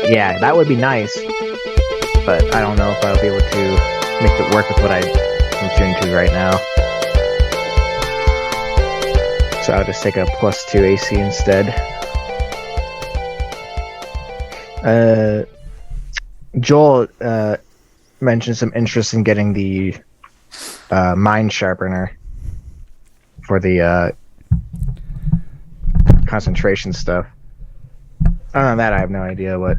Yeah, that would be nice, but I don't know if I'll be able to make it work with what I'm tuned to right now. So I'll just take a +2 AC instead. Joel mentioned some interest in getting the mind sharpener for the concentration stuff. Other than that, I have no idea what.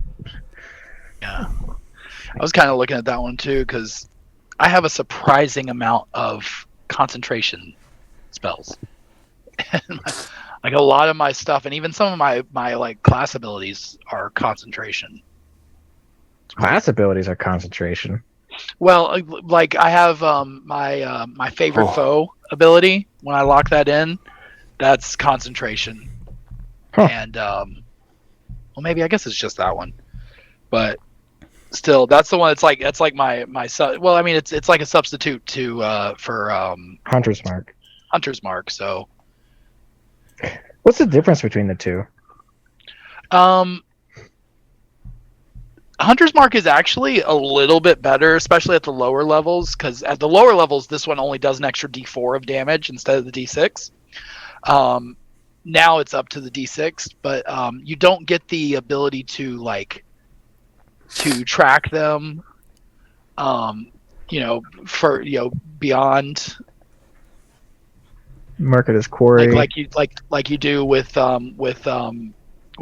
Yeah, I was kind of looking at that one too because I have a surprising amount of concentration spells. Like a lot of my stuff, and even some of my like class abilities are concentration. Class abilities are concentration. Well, like I have my favorite foe ability. When I lock that in, that's concentration. Huh. And well, maybe I guess it's just that one, but still, that's the one. It's like my well, I mean, it's like a substitute to for Hunter's Mark. Hunter's Mark. So, what's the difference between the two? Hunter's Mark is actually a little bit better, especially at the lower levels, because at the lower levels, this one only does an extra D4 of damage instead of the D6. Now it's up to the D6, but you don't get the ability to track them, beyond Market is quarry, like you do with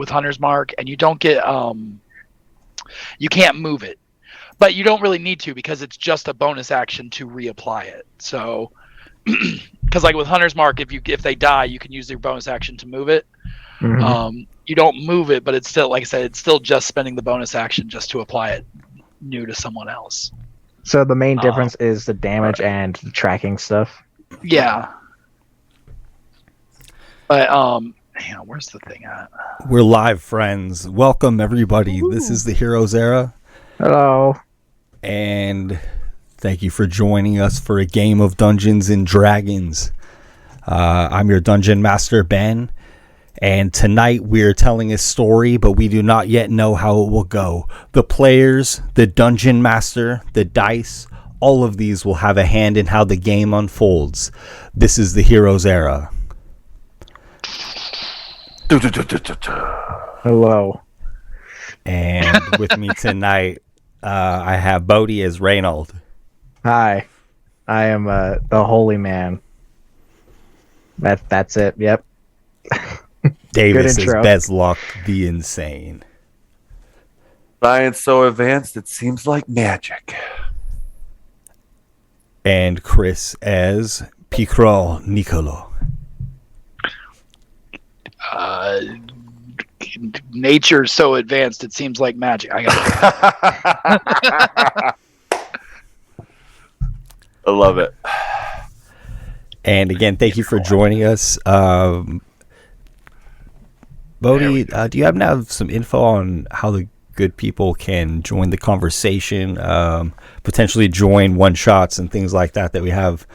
Hunter's Mark, and you don't get you can't move it, but you don't really need to because it's just a bonus action to reapply it. So, because like with Hunter's Mark, if they die, you can use their bonus action to move it. Mm-hmm. You don't move it, but it's still, like I said, it's still just spending the bonus action just to apply it new to someone else. So the main difference is the damage and the tracking stuff. Yeah. But hang on, where's the thing at? We're live, friends. Welcome, everybody. Woo. This is the Heroes Era. Hello. And thank you for joining us for a game of Dungeons and Dragons. I'm your Dungeon Master, Ben. And tonight we're telling a story, but we do not yet know how it will go. The players, the Dungeon Master, the dice, all of these will have a hand in how the game unfolds. This is the Heroes Era. Hello. And with me tonight, I have Bodhi as Reynold. Hi. I am the holy man. That's it. Yep. Davis is Bezlock the Insane. Science so advanced it seems like magic. And Chris as Picrol Nicolo. Nature's so advanced it seems like magic. I love it. And again, thank you for joining us. Bodhi, do you happen to have some info on how the good people can join the conversation, potentially join one-shots and things like that we have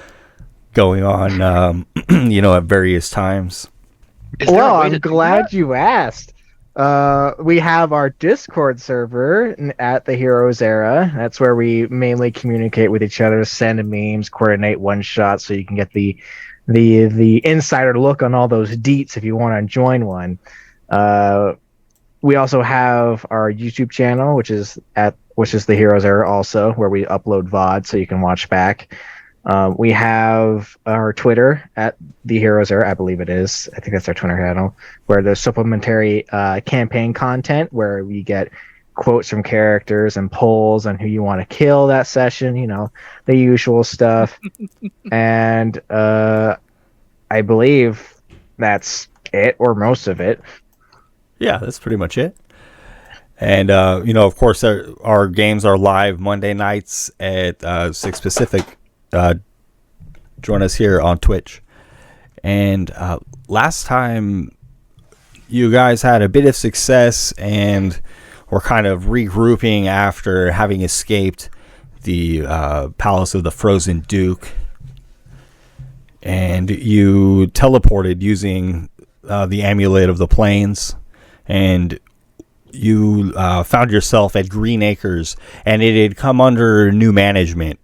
going on, at various times? Well, I'm glad you asked. We have our Discord server at the Heroes Era. That's where we mainly communicate with each other, send memes, coordinate one-shots, so you can get the insider look on all those deets if you want to join one. We also have our YouTube channel, which is the Heroes Era also, where we upload VOD so you can watch back. We have our Twitter at the Heroes Era, I believe it is. I think that's our Twitter handle, where there's supplementary campaign content where we get quotes from characters and polls on who you want to kill that session, the usual stuff. And I believe that's it, or most of it. Yeah, that's pretty much it. And, of course, our games are live Monday nights at 6 Pacific. Join us here on Twitch. And last time you guys had a bit of success and were kind of regrouping after having escaped the Palace of the Frozen Duke. And you teleported using the amulet of the plains, and you found yourself at Green Acres, and it had come under new management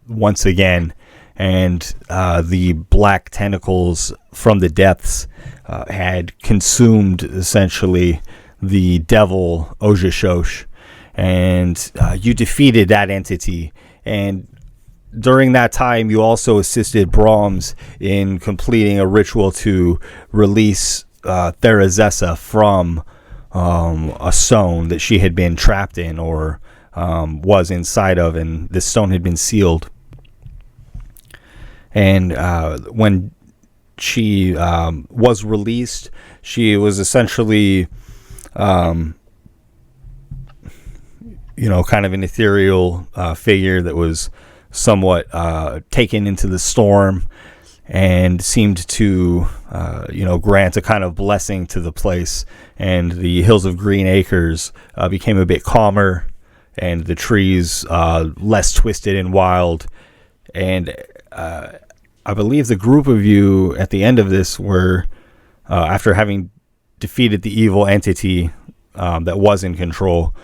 once again, and the black tentacles from the depths had consumed essentially the devil Ojashosh, and you defeated that entity. And during that time, you also assisted Brahms in completing a ritual to release Therazessa from a stone that she had been trapped in, or was inside of, and this stone had been sealed. And when she was released, she was essentially, kind of an ethereal figure that was somewhat taken into the storm, and seemed to grant a kind of blessing to the place, and the hills of Green Acres became a bit calmer, and the trees less twisted and wild. And I believe the group of you at the end of this were, after having defeated the evil entity that was in control,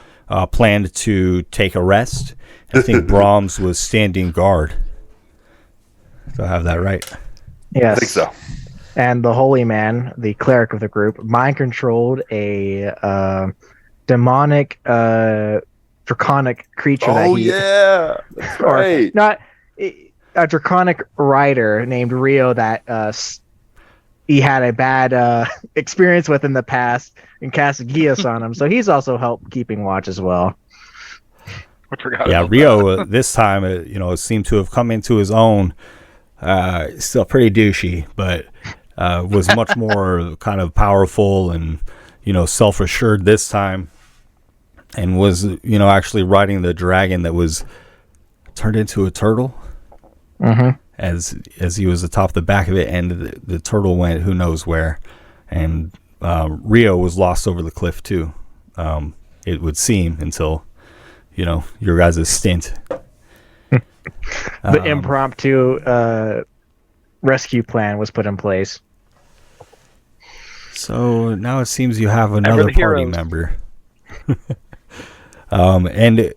planned to take a rest. I think Brahms was standing guard. Do I have that right? Yes. I think so. And the holy man, the cleric of the group, mind controlled a demonic, draconic creature. Oh, yeah. That's right. Not a draconic rider named Rio that he had a bad experience with in the past, and cast Gias on him. So he's also helped keeping watch as well. Yeah, Rio this time, seemed to have come into his own. Still pretty douchey, but was much more kind of powerful and, self-assured this time, and was, actually riding the dragon that was turned into a turtle. Mm-hmm. As he was atop the back of it, and the turtle went who knows where, and Rio was lost over the cliff too. It would seem, until your guys' stint. The impromptu rescue plan was put in place. So now it seems you have another party heroes. member. And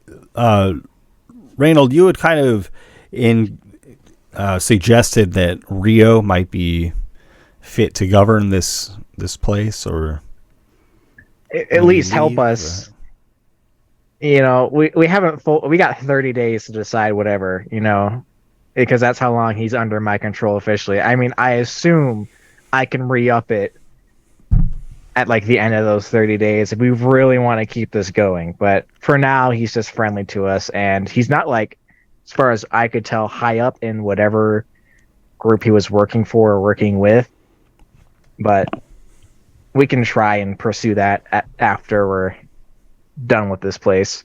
Reynold, you had kind of suggested that Rio might be fit to govern this place, or at least help us. We haven't we got 30 days to decide whatever, because that's how long he's under my control officially. I mean, I assume I can re-up it at the end of those 30 days if we really want to keep this going. But for now, he's just friendly to us, and he's not, as far as I could tell, high up in whatever group he was working for or working with. But we can try and pursue that after we're done with this place.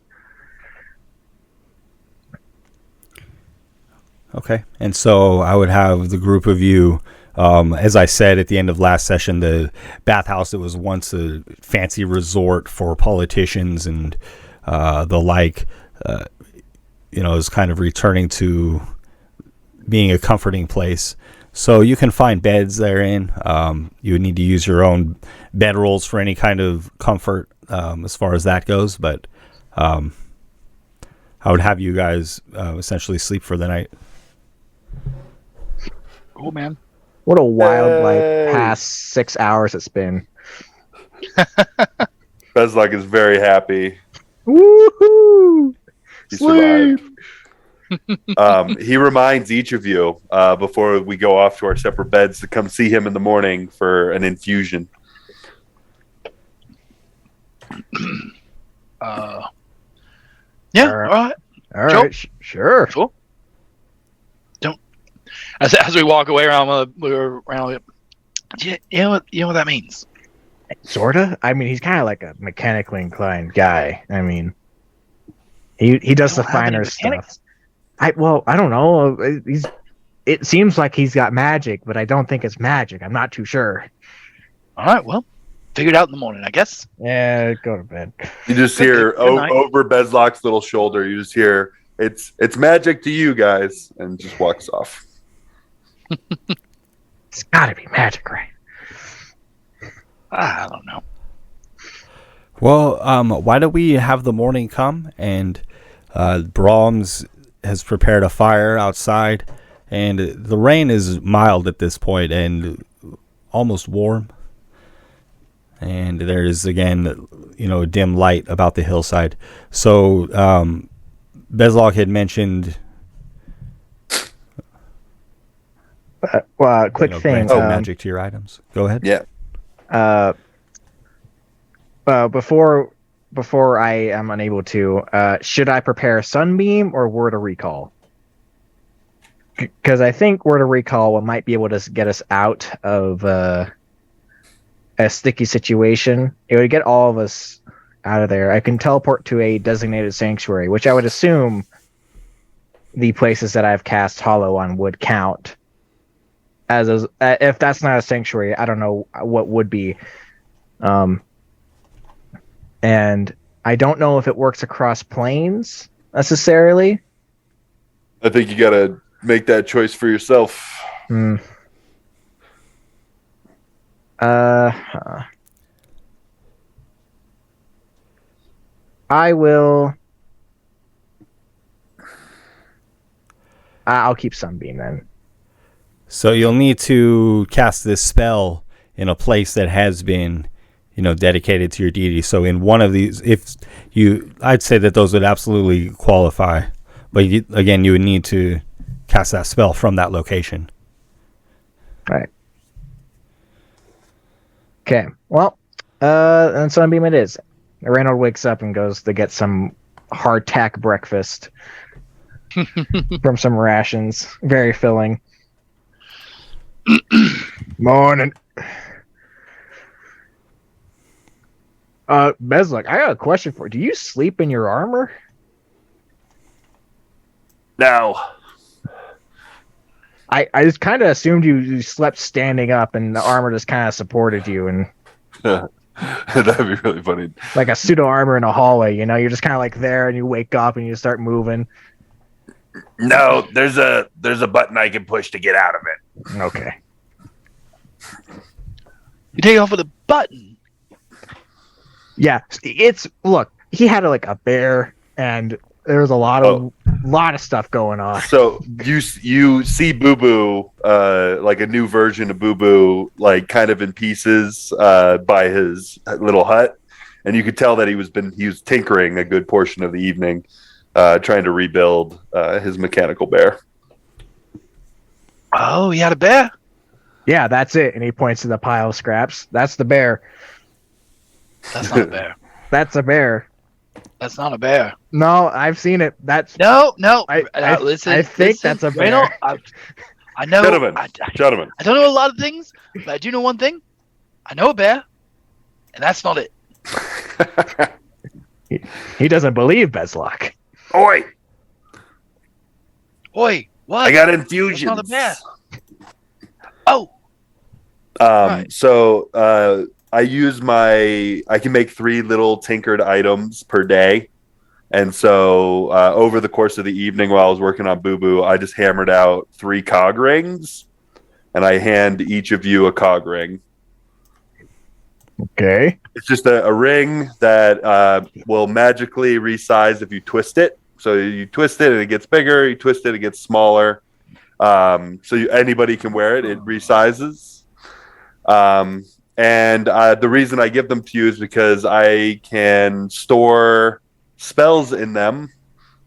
Okay. And so I would have the group of you, as I said at the end of last session, the bathhouse that was once a fancy resort for politicians and the like, is kind of returning to being a comforting place. So you can find beds therein. You would need to use your own bedrolls for any kind of comfort, as far as that goes. But I would have you guys essentially sleep for the night. Cool, man. What a wild, past 6 hours it's been. Bezlok is very happy. Woohoo! He survived. He reminds each of you before we go off to our separate beds to come see him in the morning for an infusion. Yeah, all right. All right, sure. Cool. As we walk away around, you know what that means? Sorta. I mean, he's kind of like a mechanically inclined guy. I mean, he does the finer stuff. I don't know. It seems like he's got magic, but I don't think it's magic. I'm not too sure. All right, well, figure it out in the morning, I guess. Yeah, go to bed. You just hear over Bezlok's little shoulder. You just hear it's magic to you guys, and just walks off. It's got to be magic, right? I don't know. Well, why don't we have the morning come and Brahms has prepared a fire outside, and the rain is mild at this point and almost warm. And there is again, a dim light about the hillside. So Bezlok had mentioned. Quick thing. Magic to your items. Go ahead. Yeah. Before I am unable to, should I prepare Sunbeam or Word of Recall? Because I think Word of Recall might be able to get us out of a sticky situation. It would get all of us out of there. I can teleport to a designated sanctuary, which I would assume the places that I've cast Hollow on would count. If that's not a sanctuary, I don't know what would be. And I don't know if it works across planes necessarily. I think you got to make that choice for yourself. I will. I'll keep Sunbeam then. So you'll need to cast this spell in a place that has been, dedicated to your deity. So in one of these, I'd say that those would absolutely qualify. But again, you would need to cast that spell from that location. Right. Okay. Well, and Sunbeam it is. Reynold wakes up and goes to get some hardtack breakfast from some rations. Very filling. Morning. Bezlok, I got a question for you. Do you sleep in your armor? No. I just kind of assumed you slept standing up and the armor just kind of supported you and That'd be really funny. like a pseudo armor in a hallway, you're just kind of like there and you wake up and you start moving. No, there's a button I can push to get out of it. Okay. You take off with a button. Yeah, look, he had like a bear and there was a lot of stuff going on. So you see Boo Boo, like a new version of Boo Boo, like kind of in pieces by his little hut, and you could tell that he was tinkering a good portion of the evening, trying to rebuild his mechanical bear. Oh, he had a bear? Yeah, that's it. And he points to the pile of scraps. That's the bear. That's not a bear. That's a bear. That's not a bear. No, I've seen it. That's no. Listen, I think that's a bear. Reynold, I know. Gentlemen. I don't know a lot of things, but I do know one thing. I know a bear, and that's not it. He doesn't believe Bezlok. Oi! What? I got infusions. That's not a bear. Oh. Right. So I can make 3 little tinkered items per day. And so over the course of the evening while I was working on Boo Boo, I just hammered out 3 cog rings, and I hand each of you a cog ring. Okay. It's just a ring that will magically resize if you twist it. So you twist it and it gets bigger. You twist it, it gets smaller. Anybody can wear it. It resizes. And the reason I give them to you is because I can store spells in them.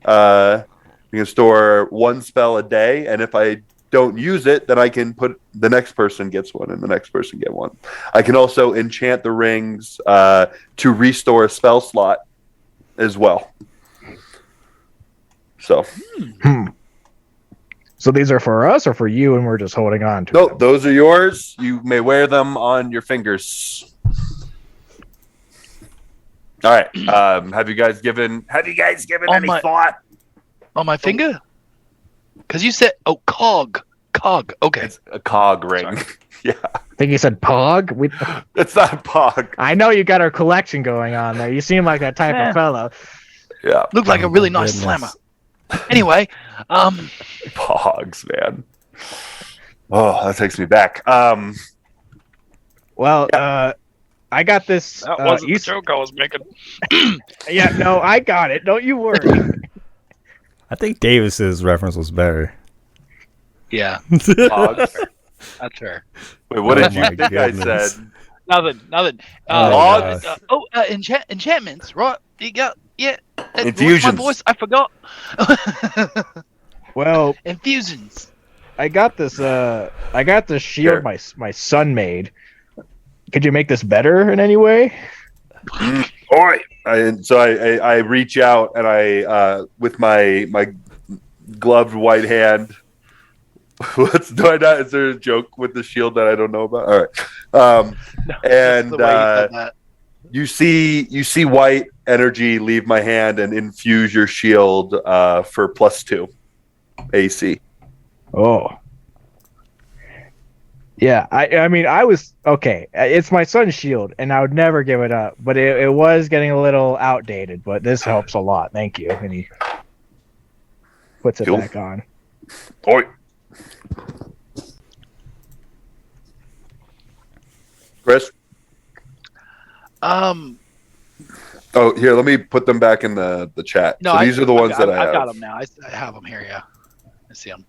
You can store 1 spell a day, and if I don't use it, then I can put the next person gets one, and the next person get one. I can also enchant the rings to restore a spell slot as well. So. So these are for us or for you, and we're just holding on to them? Those are yours. You may wear them on your fingers. All right. Have you guys given any thought? On my finger? Because you said, cog. Okay. It's a cog ring. Yeah. I think you said Pog. It's not Pog. I know you got our collection going on there. You seem like that type of fellow. Yeah. Looked like a really nice slammer. Anyway, Pogs, man. Oh, that takes me back. Well, I got this. That wasn't the joke I was making. Yeah, no, I got it. Don't you worry. I think Davis's reference was better. Yeah, Logs. that's fair. Wait, what Oh did you my think goodness. I said? Nothing. Oh, Enchantments, right? You got What's my Infusions. voice? I forgot. Well, Infusions. I got this. I got this shield Here. my son made. Could you make this better in any way? Oi! I reach out and I with my gloved white hand. Is there a joke with the shield that I don't know about? All right. Just the way you said that. You see white energy leave my hand and infuse your shield for +2 AC. Oh. Yeah, I mean, I was okay. It's my son's shield, and I would never give it up. But it was getting a little outdated. But this helps a lot. Thank you. And he puts it Cool. back on. Oi! Chris? Oh, here, let me put them back in the chat. No, so these are the ones that I have. I've got them now. I have them here. Yeah, I see them.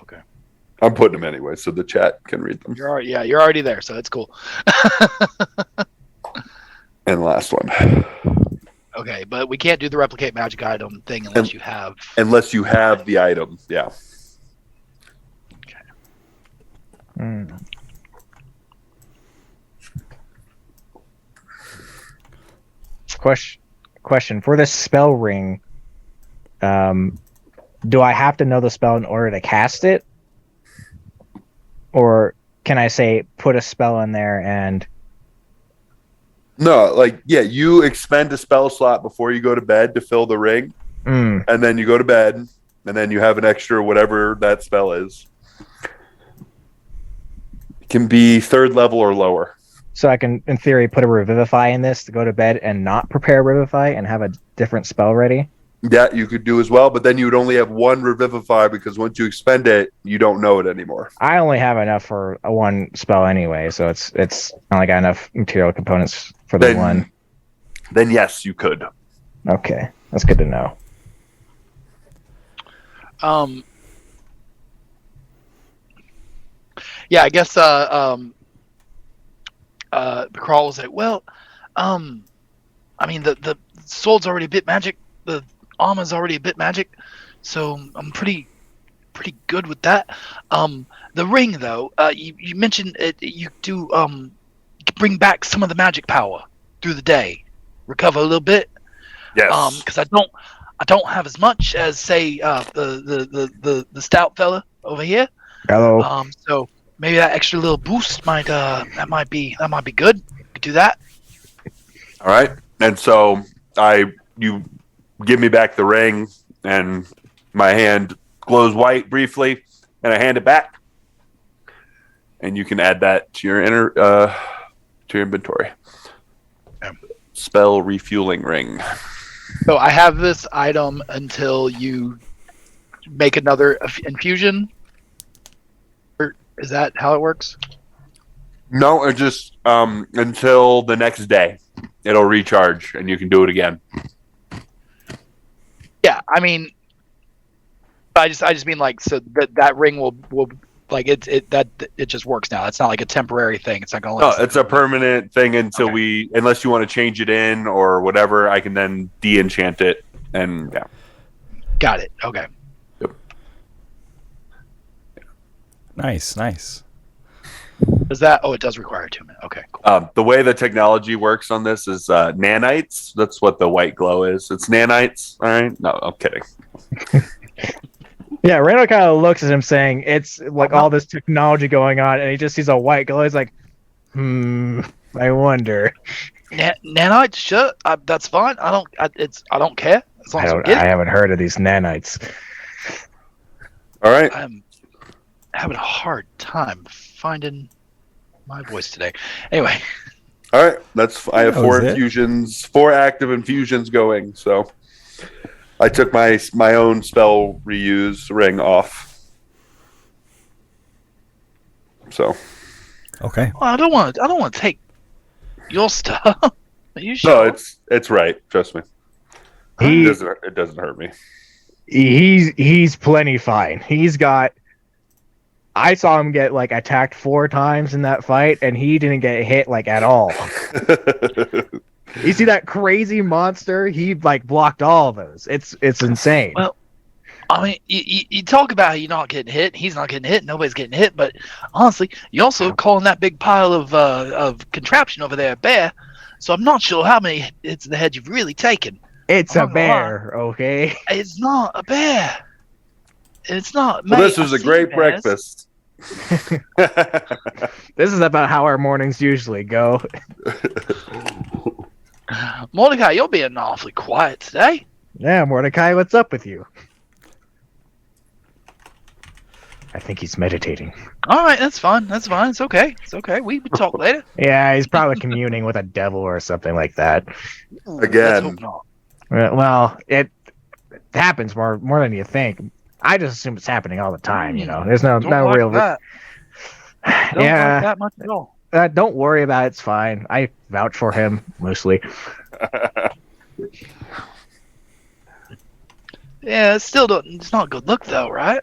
Okay, I'm putting them anyway, so the chat can read them. you're already there, so it's cool. And last one. Okay, but we can't do the replicate magic item thing unless you have. Unless you have the item, yeah. Mm. Question for this spell ring. Do I have to know the spell in order to cast it, or can I say put a spell in there and? No, you expend a spell slot before you go to bed to fill the ring, and then you go to bed, and then you have an extra whatever that spell is. It can be 3rd level or lower. So I can, in theory, put a Revivify in this to go to bed and not prepare Revivify and have a different spell ready? Yeah, you could do as well, but then you would only have 1 Revivify because once you expend it, you don't know it anymore. I only have enough for a 1 spell anyway, so it's not like I got enough material components for the 1. Then yes, you could. Okay, that's good to know. Yeah, I guess Crawl was like, well, I mean the sword's already a bit magic, the armor's already a bit magic, so I'm pretty good with that. The ring though, you mentioned you do you can bring back some of the magic power through the day, recover a little bit. Yes. Because I don't have as much as say the stout fella over here. Hello. So maybe that extra little boost might be good. You could do that. All right. And so you give me back the ring, and my hand glows white briefly, and I hand it back. And you can add that to your to your inventory. Yeah. Spell refueling ring. So I have this item until you make another infusion. Or is that how it works? No, it just until the next day. It'll recharge, and you can do it again. Yeah, I mean, I just mean like so that ring will like it just works now. It's not like a temporary thing. It's not gonna. No, it's a permanent thing until unless you want to change it in or whatever. I can then de-enchant it, and yeah. Got it. Okay. Yep. Nice. Does that? Oh, it does require 2 minutes. Okay, cool. The way the technology works on this is nanites. That's what the white glow is. It's nanites. All right. No, I'm kidding. Yeah, Randall kind of looks at him saying, it's like all this technology going on, and he just sees a white glow. He's like, I wonder. Nanites, sure, that's fine. I don't care as long as we get I it. haven't heard of these nanites. All right. I'm having a hard time finding my voice today. Anyway. All right. I have That 4 was it. infusions, 4 active infusions going. So I took my own spell reuse ring off. So Okay. Well, I don't want to take your stuff. Are you No, sure? it's right. Trust me. He It doesn't hurt me. he's plenty fine. He's got. I saw him get like attacked 4 times in that fight, and he didn't get hit like at all. You see that crazy monster? He like blocked all of those. It's insane. Well, I mean, you talk about how you're not getting hit. He's not getting hit. Nobody's getting hit. But honestly, you're also calling that big pile of contraption over there a bear. So I'm not sure how many hits in the head you've really taken. It's I'm a not gonna lie. bear, okay? It's not a bear. It's not. Well, mate, this was I've a great seen bears. breakfast. This is about how our mornings usually go. Mordecai, you're being awfully quiet today. Yeah, Mordecai, what's up with you? I think he's meditating. All right, that's fine. That's fine. It's okay. It's okay. We can talk later. Yeah, he's probably communing with a devil or something like that. Again. Let's hope not. Well, it happens more than you think. I just assume it's happening all the time. You know, there's no Don't like real. that. Don't Yeah. like that much at all. Don't worry about it. It's fine. I vouch for him mostly. Yeah, it's still don't. It's not a good look though, right?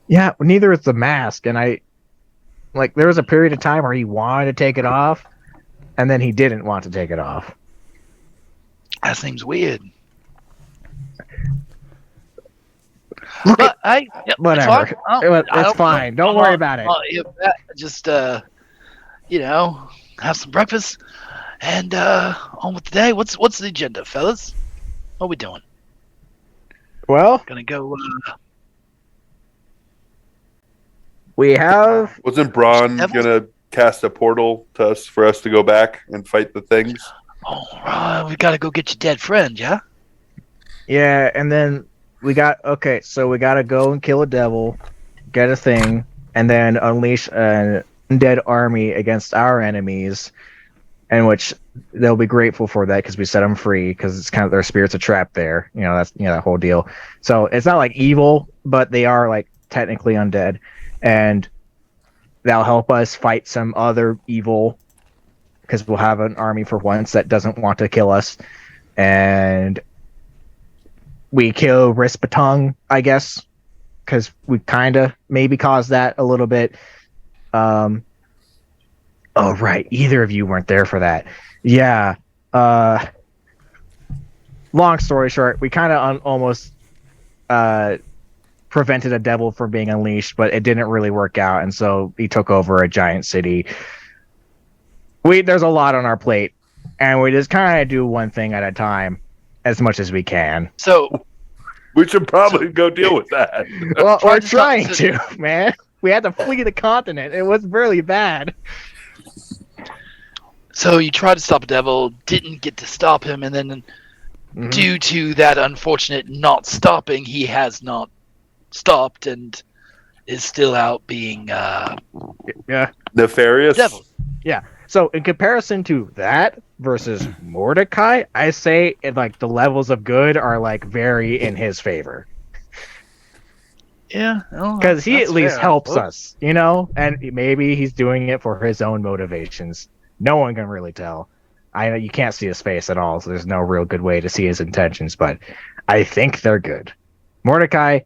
Yeah, neither is the mask. And there was a period of time where he wanted to take it off, and then he didn't want to take it off. That seems weird. Look But hey, whatever. It's fine. Don't worry about it. Just have some breakfast and on with the day. What's the agenda, fellas? What are we doing? Well, Gonna go. we have. Wasn't Braun Devils? gonna cast a portal to us for us to go back and fight the things? All right, we gotta go get your dead friend, yeah. Yeah, and then we got. Okay, so we gotta go and kill a devil, get a thing, and then unleash an undead army against our enemies, in which they'll be grateful for that because we set them free because it's kind of their spirits are trapped there. That's that whole deal. So it's not like evil, but they are like technically undead, and that'll help us fight some other evil because we'll have an army for once that doesn't want to kill us, and we kill Rispatung, I guess, because we kind of maybe caused that a little bit. Oh, right. Either of you weren't there for that. Yeah. Long story short, we kind of almost prevented a devil from being unleashed, but it didn't really work out, and so he took over a giant city. There's a lot on our plate, and we just kind of do one thing at a time as much as we can. So We should probably go deal with that. Well, we're Trying trying to to, man. We had to flee the continent. It was really bad. So you tried to stop a devil, didn't get to stop him, and then due to that unfortunate not stopping, he has not stopped and is still out being Yeah. Nefarious. devil. Yeah. So in comparison to that versus Mordecai, I say the levels of good are very in his favor. Yeah, Because he at least helps us, and maybe he's doing it for his own motivations. No one can really tell. I know you can't see his face at all, so there's no real good way to see his intentions, but I think they're good. Mordecai,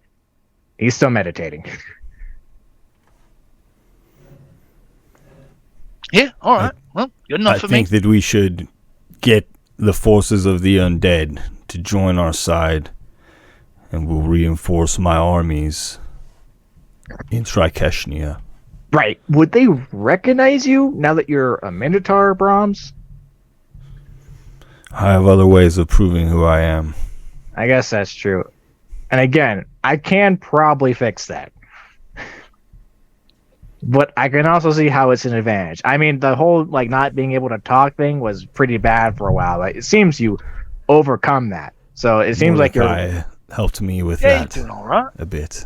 he's still meditating. Yeah, all right. Well, good enough I for think me. that we should get the forces of the undead to join our side, and we'll reinforce my armies in Trikeshnia. Right. Would they recognize you now that you're a Minotaur, Brahms? I have other ways of proving who I am. I guess that's true. And again, I can probably fix that. But I can also see how it's an advantage. I mean, the whole not being able to talk thing was pretty bad for a while. It seems you overcome that. So it seems like Mordecai helped me with Yeah, you're that doing all right. a bit.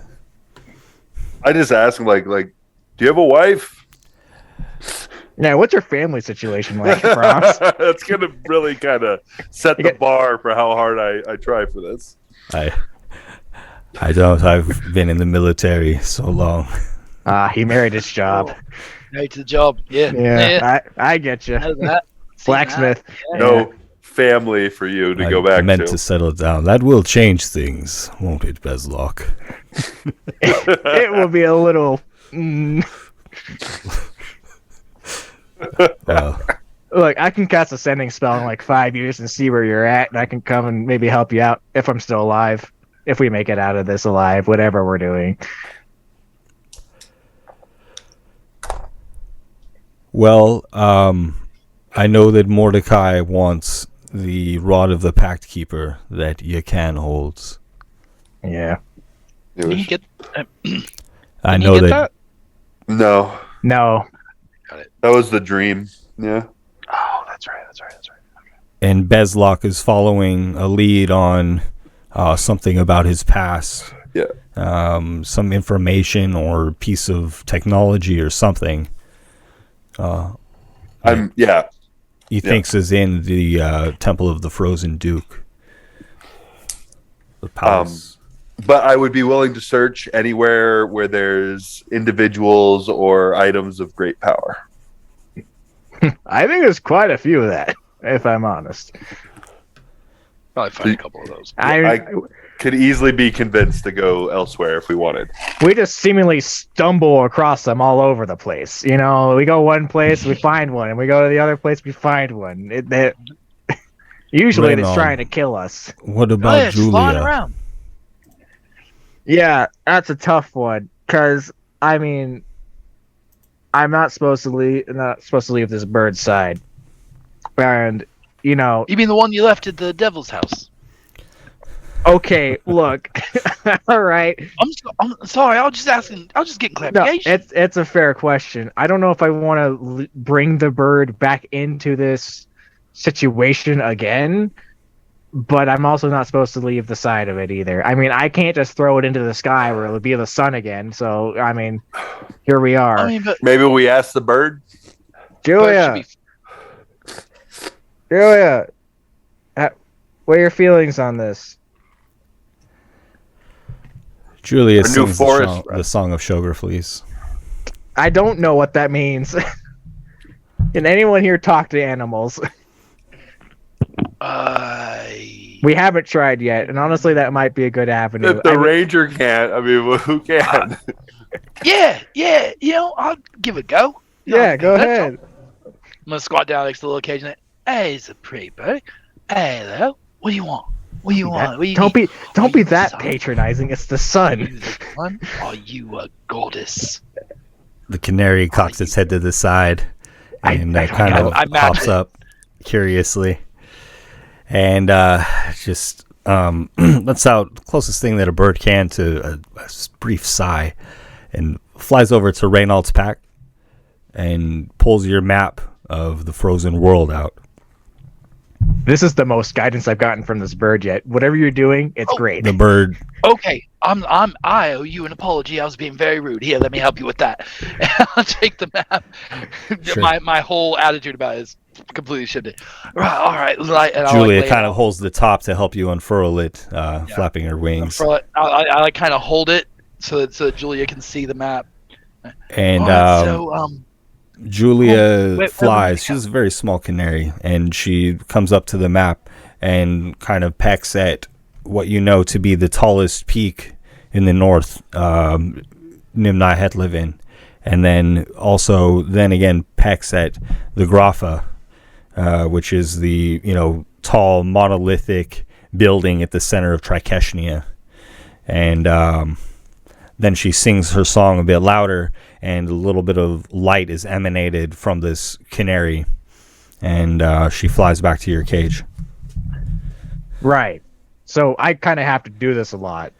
I just asked him, like, do you have a wife? Yeah, what's your family situation like, Brahms? That's gonna really kind of set the bar for how hard I try for this. I don't. I've been in the military so long. He married his job. Right to the job. Yeah. Yeah, I get you. Know that. Seen Blacksmith. that. No family for you to go I back meant to to. settle down. That will change things, won't it, Bezlock? It will be a little. Well, Look, I can cast a sending spell in like 5 years and see where you're at, and I can come and maybe help you out if I'm still alive. If we make it out of this alive, whatever we're doing. well, I know that Mordecai wants the Rod of the Pact Keeper that Yakan holds. Yeah. It was- You get, I Can you know get that. no, No. that was the dream. Yeah. Oh, that's right. And Bezlock is following a lead on something about his past. Yeah. Some information or piece of technology or something. He thinks is in the Temple of the Frozen Duke. The palace. But I would be willing to search anywhere where there's individuals or items of great power. I think there's quite a few of that, if I'm honest. Probably find a couple of those. I could easily be convinced to go elsewhere if we wanted. We just seemingly stumble across them all over the place. You know, we go one place, we find one, and we go to the other place, we find one. Usually it's Reynold. trying to kill us. What about just flying Julia? around. Yeah, that's a tough one. Because, I mean, I'm not supposed to leave this bird's side. And, you know, You mean the one you left at the Devil's house? okay, look. All right. I'm sorry. I was just asking. I was just getting No, clarification. it's a fair question. I don't know if I want to bring the bird back into this situation again, but I'm also not supposed to leave the side of it either. I mean, I can't just throw it into the sky where it'll be the sun again. So, I mean, here we are. I mean, but Maybe we ask the bird. Julia, Julia, what are your feelings on this? Julia Our new sings forest the song of Sugar Fleece. I don't know what that means. Can anyone here talk to animals? We haven't tried yet, and honestly, that might be a good avenue. If the ranger can't, I mean, well, who can? yeah. You know, I'll give it a go. Yeah, go That's ahead. I'm gonna squat down next to the little cage and hey, it's a pretty bird. Hey, hello. What do you want? What do you want? What do you Don't need? be you that son? patronizing. It's the Are sun. you the one? Are you a goddess? The canary cocks its head to the side and kind of I match pops it. up curiously. And just lets out the closest thing that a bird can to a brief sigh and flies over to Reynald's pack and pulls your map of the frozen world out. This is the most guidance I've gotten from this bird yet. Whatever you're doing, it's great. The bird Okay, I owe you an apology. I was being very rude. Here, let me help you with that. I'll take the map. Sure. My whole attitude about it is completely shifted. Right, all right. And Julia kind of holds the top to help you unfurl it, flapping her wings. I like kind of hold it so that Julia can see the map. And All right, Julia where flies. would we go? She's a very small canary, and she comes up to the map and kind of pecks at what you know to be the tallest peak in the north, Nimnai Hetlivin, and then again pecks at the Grafa, which is the tall monolithic building at the center of Trikeshnia, and then she sings her song a bit louder, and a little bit of light is emanated from this canary, and she flies back to your cage. Right. So I kind of have to do this a lot,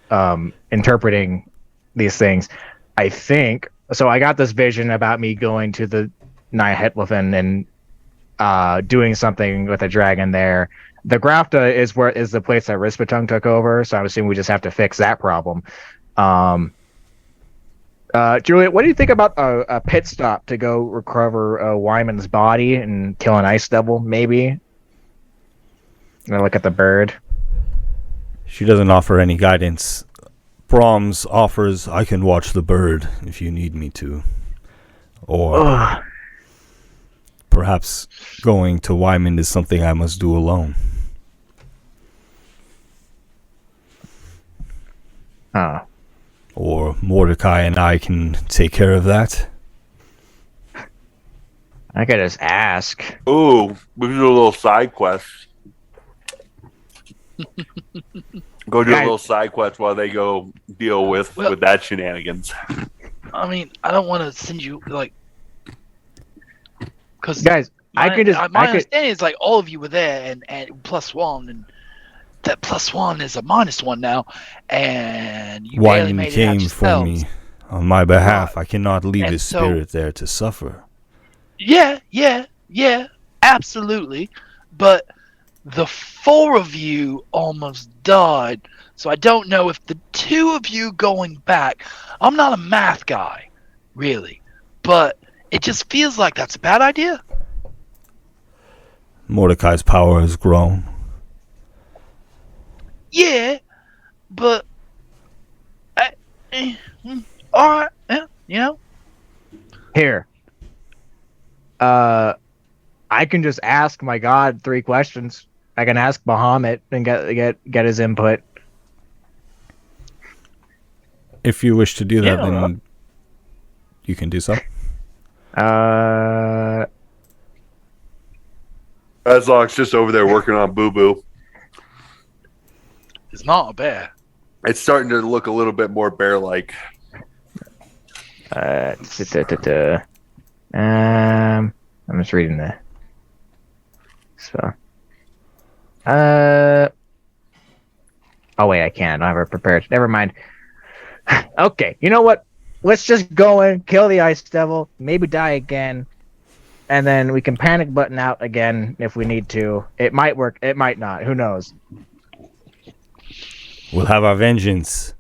interpreting these things. I think so. I got this vision about me going to the Nihetlifin and doing something with a dragon there. The Grafta is the place that Rispatung took over, so I'm assuming we just have to fix that problem. Juliet, what do you think about a pit stop to go recover Wymond's body and kill an ice devil, maybe? Look at the bird. She doesn't offer any guidance. Brahms offers, I can watch the bird if you need me to. Or Ugh. perhaps going to Wymond is something I must do alone. Huh. Or Mordecai and I can take care of that. I could just ask. Ooh, we can do a little side quest. Go do a little side quest while they go deal with that shenanigans. I mean, I don't want to send you because Guys, my I understanding is like all of you were there and +1, and that +1 is a -1 now, and you barely Wymond made it out came for yourselves. me on my behalf. Right. I cannot leave And his so- spirit there to suffer. Yeah, absolutely. But the 4 of you almost died, so I don't know if the 2 of you going back. I'm not a math guy, really, but it just feels like that's a bad idea. Mordecai's power has grown. Yeah, but all right, yeah, you know. Here. I can just ask my god 3 questions. I can ask Bahamut and get his input. If you wish to do that, Yeah. then you can do so. Azloc's just over there working on Boo Boo. It's not a bear. It's starting to look a little bit more bear-like. I'm just reading the spell. Oh wait, I can't. I don't have it prepared. Never mind. Okay, you know what? Let's just go and kill the ice devil. Maybe die again, and then we can panic button out again if we need to. It might work. It might not. Who knows? We'll have our vengeance.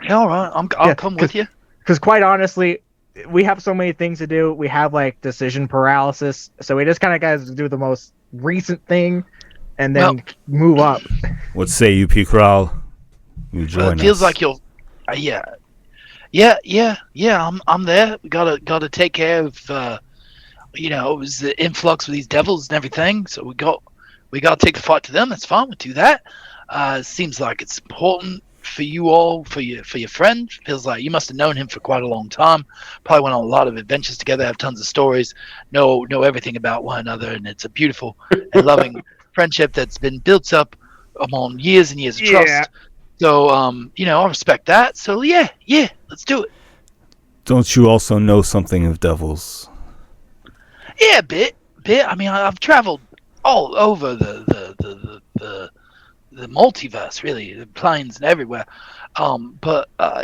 Yeah, all right, I'll come with you. Because quite honestly, we have so many things to do. We have like decision paralysis, so we just kind of got to do the most recent thing, and then move up. What say you, P. Crowl? You join It feels us. like you'll. Yeah. I'm there. We gotta take care of. It was the influx of these devils and everything. So we got to take the fight to them. That's fine. We do that. Seems like it's important for you all, for your friend. Feels like you must have known him for quite a long time. Probably went on a lot of adventures together. Have tons of stories. Know everything about one another, and it's a beautiful and loving friendship that's been built up among years and years of trust. So, I respect that. So, yeah, let's do it. Don't you also know something of devils? Yeah, a bit. I mean, I've traveled all over the multiverse, really, the planes and everywhere. So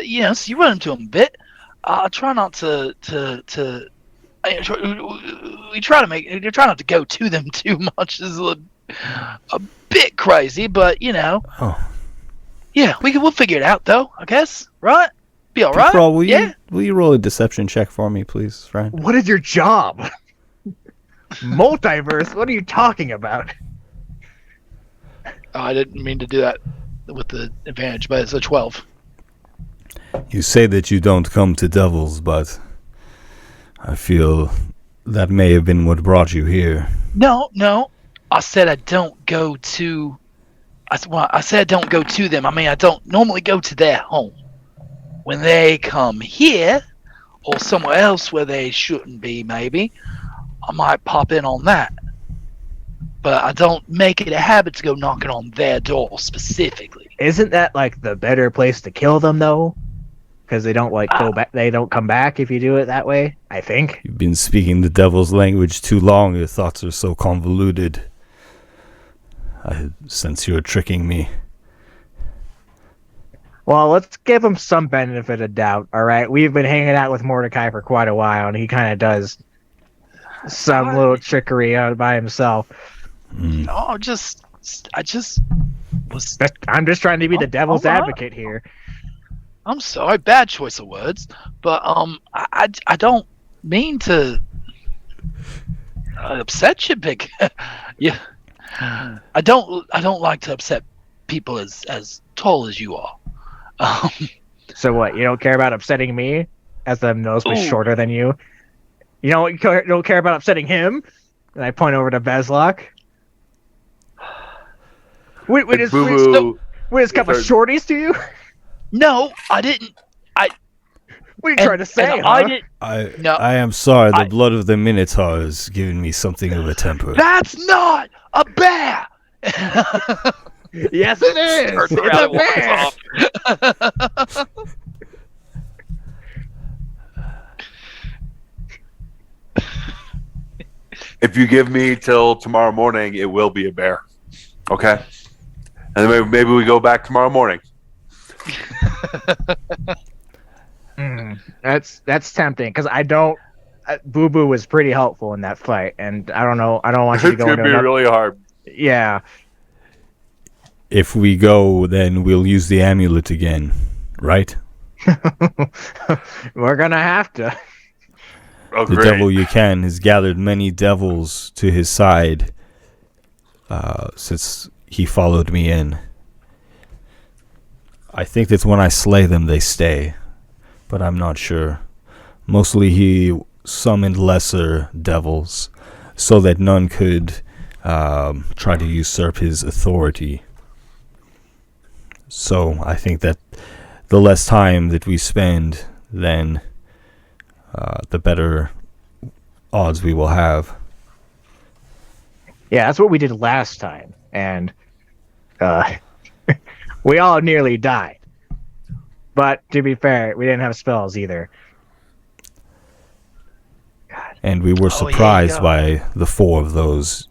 you run into them a bit. I try not to. We try not to go to them too much. This is a bit crazy, but Oh. Yeah, we'll figure it out, though, I guess. Right? Be all P. right? Crowl, will Yeah? you roll a deception check for me, please, friend? What is your job? Multiverse? What are you talking about? Oh, I didn't mean to do that with the advantage, but it's a 12. You say that you don't come to devils, but I feel that may have been what brought you here. No. I said I don't go to... I said I don't go to them. I mean, I don't normally go to their home. When they come here, or somewhere else where they shouldn't be, maybe, I might pop in on that. But I don't make it a habit to go knocking on their door specifically. Isn't that like the better place to kill them though? Because they don't go back. They don't come back if you do it that way. I think. You've been speaking the devil's language too long. Your thoughts are so convoluted. I sense you're tricking me. Well, let's give him some benefit of doubt. All right, we've been hanging out with Mordecai for quite a while, and he kind of does some little trickery by himself. No, I just was. I'm just trying to be the devil's all right. advocate here. I'm sorry, bad choice of words, but I don't mean to upset you, big. Yeah, I don't like to upset people as tall as you are. So what? You don't care about upsetting me as the nose was Ooh. shorter than you. You don't care about upsetting him. And I point over to Bezlock. We just Boo couple Sorry. shorties to you. No, I didn't. What are you trying to say? I didn't. No. I am sorry. The blood of the Minotaur has given me something of a temper. That's not a bear. Yes, it is. Turns It's around a and walks bear. off. If you give me till tomorrow morning, it will be a bear. Okay? And then maybe we go back tomorrow morning. That's tempting because I don't. Boo Boo was pretty helpful in that fight, and I don't know. I don't want you to It's go going to into be another. really hard. Yeah. If we go, then we'll use the amulet again, right? We're gonna have to. Oh, The great. devil you can has gathered many devils to his side since he followed me in. I think that when I slay them, they stay, but I'm not sure. Mostly he summoned lesser devils so that none could try to usurp his authority. So I think that the less time that we spend, then the better odds we will have. Yeah, that's what we did last time, and we all nearly died. But to be fair, we didn't have spells either. And we were Oh, yeah, surprised yeah. by the 4 of those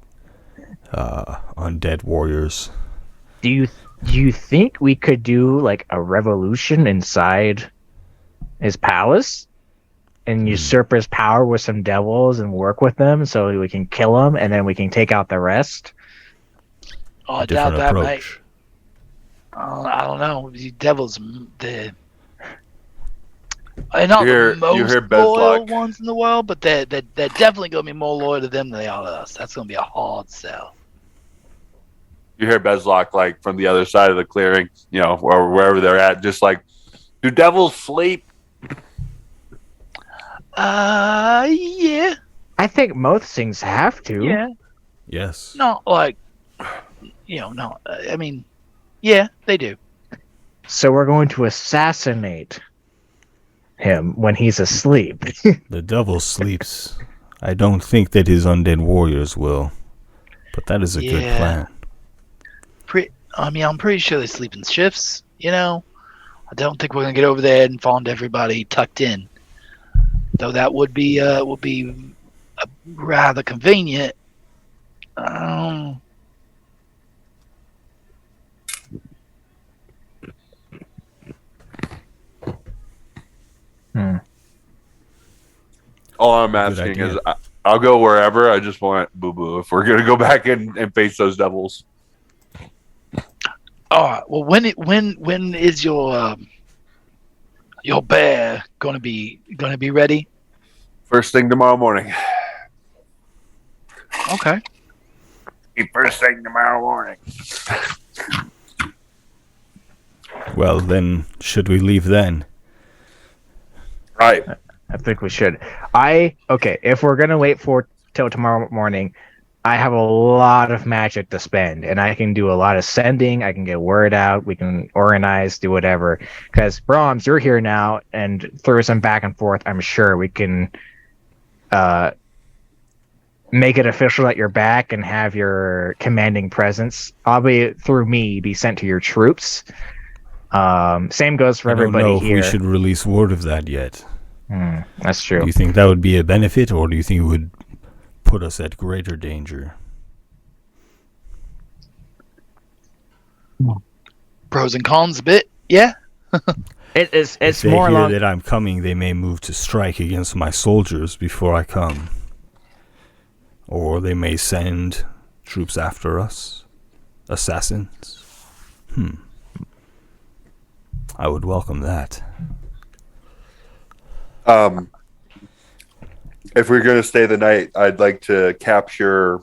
undead warriors. Do you think we could do like a revolution inside his palace and usurp his power with some devils and work with them so we can kill them and then we can take out the rest? Oh, I A doubt different that, mate. approach. I don't know. The devils, they're not You hear the most Bezlock. loyal ones in the world, but they're definitely going to be more loyal to them than they are to us. That's going to be a hard sell. You hear Bezlock like from the other side of the clearing, or wherever they're at, just like, do devils sleep? Yeah. I think most things have to. Yeah. Yes. Not like, no. I mean, yeah, they do. So we're going to assassinate him when he's asleep. The devil sleeps. I don't think that his undead warriors will. But that is a good Yeah. plan. I'm pretty sure they sleep in shifts, I don't think we're going to get over there and find everybody tucked in. Though that would be rather convenient. All I'm Good asking idea. is, I'll go wherever. I just want Boo Boo if we're gonna go back and face those devils. All right. Well, when is your bear gonna be ready? First thing tomorrow morning. Okay. First thing tomorrow morning. Well, then, should we leave then? Right. I think we should. If we're gonna wait till tomorrow morning, I have a lot of magic to spend, and I can do a lot of sending. I can get word out. We can organize, do whatever. Because Brahms, you're here now, and through some back and forth, I'm sure we can make it official that you're back and have your commanding presence, albeit through me, be sent to your troops. Same goes for I don't everybody know here. if we should release word of that yet. That's true. Do you think that would be a benefit, or do you think it would put us at greater danger? Pros and cons a bit. Yeah. It's If they more hear along. that I'm coming, they may move to strike against my soldiers before I come. Or they may send troops after us. Assassins. I would welcome that. If we're gonna stay the night, I'd like to capture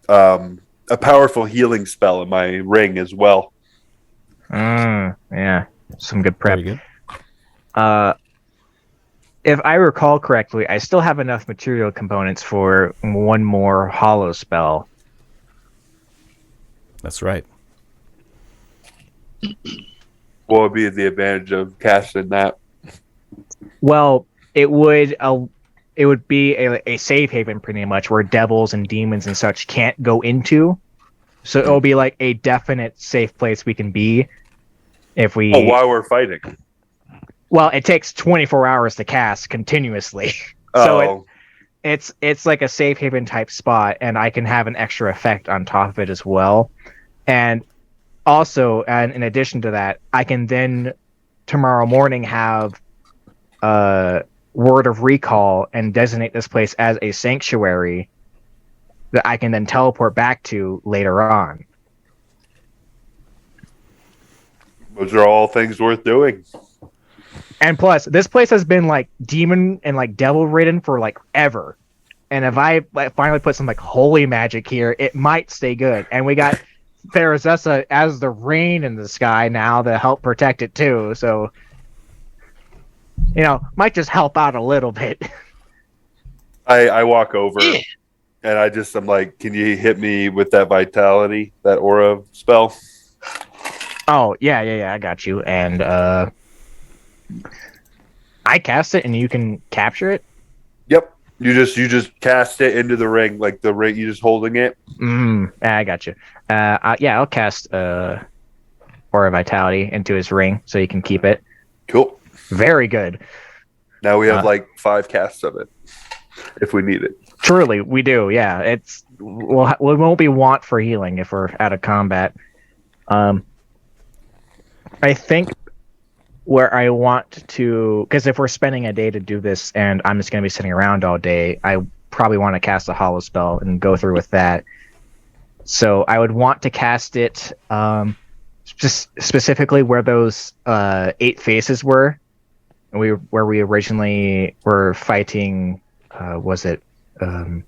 a powerful healing spell in my ring as well. Yeah, some good prep. Very good. if I recall correctly, I still have enough material components for one more hollow spell. That's right. What would be the advantage of casting that? Well, it would be a safe haven pretty much where devils and demons and such can't go into. So it'll be like a definite safe place we can be if we. Oh, while we're fighting. Well, it takes 24 hours to cast continuously. So it's like a safe haven type spot, and I can have an extra effect on top of it as well. And also, and in addition to that, I can then tomorrow morning have word of recall and designate this place as a sanctuary that I can then teleport back to later on. Those are all things worth doing. And plus, this place has been like demon and like devil ridden for like ever. And if I finally put some like holy magic here, it might stay good. And we got Therizessa as the rain in the sky now to help protect it too. So, might just help out a little bit. I walk over and I'm like, can you hit me with that vitality, that aura spell? Oh, yeah, I got you. And I cast it and you can capture it? Yep. You just cast it into the ring, like the ring, you just holding it. I got you. I'll cast Aura Vitality into his ring so you can keep it. Cool. Very good. Now we have like 5 casts of it if we need it. Truly, we do. Yeah, we won't be want for healing if we're out of combat. I think where I want to, because if we're spending a day to do this and I'm just going to be sitting around all day, I probably want to cast a hollow spell and go through with that. So I would want to cast it just specifically where those 8 faces were, and where we originally were fighting. Was it who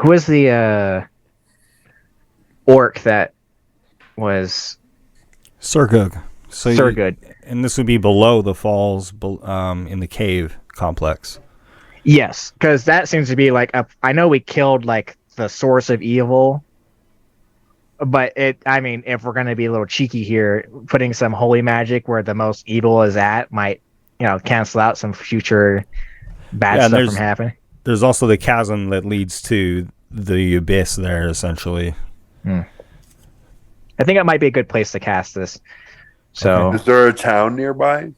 was the orc that was Surgug? Surgug. And this would be below the falls, in the cave complex. Yes, because that seems to be like I know we killed like the source of evil, but if we're gonna be a little cheeky here, putting some holy magic where the most evil is at might, cancel out some future bad stuff from happening. There's also the chasm that leads to the abyss there, essentially. I think it might be a good place to cast this. So, is there a town nearby?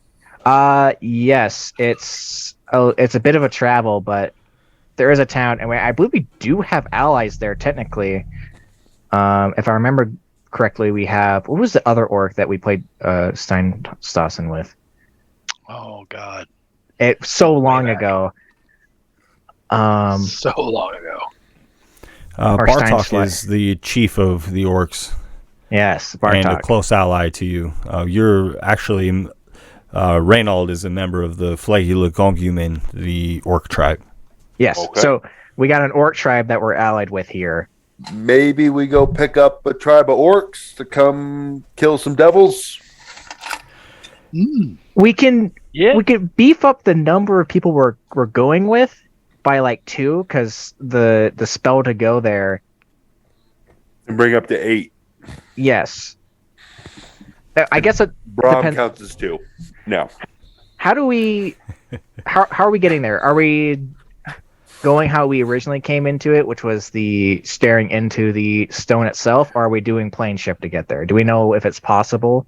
Yes, it's a bit of a travel, but there is a town, and I believe we do have allies there technically. If I remember correctly, we have, what was the other orc that we played Steinstossen with? Oh God, it's so long ago. So long ago. Bartok is the chief of the orcs. Yes, Bartok. And a close ally to you. You're actually, Reynold is a member of the Flegilagongumen, the orc tribe. Yes, okay. So we got an orc tribe that we're allied with here. Maybe we go pick up a tribe of orcs to come kill some devils. We can beef up the number of people we're going with by like 2, because the spell to go there. And bring up to 8. Yes. I guess it Brom counts as 2. No. How do we... How are we getting there? Are we going how we originally came into it, which was the staring into the stone itself, or are we doing plane shift to get there? Do we know if it's possible?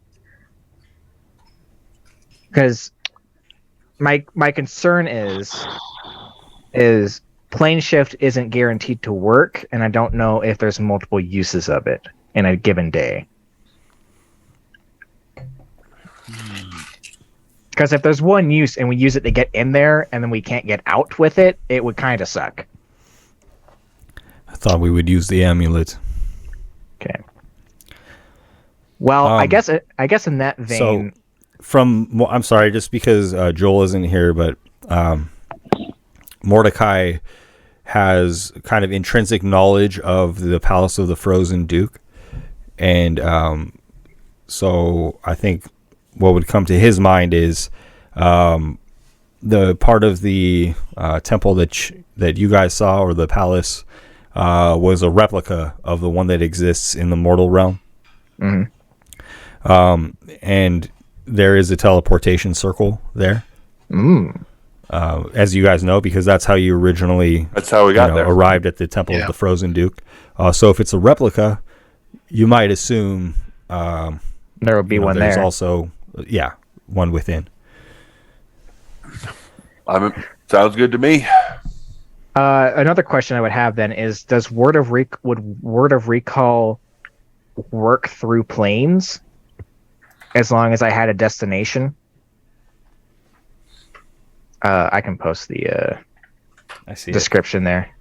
Because my concern is plane shift isn't guaranteed to work, and I don't know if there's multiple uses of it in a given day. Because if there's one use and we use it to get in there and then we can't get out with it, it would kind of suck. I thought we would use the amulet. Okay. Well, I guess in that vein. So, I'm sorry, just because Joel isn't here, but Mordecai has kind of intrinsic knowledge of the Palace of the Frozen Duke, and so I think what would come to his mind is the part of the temple that you guys saw, or the palace, was a replica of the one that exists in the mortal realm. And there is a teleportation circle there. As you guys know, because that's how you originally there. arrived at the Temple of the Frozen Duke. So if it's a replica, you might assume there will be one there's there. also one within. Sounds good to me. Another question I would have then is: does Word of Recall work through planes as long as I had a destination? I can post the description there.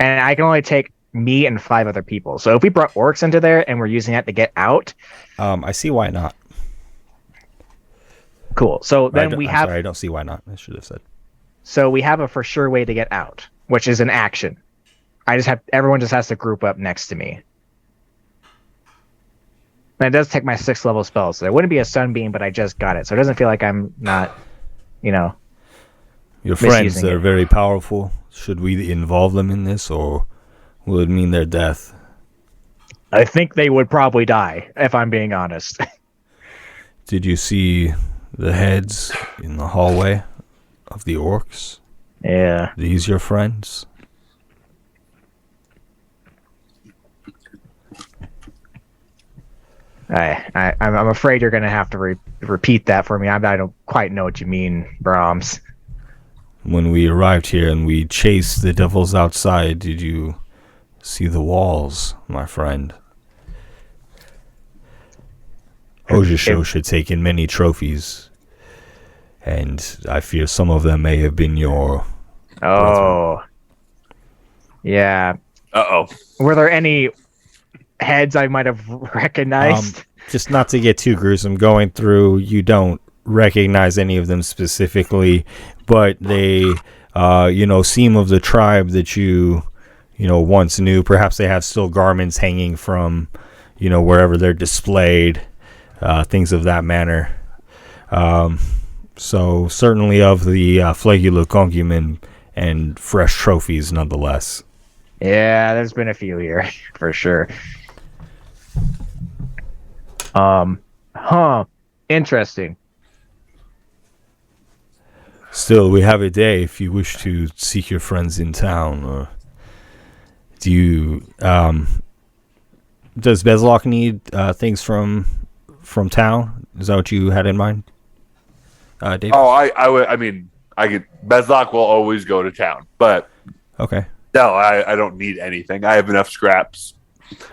And I can only take me and 5 other people. So if we brought orcs into there and we're using that to get out, I see why not. Cool. So then I don't see why not. I should have said. So we have a for sure way to get out, which is an action. Everyone just has to group up next to me. And it does take my 6th level spell, so there wouldn't be a sunbeam, but I just got it. So it doesn't feel like I'm not, Your friends are it. very powerful. Should we involve them in this, or will it mean their death? I think they would probably die, if I'm being honest. Did you see the heads in the hallway of the orcs? Yeah. These your friends? I'm afraid you're going to have to repeat that for me. I don't quite know what you mean, Brahms. When we arrived here and we chased the devils outside, did you see the walls, my friend? Ojisho had taken many trophies, and I fear some of them may have been your... Oh. Yeah. Uh-oh. Were there any heads I might have recognized? Just not to get too gruesome, going through, you don't recognize any of them specifically, but they, seem of the tribe that you once knew. Perhaps they have still garments hanging from, wherever they're displayed, things of that manner. So certainly of the Flagula Congumen and fresh trophies nonetheless. Yeah, there's been a few here, for sure. Interesting. Still, we have a day if you wish to seek your friends in town. Or do you, does Bezlock need things from town? Is that what you had in mind, Dave? Oh, I mean, Bezlock will always go to town, but okay. No, I don't need anything. I have enough scraps.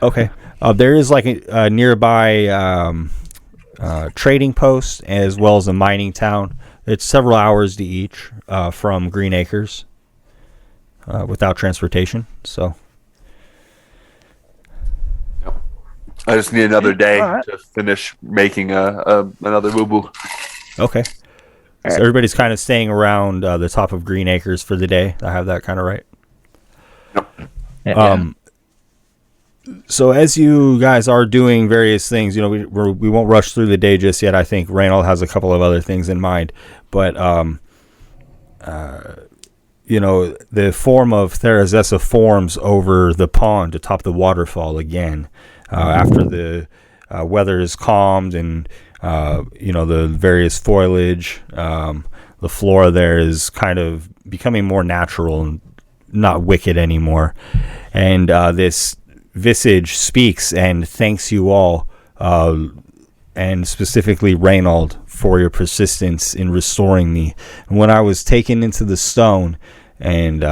Okay. There is like a nearby trading post as well as a mining town. It's several hours to each from Green Acres without transportation. So I just need another day to finish making another boo-boo. Okay. So everybody's kind of staying around the top of Green Acres for the day. I have that kind of right. So as you guys are doing various things, we won't rush through the day just yet. I think Reynold has a couple of other things in mind, but the form of Therazessa forms over the pond atop the waterfall again after the weather is calmed and the various foliage. The flora there is kind of becoming more natural and not wicked anymore, and this visage speaks and thanks you all, and specifically Reynold, for your persistence in restoring me. And when I was taken into the stone, and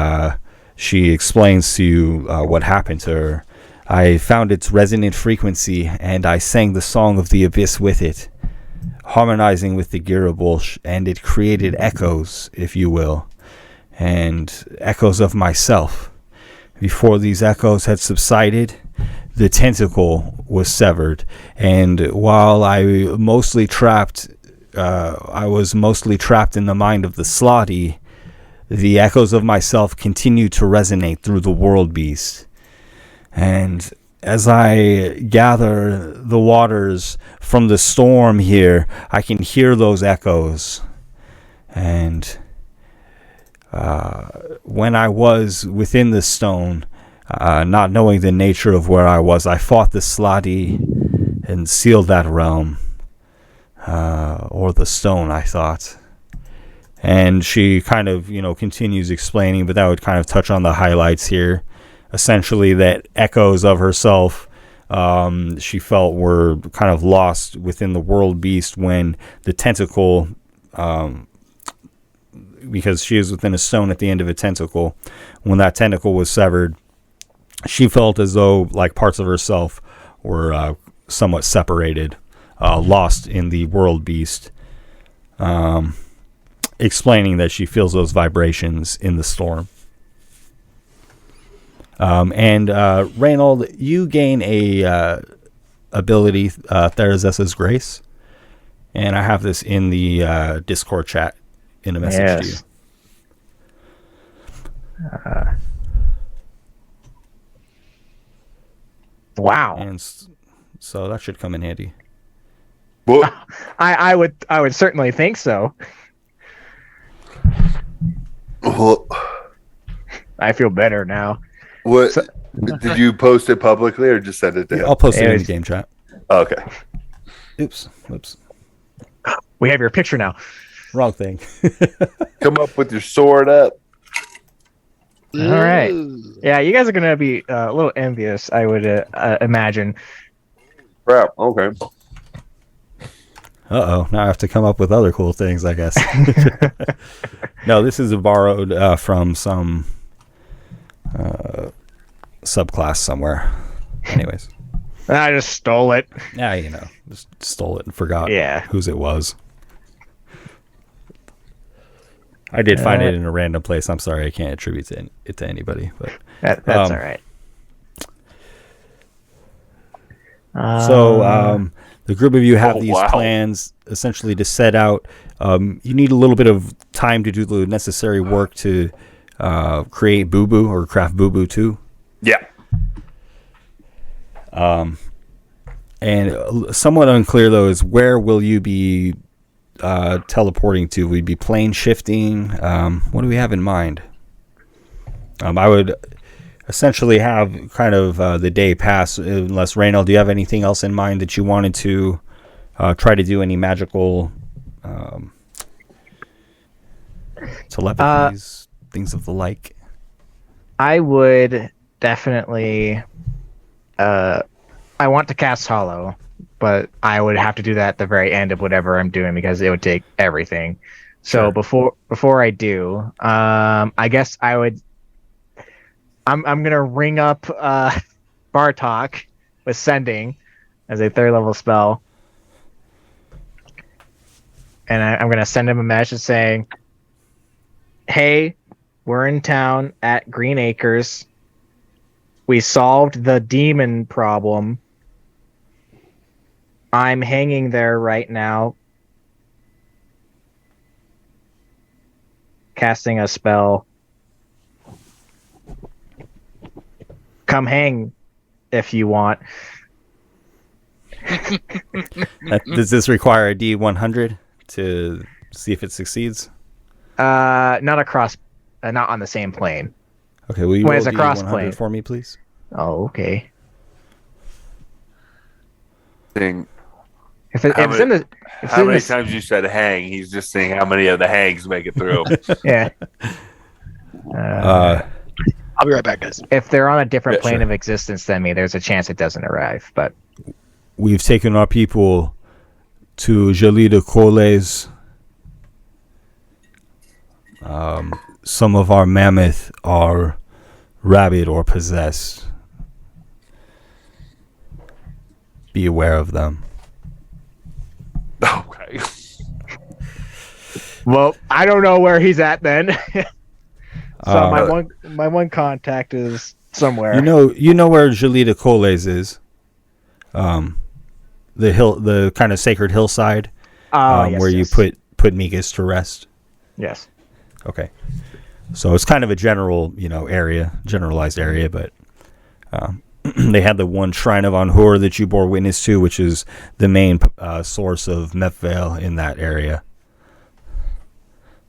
she explains to you what happened to her, I found its resonant frequency, and I sang the song of the abyss with it, harmonizing with the Girabolsh, and it created echoes, if you will, and echoes of myself. Before these echoes had subsided, the tentacle was severed, and while I was mostly trapped in the mind of the Slotty, the echoes of myself continued to resonate through the world beast. And as I gather the waters from the storm here, I can hear those echoes. And when I was within the stone, not knowing the nature of where I was, I fought the Sladi and sealed that realm. Or the stone, I thought. And she kind of, continues explaining, but that would kind of touch on the highlights here. Essentially, that echoes of herself she felt were kind of lost within the world beast when the tentacle, because she is within a stone at the end of a tentacle, when that tentacle was severed, she felt as though like parts of herself were somewhat separated, lost in the world beast, explaining that she feels those vibrations in the storm. And Reynold, you gain a ability, Therazessa's Grace, and I have this in the Discord chat in a message to you. Wow. And so that should come in handy. Well, I would certainly think so. well, I feel better now. what did you post it publicly or just send it to him? I'll post it in the game chat. Okay. Oops. We have your picture now. Wrong thing. Come up with your sword up. All right. Yeah, you guys are gonna be a little envious, I would imagine. Crap. Okay. Uh-oh. Now I have to come up with other cool things, I guess. No, this is borrowed from some subclass somewhere. Anyways. I just stole it. Yeah, just stole it and forgot whose it was. I did find it in a random place. I'm sorry, I can't attribute it to anybody. But that's all right. So the group of you have these plans essentially to set out. You need a little bit of time to do the necessary work to create Boo Boo or craft Boo Boo 2. Yeah. And somewhat unclear though is where will you be teleporting to? We'd be plane shifting. What do we have in mind? I would essentially have kind of the day pass, unless Reynold, do you have anything else in mind that you wanted to try to do? Any magical telepathies, things of the like? I would definitely I want to cast Hollow, but I would have to do that at the very end of whatever I'm doing because it would take everything. So before I do, I guess I would. I'm gonna ring up Bartok with Sending as a 3rd level spell, and I'm gonna send him a message saying, "Hey, we're in town at Green Acres. We solved the demon problem. I'm hanging there right now, casting a spell. Come hang if you want." Does this require a D100 to see if it succeeds? Not across, not on the same plane. Okay, will you When roll it's a D100 cross plane. for me, please? Oh, okay. Thing. If it's in the, How many times you said hang? He's just saying how many of the hangs make it through. yeah. I'll be right back, guys. If they're on a different plane sure. of existence than me, there's a chance it doesn't arrive. But We've taken our people to Jolie de Coles. Some of our mammoth are rabid or possessed. Be aware of them. Okay. well, I don't know where he's at then. So my one contact is somewhere. You know where Jolie de Coles is. The kind of sacred hillside, Yes, where yes. you put Mikas to rest. Yes. Okay, so it's kind of a generalized area, but they had the one shrine of Anhur that you bore witness to, which is the main source of mettle in that area.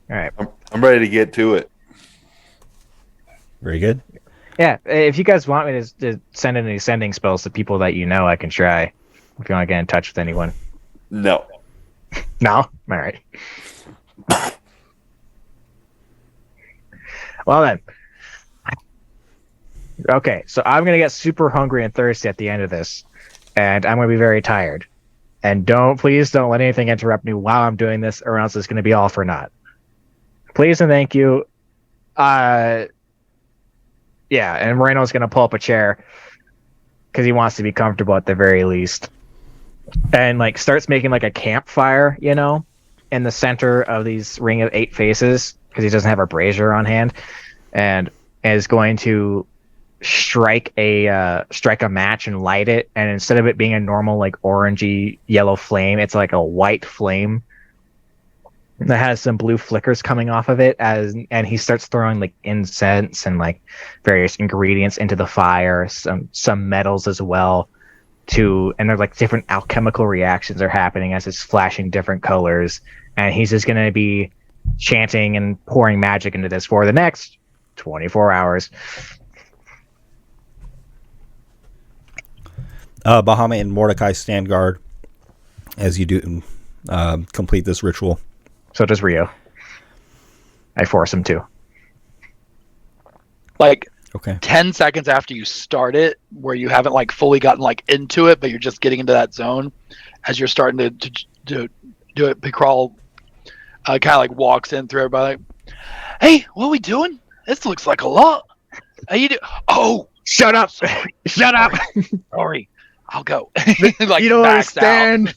All right. I'm ready to get to it. Very good. Yeah, if you guys want me to send any sending spells to people that you know, I can try. If you want to get in touch with anyone. No. No? All right. Well then. Okay, so I'm going to get super hungry and thirsty at the end of this. And I'm going to be very tired. And please don't let anything interrupt me while I'm doing this, or else it's going to be all for naught. Please and thank you. Yeah, and Moreno's going to pull up a chair because he wants to be comfortable at the very least. And like starts making like a campfire, in the center of these ring of 8 faces, because he doesn't have a brazier on hand, and is going to strike a match and light it. And instead of it being a normal like orangey yellow flame, it's like a white flame that has some blue flickers coming off of it, and he starts throwing like incense and like various ingredients into the fire, some metals as well, and there's like different alchemical reactions are happening as it's flashing different colors, and he's just going to be chanting and pouring magic into this for the next 24 hours. Bahamut and Mordecai stand guard as you do complete this ritual. So does Rio. I force him to. Like, okay, 10 seconds after you start it, where you haven't like fully gotten like into it, but you're just getting into that zone, as you're starting to do it, Pickrell kind of like walks in through everybody like, hey, what are we doing? This looks like a lot. How you do? Oh, shut up. Shut up. Sorry. I'll go. Like, you don't understand.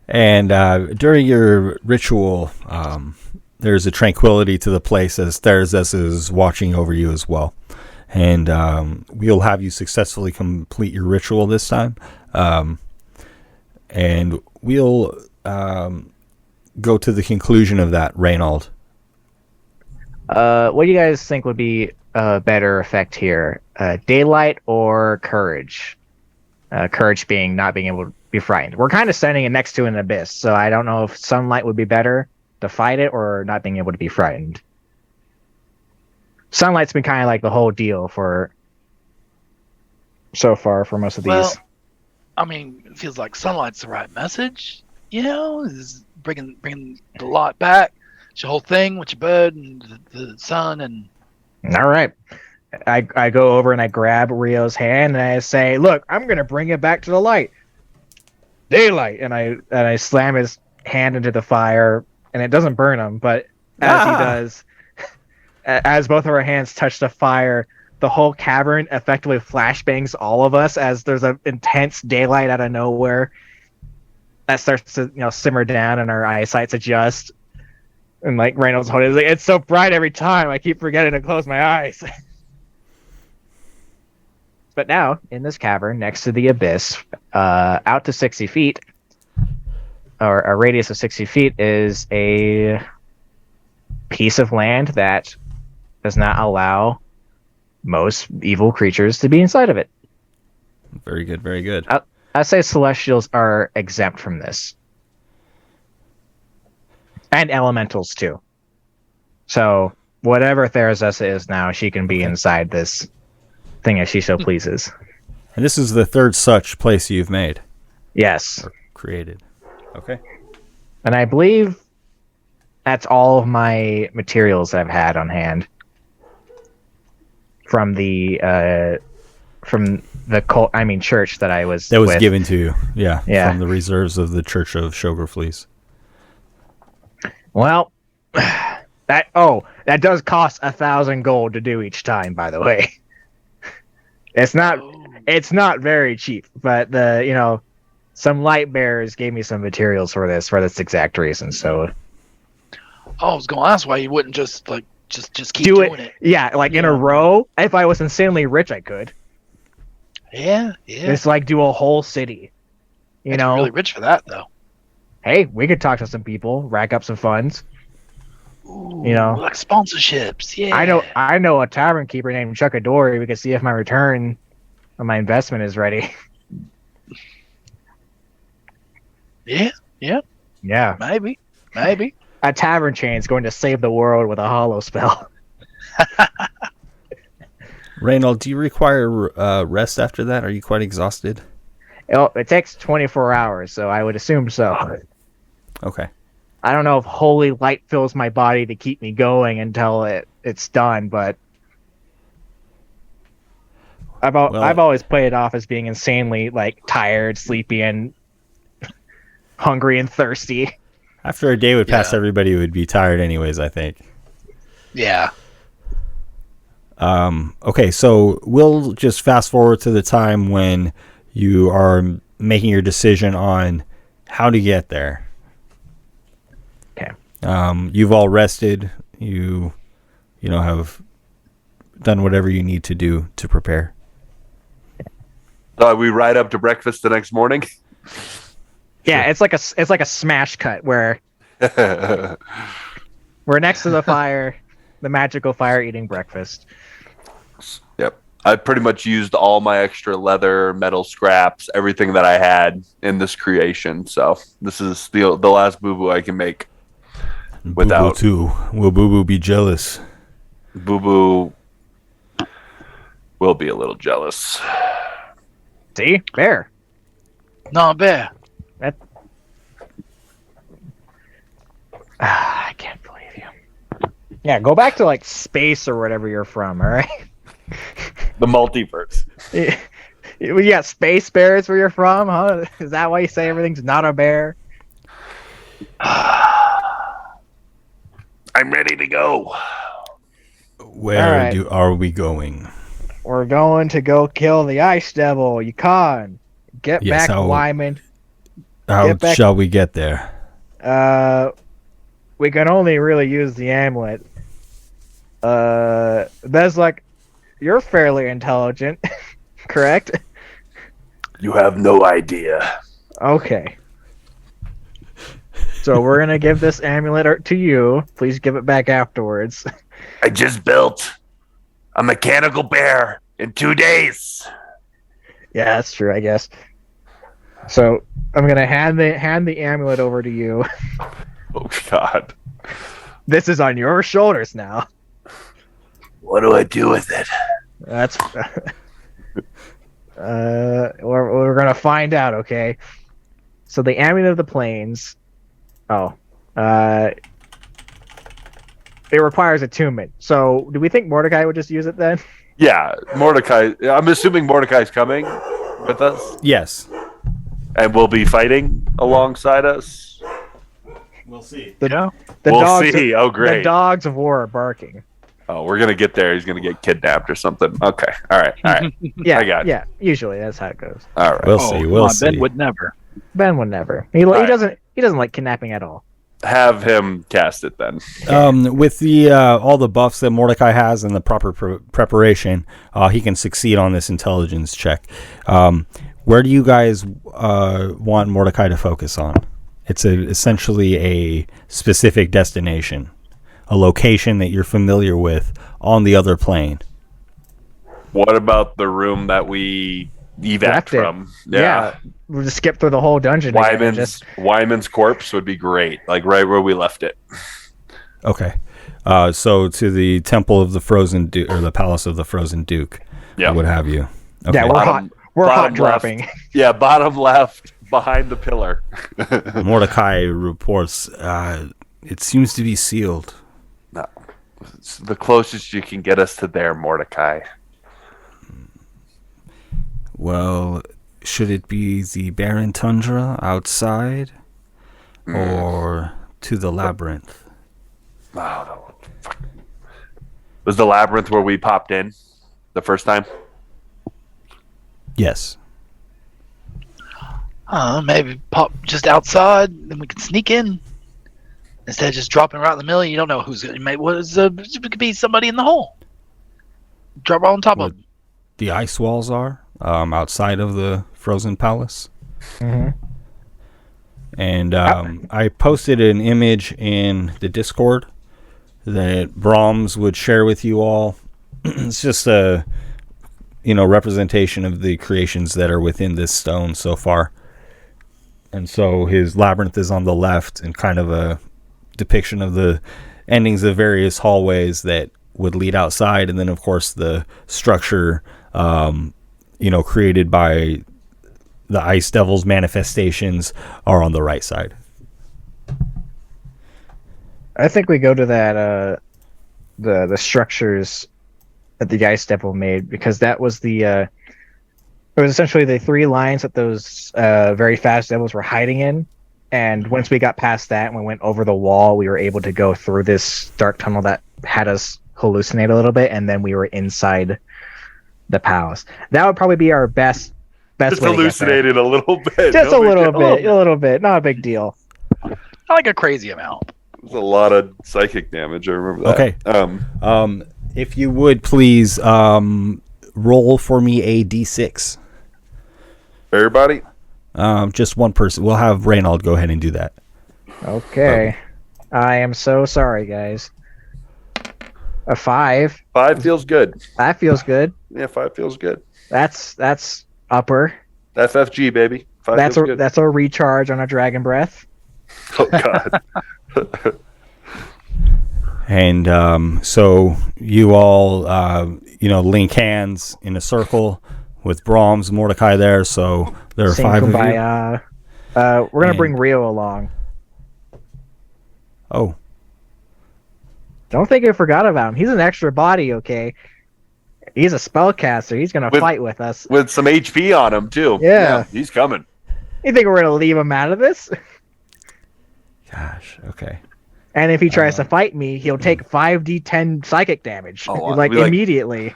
And during your ritual, there's a tranquility to the place as Therzes is watching over you as well. And we'll have you successfully complete your ritual this time. And we'll go to the conclusion of that, Reynold. What do you guys think would be a better effect here? Daylight or courage? Courage being not being able to be frightened. We're kind of standing it next to an abyss, so I don't know if sunlight would be better to fight it or not being able to be frightened. Sunlight's been kind of like the whole deal so far for most of these. I mean, it feels like sunlight's the right message. Is bringing the light back. It's your whole thing with your bird and the sun and. All right. I go over and I grab Rio's hand and I say, "Look, I'm gonna bring it back to the light, daylight." And I slam his hand into the fire, and it doesn't burn him. But as he does, as both of our hands touch the fire, the whole cavern effectively flashbangs all of us as there's an intense daylight out of nowhere that starts to simmer down, and our eyesights adjust. And like Reynolds holding it, like, it's so bright every time. I keep forgetting to close my eyes. But now, in this cavern, next to the abyss, out to 60 feet, or a radius of 60 feet, is a piece of land that does not allow most evil creatures to be inside of it. Very good, very good. I say Celestials are exempt from this. And Elementals, too. So, whatever Therazessa is now, she can be inside this thing as she so pleases. And this is the third such place you've made. Yes. Or created. Okay. And I believe that's all of my materials that I've had on hand from the church that I was with. Given to you. Yeah. Yeah. From the reserves of the Church of Shogorfleece. Well, that does cost 1,000 gold to do each time, by the way. It's not very cheap, but some light bearers gave me some materials for this exact reason. So I was going to ask why you wouldn't just keep doing it. Yeah, in a row. If I was insanely rich, I could. Yeah. It's like do a whole city. You're really rich for that, though. Hey, we could talk to some people, rack up some funds. Ooh, You know. like sponsorships. Yeah. I know a tavern keeper named Chuckadori. We can see if my return on my investment is ready. Yeah. Yeah. Maybe. A tavern chain is going to save the world with a hollow spell. Reynold, do you require rest after that? Are you quite exhausted? It takes 24 hours, so I would assume so. Okay. I don't know if holy light fills my body to keep me going until it's done, but I've always played it off as being insanely like tired, sleepy, and hungry and thirsty. After a day would pass, everybody would be tired anyways, I think. Yeah. Okay, so we'll just fast forward to the time when you are making your decision on how to get there. Okay. You've all rested. You have done whatever you need to do to prepare. We ride up to breakfast the next morning. Yeah, it's like a smash cut where we're next to the fire, the magical fire, eating breakfast. Yep. I pretty much used all my extra leather, metal scraps, everything that I had in this creation. So this is the last boo-boo I can make. Without Boo-boo too. Will Boo-boo be jealous? Boo-boo will be a little jealous. See? Bear. No, bear. I can't believe you. Yeah, go back to like space or whatever you're from, alright? The multiverse. Yeah, space bears where you're from, huh? Is that why you say everything's not a bear? I'm ready to go. Where are we going? We're going to go kill the ice devil, Yukon. Get back, Wymond. How shall we get there? We can only really use the amulet. Bezlek, you're fairly intelligent, correct? You have no idea. Okay. So we're gonna give this amulet to you. Please give it back afterwards. I just built a mechanical bear in 2 days. Yeah, that's true, I guess. So I'm gonna hand the amulet over to you. Oh God. This is on your shoulders now. What do I do with it? That's we're gonna find out, okay? So the amulet of the plains. It requires attunement. So do we think Mordecai would just use it then? Yeah, Mordecai. I'm assuming Mordecai's coming with us. Yes. And will be fighting alongside us. We'll see. We'll see. Great. The dogs of war are barking. Oh, we're gonna get there. He's gonna get kidnapped or something. Okay. All right. Yeah. I got it. Yeah. Usually that's how it goes. All right. We'll see. We'll see. Ben would never. Ben would never. He doesn't like kidnapping at all. Have him cast it then. With the all the buffs that Mordecai has and the proper preparation, he can succeed on this intelligence check. Where do you guys want Mordecai to focus on? It's essentially a specific destination, a location that you're familiar with on the other plane. What about the room that we evac from? Yeah. We'll just skip through the whole dungeon. Wymond's corpse would be great, like right where we left it. Okay. So to the Temple of the Frozen Duke, or the Palace of the Frozen Duke, what have you. Okay. Yeah, we're hot dropping. Left. Yeah, bottom left, behind the pillar. Mordecai reports, it seems to be sealed. No. It's the closest you can get us to there, Mordecai. Well, should it be the barren tundra outside or to the labyrinth? Oh, no. Was the labyrinth where we popped in the first time? Yes. Maybe pop just outside, then we can sneak in. Instead of just dropping right in the middle, you don't know who's going to it could be somebody in the hole. Drop right on top of them. The ice walls are outside of the frozen palace. Mm-hmm. And I posted an image in the Discord that Brahms would share with you all. It's just a representation of the creations that are within this stone so far. And so his labyrinth is on the left, and kind of a depiction of the endings of various hallways that would lead outside, and then of course the structure created by the Ice Devil's manifestations are on the right side. I think we go to that the structures that the Ice Devil made, because that was it was essentially the 3 lines that those very fast devils were hiding in. And once we got past that and we went over the wall, we were able to go through this dark tunnel that had us hallucinate a little bit, and then we were inside the palace. That would probably be our best Just way to get hallucinated a little bit. there. Just a little bit, not a big deal. Not like a crazy amount. There's a lot of psychic damage. I remember that. Okay. If you would please roll for me a d6. Everybody? Just one person. We'll have Reynold go ahead and do that. Okay. I am so sorry, guys. A 5. 5 feels good. That feels good. Yeah, 5 feels good. That's upper. FFG, baby. 5 feels good. That's a recharge on a dragon breath. Oh, God. And so you all, link hands in a circle with Brahms, Mordecai there. So there are 5 kumbaya. of you. We're going to bring Rio along. Oh. Don't think I forgot about him. He's an extra body, okay? He's a spellcaster. He's going to fight with us. With some HP on him, too. Yeah. He's coming. You think we're going to leave him out of this? Gosh, okay. And if he tries to fight me, he'll take 5d10 psychic damage. Immediately.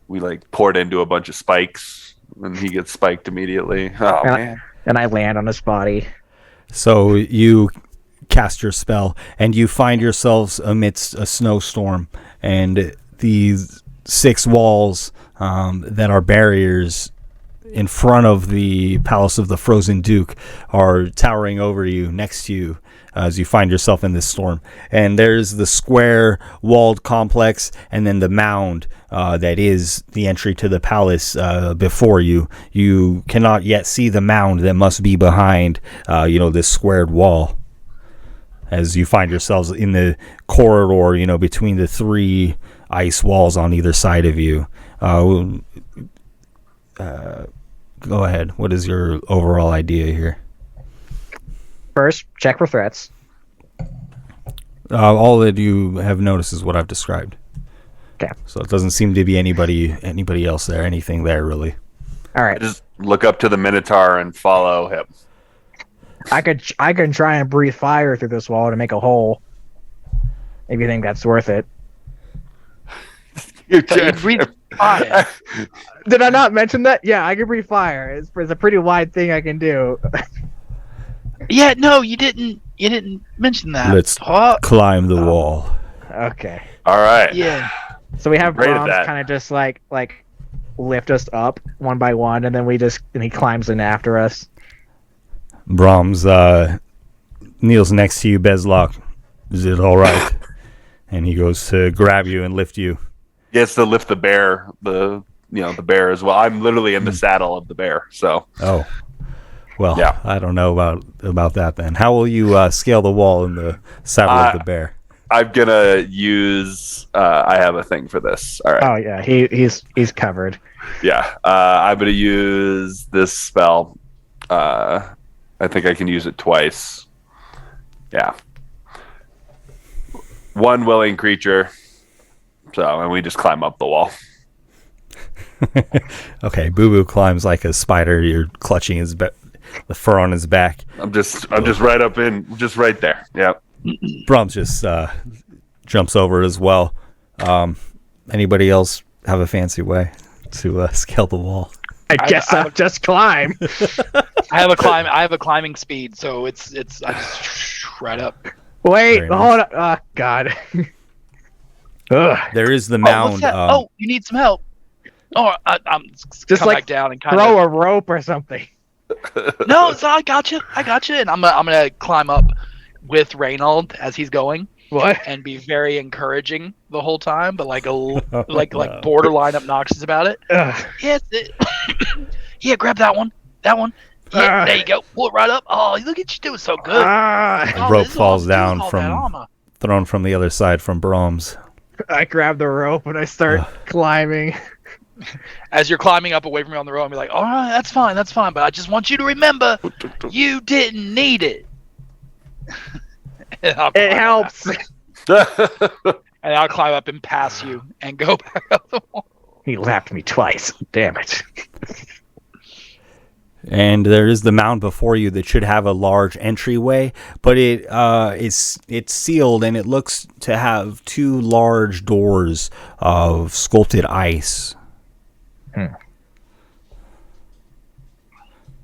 We poured into a bunch of spikes, and he gets spiked immediately. Oh, man. And I land on his body. So you cast your spell, and you find yourselves amidst a snowstorm, and these 6 walls that are barriers in front of the Palace of the Frozen Duke are towering over you, next to you, as you find yourself in this storm. And there's the square walled complex, and then the mound that is the entry to the palace before you. You cannot yet see the mound that must be behind this squared wall, as you find yourselves in the corridor, between the 3 ice walls on either side of you. Go ahead. What is your overall idea here? First, check for threats. All that you have noticed is what I've described. Okay. So it doesn't seem to be anybody else there, anything there really. All right. Just look up to the Minotaur and follow him. I can try and breathe fire through this wall to make a hole. If you think that's worth it. You breathe fire. Did I not mention that? Yeah, I can breathe fire. It's a pretty wide thing I can do. Yeah, no, you didn't mention that. Let's climb the wall. Okay. All right. Yeah. So we have Great at Brahms that. kind of just like lift us up one by one, and then he climbs in after us. Brahms kneels next to you, Bezlock. Is it all right? And he goes to grab you and lift you. He has to lift the bear, the bear as well. I'm literally in the saddle of the bear, so. Oh. Well, Yeah. I don't know about that then. How will you scale the wall in the saddle of the bear? I'm gonna use. I have a thing for this. All right. Oh yeah, he's covered. Yeah. I'm gonna use this spell. I think I can use it twice. Yeah. 1 willing creature. So, and we just climb up the wall. Okay, Boo Boo climbs like a spider. You're clutching the fur on his back. I'm just right up in, just right there. Yeah. Brahms just jumps over as well. Anybody else have a fancy way to scale the wall? I guess I'll just climb. I have a climbing speed, so it's I just right up. Wait, Very hold on. Oh God. Ugh. There is the Oh, mound. what's that? You need some help. Oh, I'm Just come like back down and kind Throw a rope or something. No, so I got you, and I'm gonna climb up with Reynold as he's going, What? and be very encouraging the whole time, but like like borderline obnoxious about it. Yes, here, grab that one. That one. Yeah, there you go. Pull it right up. Oh, look at you doing so good. The Oh, rope this is all falls I'm doing down all that from armor. thrown from the other side from Brahms. I grab the rope and I start climbing. As you're climbing up away from me on the road, I'll be like, all right, that's fine, but I just want you to remember, you didn't need it. It helps. And I'll climb up and pass you and go back up the wall. He lapped me twice. Damn it. And there is the mound before you that should have a large entryway, but it's sealed and it looks to have two large doors of sculpted ice.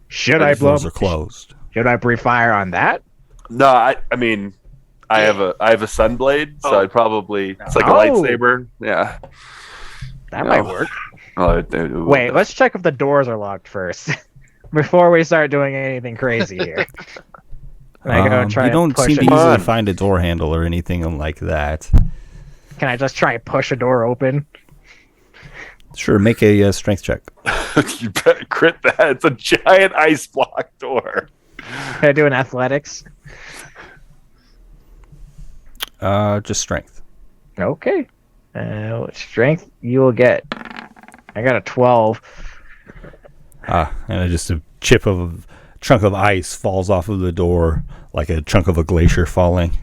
Should I blow? Those are closed. Should I breathe fire on that? No, I mean, I have a sunblade, so I'd probably it's like a lightsaber. Yeah, that might work. Oh, Wait, let's check if the doors are locked first before we start doing anything crazy here. I go try you don't and push seem to it. easily find a door handle or anything like that. Can I just try and push a door open? Sure, make a strength check. You better crit that. It's a giant ice block door. Can I do an athletics? Just strength. Okay. Strength you will get. I got a 12. And just a chunk of ice falls off of the door like a chunk of a glacier falling.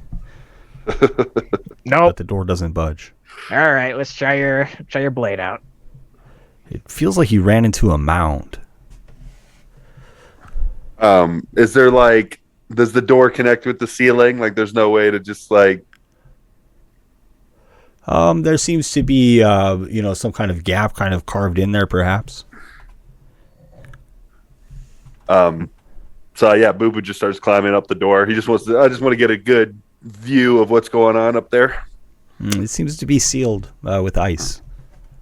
Nope. But the door doesn't budge. All right, let's try your blade out. It feels like you ran into a mound. Is there does the door connect with the ceiling? Like, there's no way to just There seems to be some kind of gap kind of carved in there, perhaps. So yeah, Boo Boo just starts climbing up the door. He just wants to. I just want to get a good view of what's going on up there. It seems to be sealed with ice.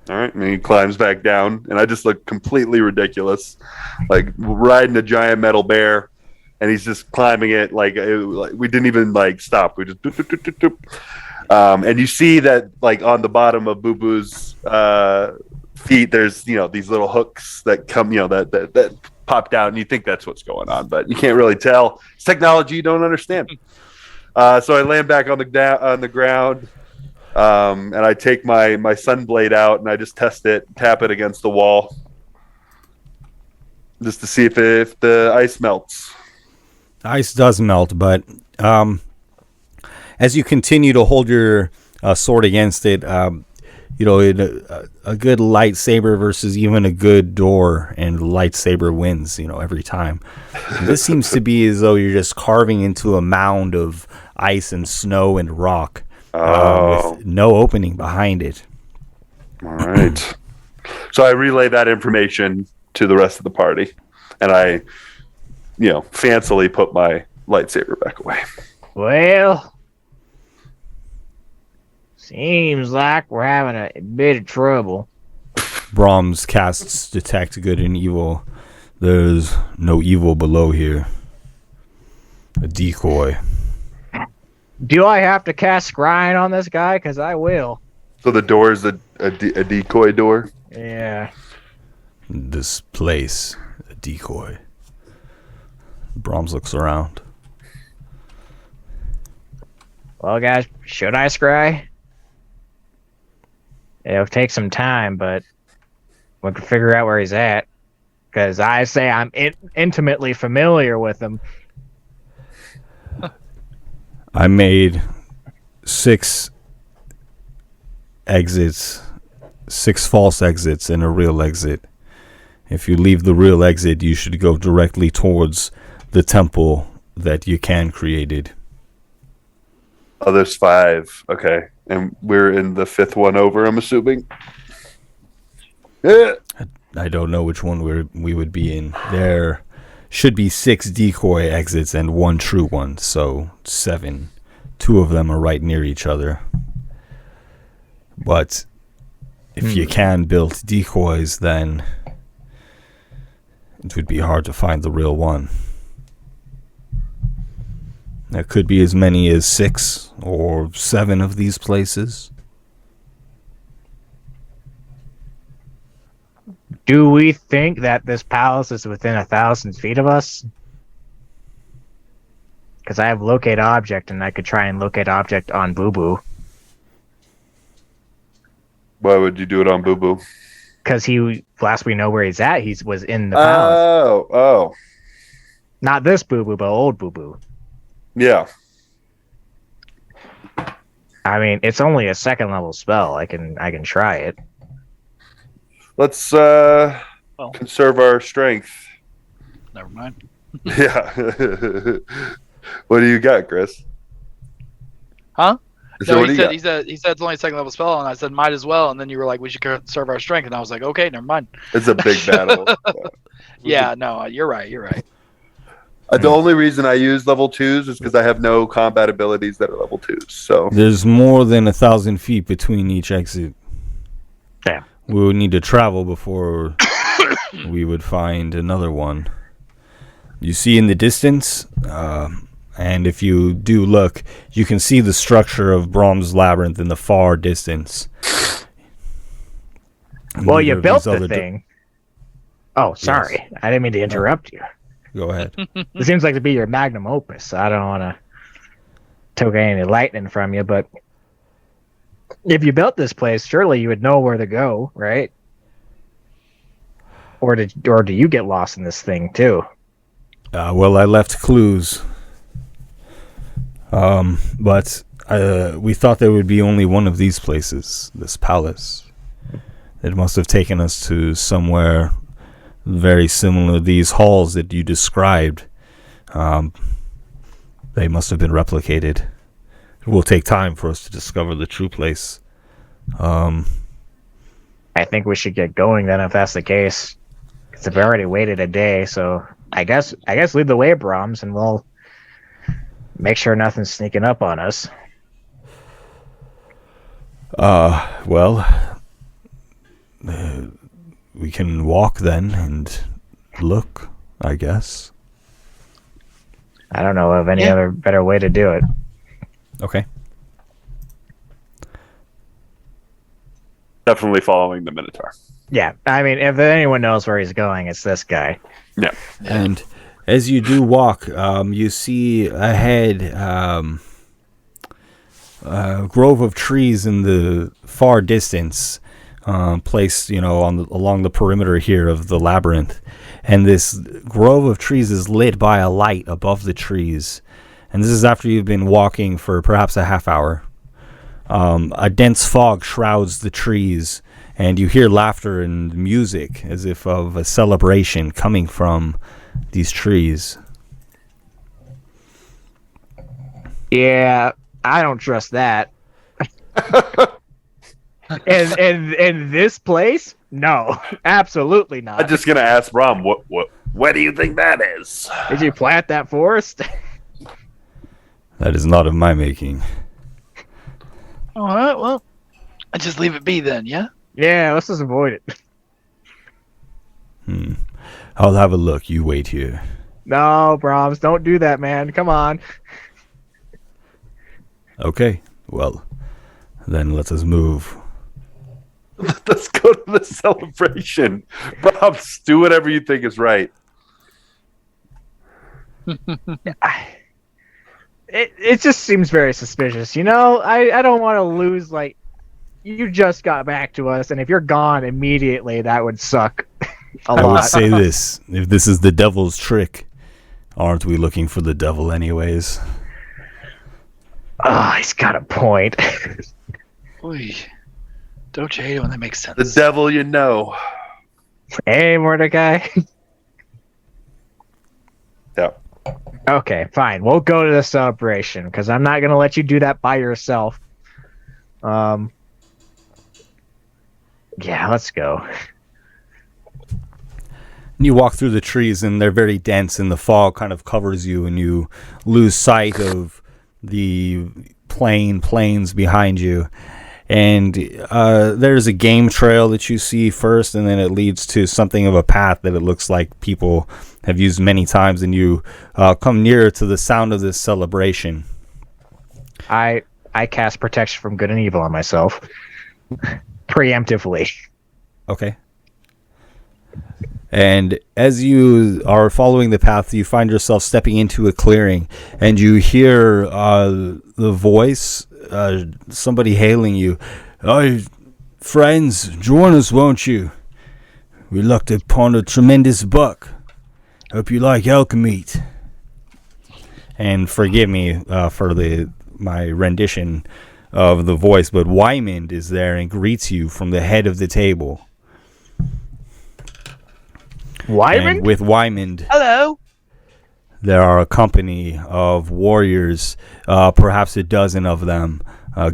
All right, and he climbs back down, and I just look completely ridiculous, like riding a giant metal bear, and he's just climbing it like we didn't even stop. We just doop, doop, doop, doop. And you see that on the bottom of Boo Boo's feet, there's these little hooks that come that popped out, and you think that's what's going on, but you can't really tell. It's technology you don't understand. So I land back on the ground. And I take my sunblade out and I just test it, tap it against the wall, just to see if the ice melts. Ice does melt, but as you continue to hold your sword against it, a good lightsaber versus even a good door, and lightsaber wins, every time. This seems to be as though you're just carving into a mound of ice and snow and rock. With no opening behind it. All right. So I relay that information to the rest of the party, and I, fancily put my lightsaber back away. Well, seems like we're having a bit of trouble. Brahms casts Detect Good and Evil. There's no evil below here. A decoy. Do I have to cast scrying on this guy? Because I will. So the door is a decoy door? Yeah. This place, a decoy. Brahms looks around. Well, guys, should I scry? It'll take some time, but we can figure out where he's at. Because I say I'm intimately familiar with him. I made 6 exits, 6 false exits, and a real exit. If you leave the real exit, you should go directly towards the temple that Yakan created. Oh, there's 5. Okay. And we're in the 5th one over, I'm assuming. Yeah. I don't know which one we would be in. There should be 6 decoy exits and 1 true one, so 7. 2 of them are right near each other. But if you can build decoys, then it would be hard to find the real one. There could be as many as 6 or 7 of these places. Do we think that this palace is within 1,000 feet of us? Because I have locate object, and I could try and locate object on Boo Boo. Why would you do it on Boo Boo? Because last we know where he's at, he was in the palace. Oh. Not this Boo Boo, but old Boo Boo. Yeah. I mean, it's only a 2nd level spell. I can try it. Let's conserve our strength. Never mind. Yeah. What do you got, Chris? Huh? So No, what do he you said it's only a 2nd level spell, and I said might as well, and then you were like, we should conserve our strength, and I was like, okay, never mind. It's a big battle. Yeah, no, you're right. The only reason I use level 2s is because I have no combat abilities that are level 2s. So There's more than 1,000 feet between each exit. Yeah. We would need to travel before we would find another one. You see in the distance, and if you do look, you can see the structure of Brahm's Labyrinth in the far distance. Well, you built the thing. Oh, sorry. Yes. I didn't mean to interrupt you. Go ahead. It seems like to be your magnum opus. So I don't want to take any lightning from you, but if you built this place, surely you would know where to go, right? Or do you get lost in this thing too? Well, I left clues. But we thought there would be only one of these places, this palace. It must have taken us to somewhere very similar to these halls that you described. They must have been replicated. It will take time for us to discover the true place. I think we should get going then if that's the case. Because we've already waited a day, so I guess lead the way, Brahms, and we'll make sure nothing's sneaking up on us. We can walk then and look, I guess. I don't know of any other better way to do it. Okay. definitely following the Minotaur. Yeah, I mean, if anyone knows where he's going, it's this guy. Yeah. And as you do walk, you see ahead a grove of trees in the far distance, placed, along the perimeter here of the labyrinth. And this grove of trees is lit by a light above the trees. And this is after you've been walking for perhaps a half hour. A dense fog shrouds the trees, and you hear laughter and music as if of a celebration coming from these trees. Yeah, I don't trust that. And this place? No, absolutely not. I'm just gonna ask Rom, what do you think that is? Did you plant that forest? That is not of my making. All right, well, I just leave it be then, yeah? Yeah, let's just avoid it. I'll have a look. You wait here. No, Brahms, don't do that, man. Come on. Okay, well, then let us move. Let's go to the celebration. Rom, do whatever you think is right. It just seems very suspicious, I don't want to lose, you just got back to us, and if you're gone immediately, that would suck a lot. I would say this, if this is the devil's trick, aren't we looking for the devil anyways? He's got a point. Oy. Don't you hate it when that makes sense? The devil you know. Hey, Mordecai. Yeah. Okay, fine. We'll go to the celebration, because I'm not going to let you do that by yourself. Yeah, let's go. You walk through the trees, and they're very dense, and the fog kind of covers you, and you lose sight of the plains behind you. And there's a game trail that you see first, and then it leads to something of a path that it looks like people have used many times, and you come nearer to the sound of this celebration. I cast protection from good and evil on myself preemptively. Okay. And as you are following the path, you find yourself stepping into a clearing, and you hear the voice, somebody hailing you. "Oh, friends, join us, won't you? We lucked upon a tremendous buck. Hope you like elk meat." And forgive me for my rendition of the voice, but Wymond is there and greets you from the head of the table. Wymond? And with Wymond, Hello. there are a company of warriors, perhaps a dozen of them,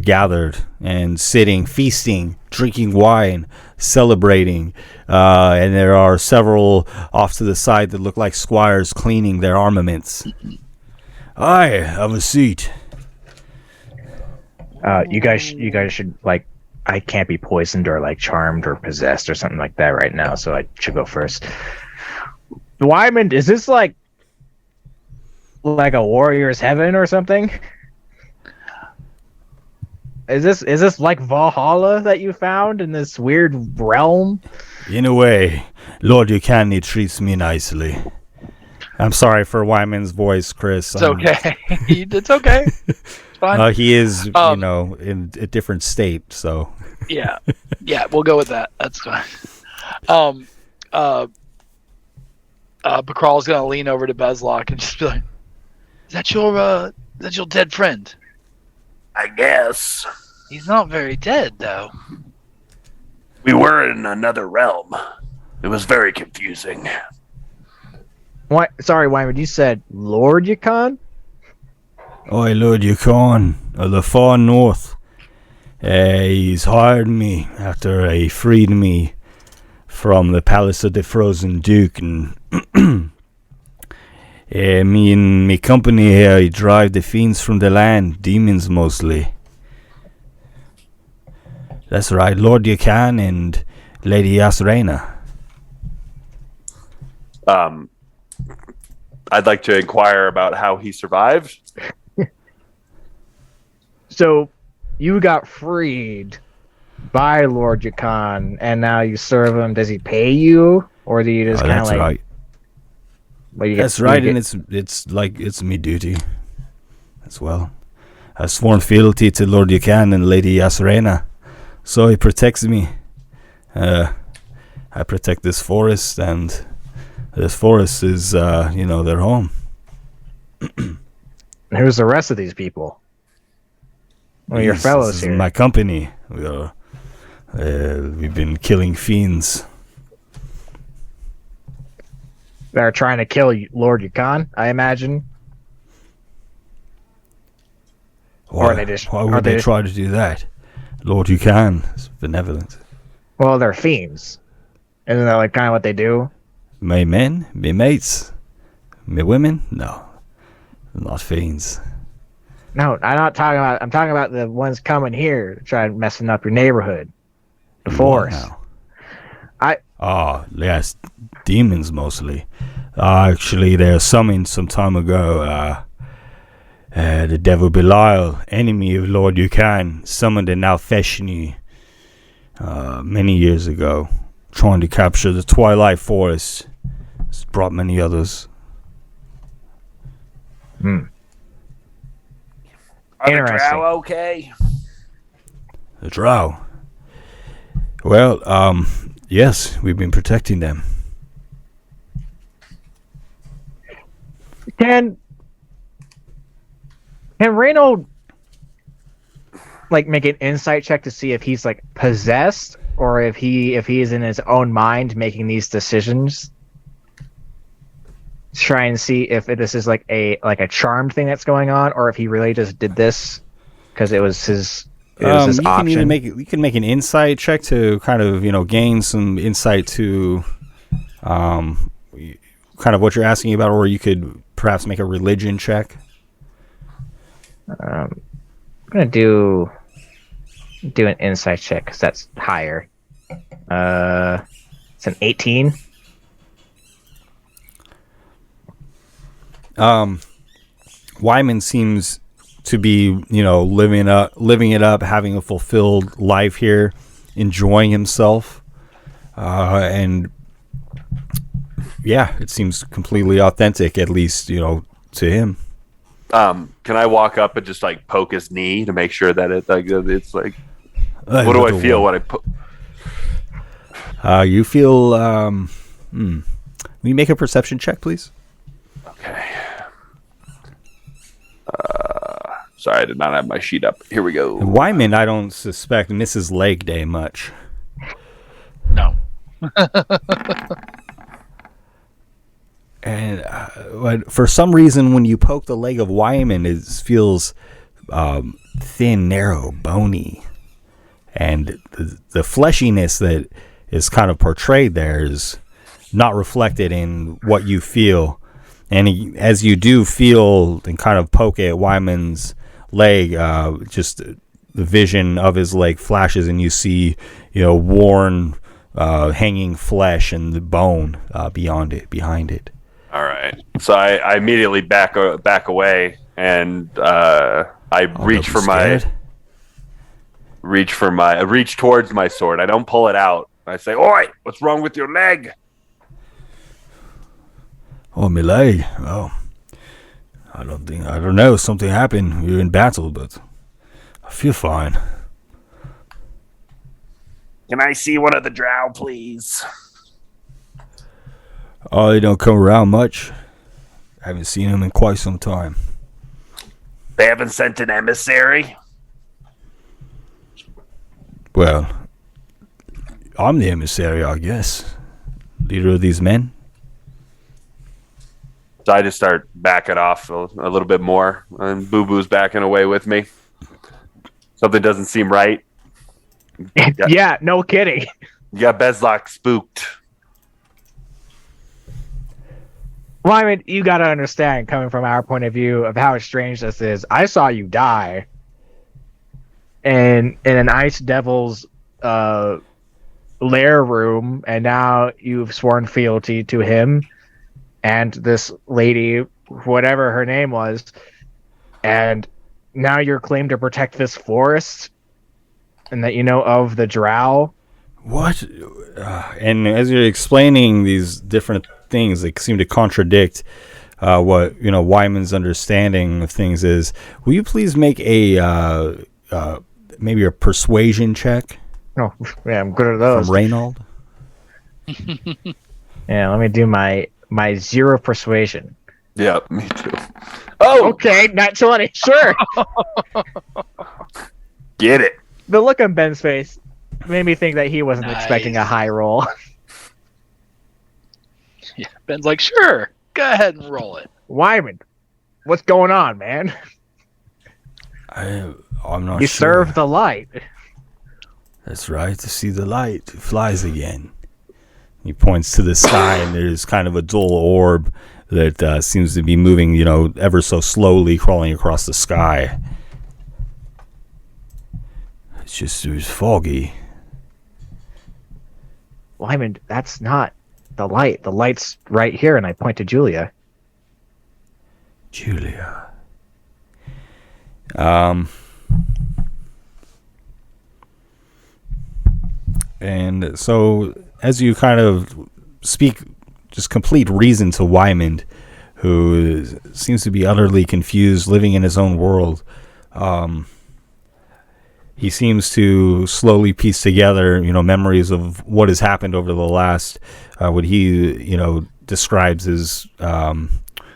gathered and sitting, feasting, drinking wine, celebrating. And there are several off to the side that look like squires cleaning their armaments. "Aye, have a seat." You guys should, like, I can't be poisoned or like charmed or possessed or something like that right now, so I should go first. Wymond, is this like a warrior's heaven or something? Is this like Valhalla that you found in this weird realm? In a way, Lord Ucani treats me nicely. I'm sorry for Wymond's voice, Chris. It's okay. It's okay. It's fine. He is, in a different state, so. Yeah, we'll go with that. That's fine. Bakral's gonna lean over to Bezlock and just be like, "Is that your dead friend?" I guess. He's not very dead, though. We were in another realm. It was very confusing. What? Sorry, Wymond, you said Lord Yukon? "Oi, Lord Yukon of the far north. He's hired me after he freed me from the palace of the Frozen Duke, and me and me company here, he drive the fiends from the land, demons mostly." "That's right, Lord Yukon and Lady Yasrena." I'd like to inquire about how he survived. So, you got freed by Lord Yukon, and now you serve him. Does he pay you, or do you just kind of that's like? right. Well, That's right, and it's me duty as well. I've sworn fealty to Lord Yukon and Lady Yasrena, so he protects me. I protect this forest, and this forest is, their home. Who's the rest of these people? Well, your fellows This is here. my company. We've been killing fiends. They're trying to kill Lord Yukon, I imagine. Why, Or they just- why or would they they just- try to do that? Lord Yukon is benevolent. Well, they're fiends. Isn't that like kind of what they do? My men, my mates, my women? No, not fiends. No, I'm not talking about. I'm talking about the ones coming here to try messing up your neighborhood, the forest. Yes, demons mostly. Actually, they were summoned some time ago. The devil Belial, enemy of Lord Yukon, summoned in Alfeshni many years ago, trying to capture the Twilight Forest. It's brought many others. Are the Interesting. drow okay? The Drow. Well, yes, we've been protecting them. Can Reynold like make an insight check to see if he's like possessed or if he is in his own mind making these decisions? Try and see if this is like a charmed thing that's going on, or if he really just did this because it was his You can option. either make an insight check to kind of gain some insight to kind of what you're asking about, or you could perhaps make a religion check. I'm gonna do an insight check because that's higher. It's an 18. Wymond seems to be, living it up, having a fulfilled life here, enjoying himself, and yeah, it seems completely authentic, at least to him. Can I walk up and just like poke his knee to make sure that it's like what do I feel when I put? You feel. Will you make a perception check, please? Okay. Sorry, I did not have my sheet up. Here we go. Wymond, I don't suspect misses leg day much. No. And for some reason, when you poke the leg of Wymond, it feels thin, narrow, bony, and the fleshiness that is kind of portrayed there is not reflected in what you feel. And as you do feel and kind of poke at Wymond's leg, just the vision of his leg flashes, and you see, worn, hanging flesh and the bone behind it. All right. So I immediately back away, and I reach towards my sword. I don't pull it out. I say, "Oi, what's wrong with your leg?" Oh, my leg. Oh, I don't know. Something happened. We were in battle, but I feel fine. Can I see one of the drow, please? Oh, they don't come around much. I haven't seen them in quite some time. They haven't sent an emissary? Well, I'm the emissary, I guess. Leader of these men. So I just start backing off a little bit more, and Boo Boo's backing away with me. Something doesn't seem right. Yeah, no kidding. You got Bezlok spooked. Well, I mean, you got to understand, coming from our point of view of how strange this is. I saw you die in an ice devil's lair room, and now you've sworn fealty to him and this lady, whatever her name was, and now you're claimed to protect this forest, and that you know of the drow. What? And as you're explaining these different things, they seem to contradict what Wymond's understanding of things is. Will you please make a maybe a persuasion check? Oh, yeah, I'm good at those. From Reynold. Yeah, let me do my 0 persuasion. Yeah, me too. Oh, okay, not 20. Sure. Get it. The look on Ben's face made me think that he wasn't expecting a high roll. Yeah, Ben's like, sure, go ahead and roll it. Wymond, what's going on, man? I'm not you sure. serve the light. That's right, to see the light. It flies again. He points to the sky, and there's kind of a dull orb that seems to be moving, ever so slowly, crawling across the sky. It was foggy. Wymond, that's not the light. The light's right here, and I point to Julia. Julia. And so, as you kind of speak just complete reason to Wymond, who seems to be utterly confused, living in his own world, he seems to slowly piece together, memories of what has happened over the last, what he, describes as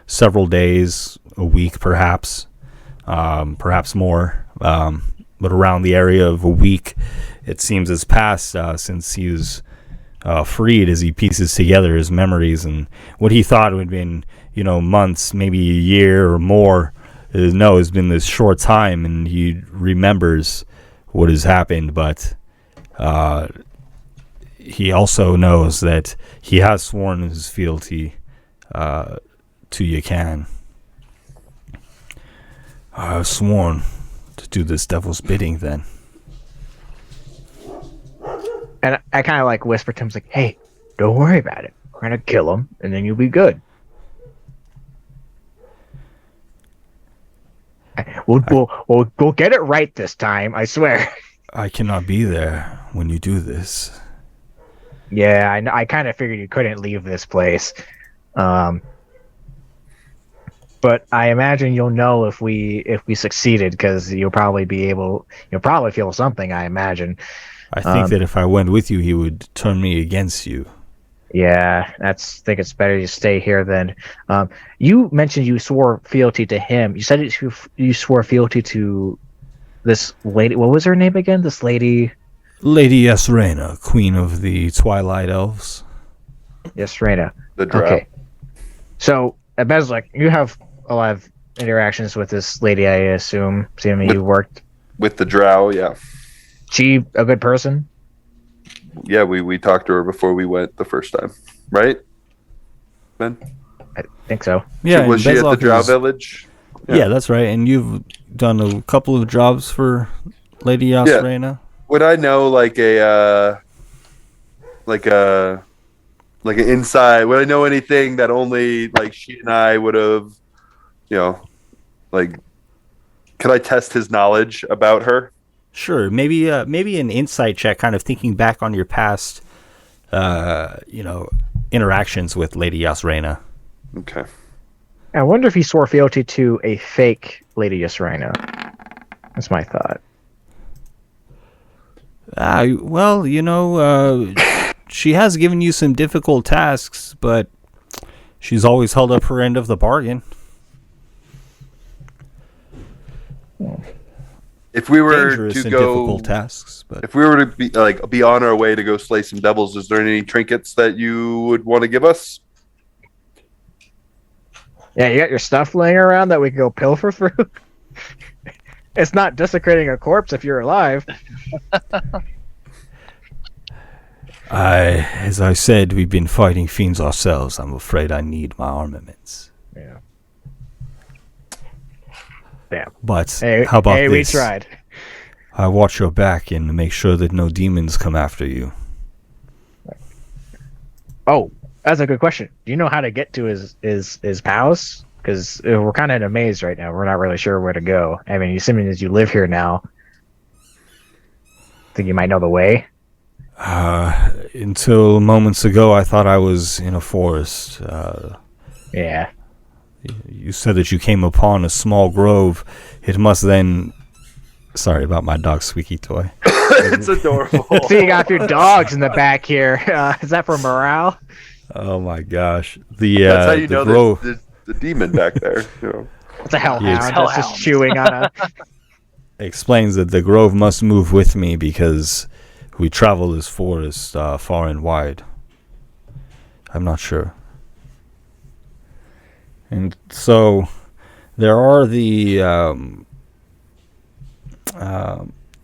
several days, a week, perhaps more, but around the area of a week, it seems has passed since he was freed, as he pieces together his memories, and what he thought would have been, months, maybe a year or more. No, it's been this short time, and he remembers what has happened, but he also knows that he has sworn his fealty to Yakan. I have sworn to do this devil's bidding, then. And I kind of whisper to him, like, hey, don't worry about it. We're going to kill him, and then you'll be good. We'll get it right this time. I swear. I cannot be there when you do this. Yeah, I kind of figured you couldn't leave this place. But I imagine you'll know if we succeeded, because you'll probably feel something, I imagine. I think that if I went with you, he would turn me against you. Yeah, I think it's better you stay here then. You mentioned you swore fealty to him. You said you swore fealty to this lady. What was her name again? This lady? Lady Yasrena, queen of the Twilight Elves. Yasrena. The drow. Okay. So, Bezlik, you have a lot of interactions with this lady, I assume. Seeing you worked with the drow. Yeah. She a good person? Yeah, we talked to her before we went the first time, right, Ben? I think so. Yeah, was she at the drow village? Yeah, that's right. And you've done a couple of jobs for Lady Yasrena. Yeah. Would I know like an inside? Would I know anything that only like she and I would have? Like, could I test his knowledge about her? Sure. Maybe an insight check, kind of thinking back on your past, interactions with Lady Yasrena. Okay. I wonder if he swore fealty to a fake Lady Yasrena. That's my thought. Well, she has given you some difficult tasks, but she's always held up her end of the bargain. If we were Dangerous to and go difficult tasks, but if we were to be on our way to go slay some devils, is there any trinkets that you would want to give us? Yeah, you got your stuff laying around that we can go pilfer through. It's not desecrating a corpse if you're alive. As I said, we've been fighting fiends ourselves. I'm afraid I need my armaments. Yeah. Damn. But how about this? We tried. I watch your back and make sure that no demons come after you. Oh, that's a good question. Do you know how to get to his palace? Because we're kind of in a maze right now. We're not really sure where to go. I mean, assuming as you live here now, think you might know the way. Until moments ago, I thought I was in a forest. Yeah. You said that you came upon a small grove. It must then... Sorry about my dog's squeaky toy. It's adorable. So you got your dogs in the back here. Is that for morale? Oh my gosh. That's how you know grove... there's the demon back there. It's a hellhound. Yeah, It's just chewing on a... Explains that the grove must move with me because we travel this forest far and wide. I'm not sure. And so there are the,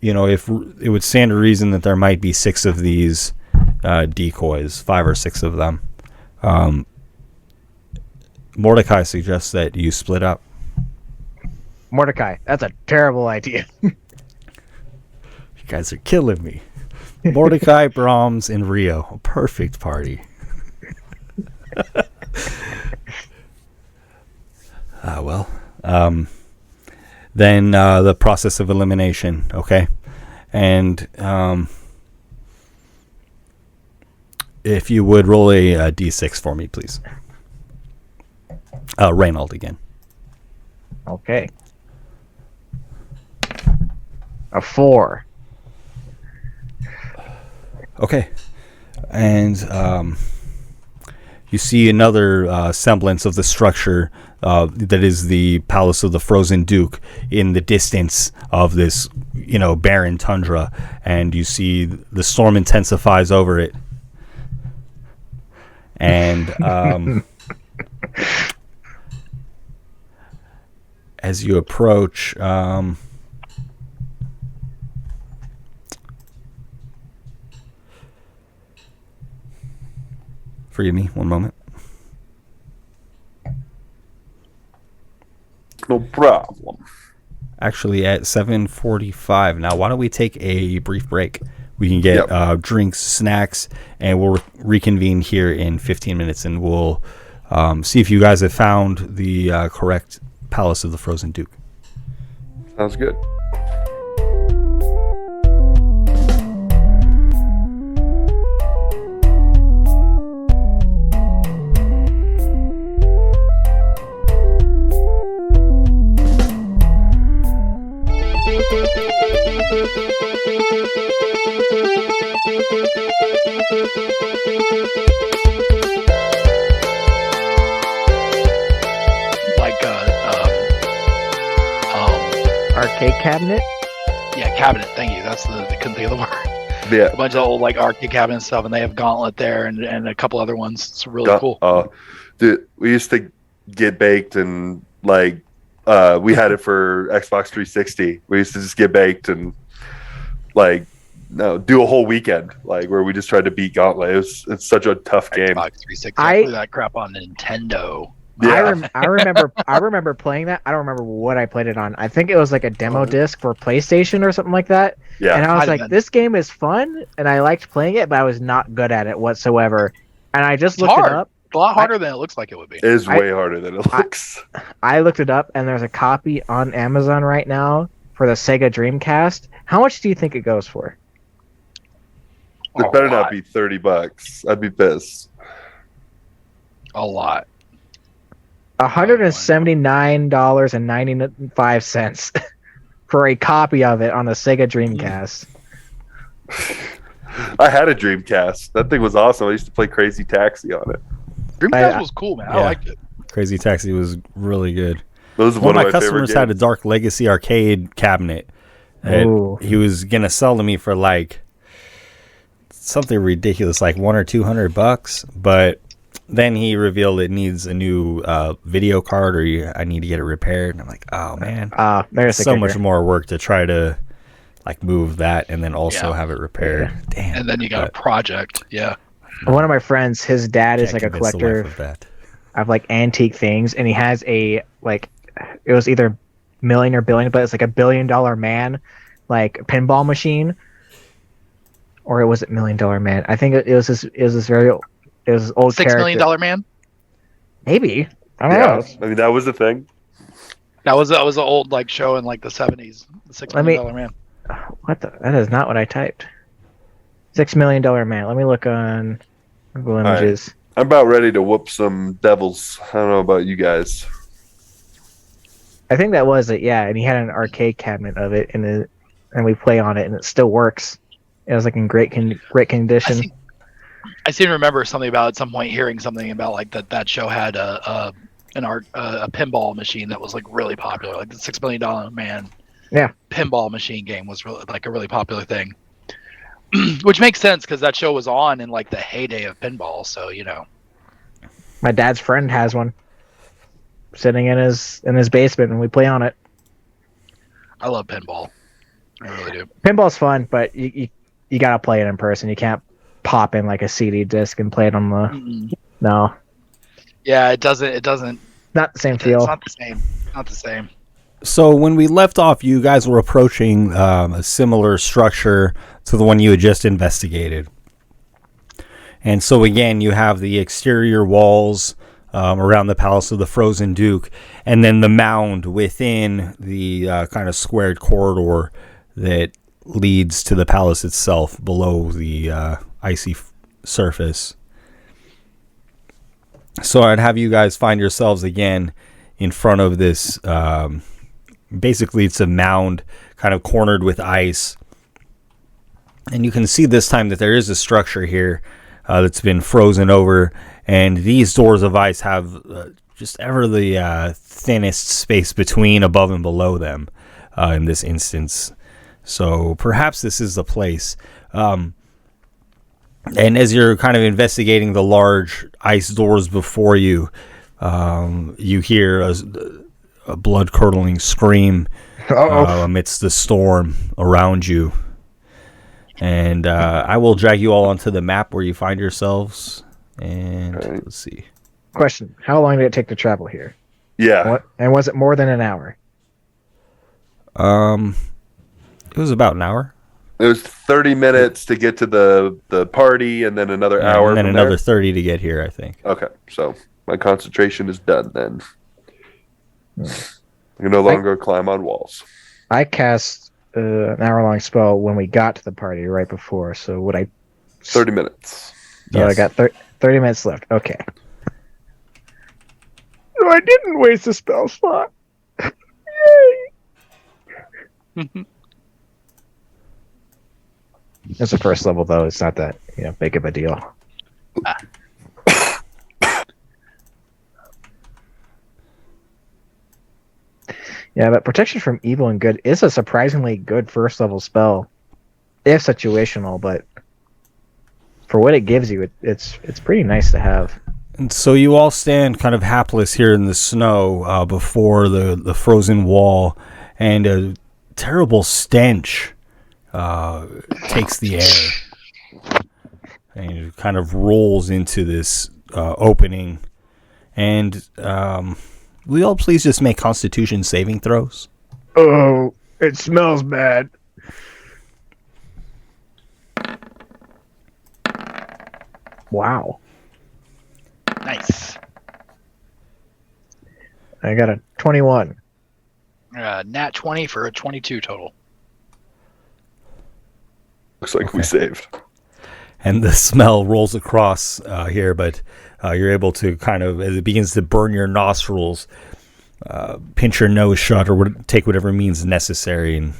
if it would stand to reason that there might be 6 of these decoys, 5 or 6 of them. Mordecai suggests that you split up. Mordecai, that's a terrible idea. You guys are killing me. Mordecai, Brahms, and Rio. A perfect party. Then the process of elimination, okay? And if you would roll a d6 for me, please. Reynold again. Okay. A 4. Okay. And you see another semblance of the structure that is the Palace of the Frozen Duke in the distance of this, barren tundra. And you see the storm intensifies over it. And as you approach... Forgive me, one moment. No problem. Actually, at 7:45 now, why don't we take a brief break? We can get drinks, snacks, and we'll reconvene here in 15 minutes, and we'll see if you guys have found the correct Palace of the Frozen Duke. Sounds good. Like Arcade cabinet. yeah, cabinet. Thank you. That's I couldn't think of the word. Yeah. A bunch of old like arcade cabinet stuff, and they have Gauntlet there and a couple other ones. It's really cool. Dude, we used to get baked and like we had it for Xbox 360. We used to just get baked and like do a whole weekend like where we just tried to beat Gauntlet. It's such a tough game. Xbox 360. I play that crap on Nintendo. Yeah. I remember playing that. I don't remember what I played it on. I think it was like a demo disc for PlayStation or something like that. Yeah. And I was like, this game is fun, and I liked playing it, but I was not good at it whatsoever. And I just looked it up. It's a lot harder than it looks like it would be. It is way harder than it looks. I looked it up, and there's a copy on Amazon right now for the Sega Dreamcast. How much do you think it goes for? It better not be $30. I'd be pissed. A lot. $179.95 for a copy of it on the Sega Dreamcast. I had a Dreamcast. That thing was awesome. I used to play Crazy Taxi on it. Dreamcast was cool, man. I liked it. Crazy Taxi was really good. Those one of my favorite customers games. had a Dark Legacy arcade cabinet. And he was gonna sell to me for like something ridiculous, like $100 or $200, but then he revealed it needs a new video card, or I need to get it repaired. And I'm like, oh man, there's so much more work to try to like move that and then also have it repaired. Yeah. Damn. And then you got a project. Yeah. One of my friends, his dad is like a convince the collector wife of that. of like antique things, and he has a like, it was either million or billion, but it's like $1 billion man, like pinball machine, or was it $1 million man? I think it was this very old, it was old $6 million man. Maybe, I don't know. I mean, that was the thing. That was an old like show in like the 70s. The $6 million man. What the? That is not what I typed. $6 million man. Let me look on Google Images. I'm about ready to whoop some devils. I don't know about you guys. I think that was it. Yeah, and he had an arcade cabinet of it, and we play on it, and it still works. It was like in great condition. I seem to remember something about at some point hearing something about like that show had a pinball machine that was like really popular, like the $6 million man. Yeah, pinball machine game was really like a really popular thing, which makes sense because that show was on in like the heyday of pinball. So my dad's friend has one sitting in his basement, and we play on it. I love pinball. I really do. Pinball's fun, but you gotta play it in person. You can't pop in like a CD disc and play it on the. No. Yeah, it doesn't. Not the same feel. It's not the same. Not the same. So when we left off, you guys were approaching a similar structure to the one you had just investigated. And so again, you have the exterior walls around the Palace of the Frozen Duke, and then the mound within the kind of squared corridor that leads to the palace itself below the icy surface. So I'd have you guys find yourselves again in front of this. Basically, it's a mound kind of cornered with ice. And you can see this time that there is a structure here that's been frozen over. And these doors of ice have just ever the thinnest space between above and below them in this instance. So perhaps this is the place. And as you're kind of investigating the large ice doors before you, you hear a blood-curdling scream amidst the storm around you. And I will drag you all onto the map where you find yourselves. And let's see. Question: how long did it take to travel here? Yeah. And was it more than an hour? It was about an hour. It was 30 minutes to get to the party, and then another hour. And then from another there. 30 to get here, I think. Okay, so my concentration is done then. I can no longer climb on walls. I cast an hour-long spell when we got to the party right before. So would I? 30 minutes. So I got 30 minutes left. Okay. So I didn't waste a spell slot. Yay! It's the first level, though. It's not that big of a deal. Yeah, but protection from evil and good is a surprisingly good first level spell, if situational. But for what it gives you, it's pretty nice to have. And so you all stand kind of hapless here in the snow before the frozen wall, and a terrible stench takes the air, and it kind of rolls into this opening. And will you all please just make Constitution saving throws? Oh, it smells bad. Wow. Nice. I got a 21. Nat 20 for a 22 total. Looks like we Okay. saved. And the smell rolls across here, but you're able to kind of, as it begins to burn your nostrils, pinch your nose shut or take whatever means necessary, and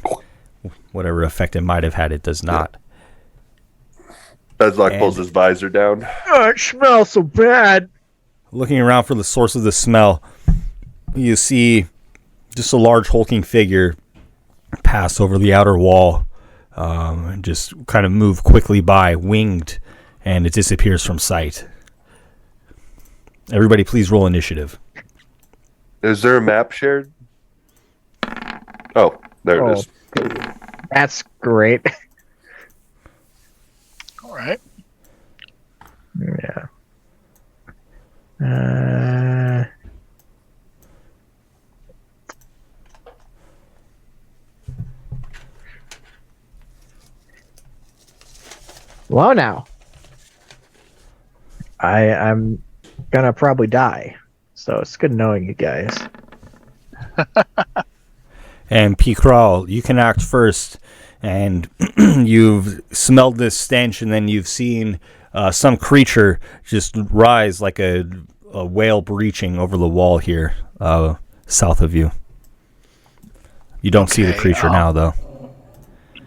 whatever effect it might have had, it does not. Bezlock pulls his visor down. Oh, it smells so bad. Looking around for the source of the smell, you see just a large hulking figure pass over the outer wall and just kind of move quickly by, winged, and it disappears from sight. Everybody please roll initiative. Is there a map shared? Oh, there it is. That's great. All right. Yeah. Well, now I'm gonna probably die, so it's good knowing you guys. And P. Crawl, you can act first, and you've smelled this stench, and then you've seen some creature just rise like a whale breaching over the wall here, south of you. You don't see the Okay, creature now, though.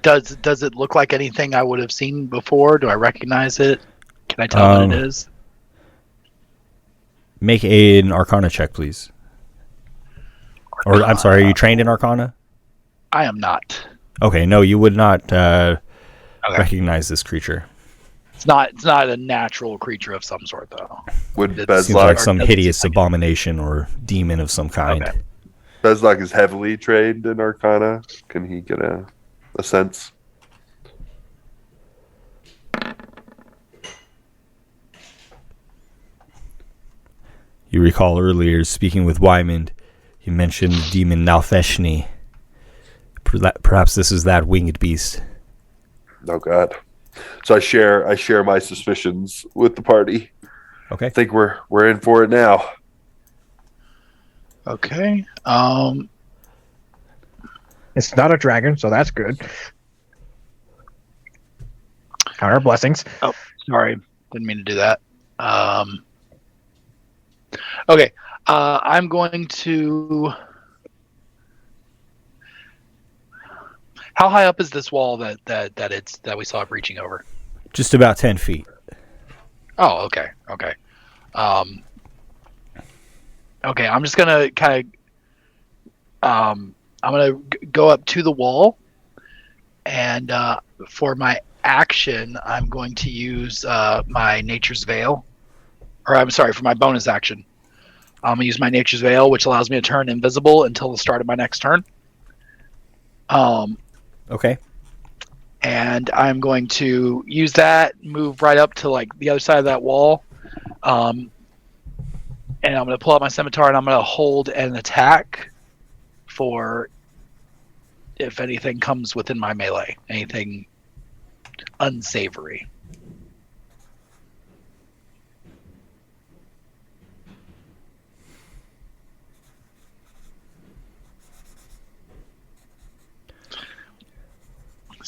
Does it look like anything I would have seen before? Do I recognize it? Can I tell what it is? Make an Arcana check, please. Or, I'm sorry, are you trained in Arcana? I am not. Okay, no, you would not recognize this creature. It's not a natural creature of some sort, though. Would It's- Seems like Bezlock some doesn't hideous seem like it. abomination or demon of some kind. Okay. Bezlock is heavily trained in Arcana. Can he get a sense? You recall earlier speaking with Wymond, you mentioned the demon Nalfeshni. Perhaps this is that winged beast. Oh God! So I share my suspicions with the party. Okay. I think we're in for it now. Okay. It's not a dragon, so that's good. Count our blessings. Sorry, didn't mean to do that. Okay. I'm going to. How high up is this wall that we saw it breaching over? Just about 10 feet. Oh, okay. Okay. Okay, I'm just gonna kind of I'm gonna go up to the wall, and for my action, I'm going to use my Nature's Veil, or I'm sorry, for my bonus action, I'm gonna use my Nature's Veil, which allows me to turn invisible until the start of my next turn. Okay. And I'm going to use that, move right up to like the other side of that wall, and I'm going to pull out my scimitar and I'm going to hold an attack for if anything comes within my melee, anything unsavory.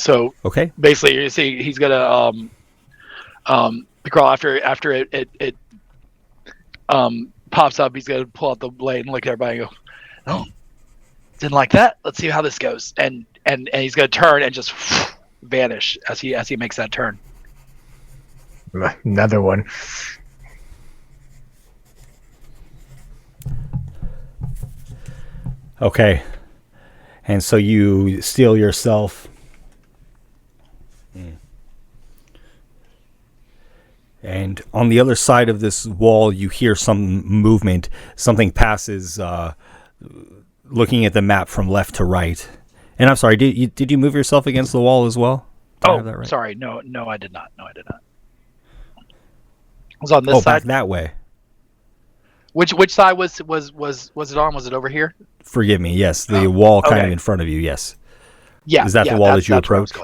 So Okay. basically, you see, he's gonna crawl after it pops up. He's gonna pull out the blade and look at everybody and go, "Oh, didn't like that. Let's see how this goes." And he's gonna turn and just vanish as he makes that turn. Another one. Okay. And so you steel yourself. And on the other side of this wall, you hear some movement. Something passes, looking at the map from left to right. And I'm sorry, did you move yourself against the wall as well? Did I have that right? Sorry, no, I did not. No, I did not. It was on this side. Back that way. Which side was it on? Was it over here? Forgive me. Yes, the wall kind okay. of in front of you. Yes. Yeah. Is that the wall that you approached?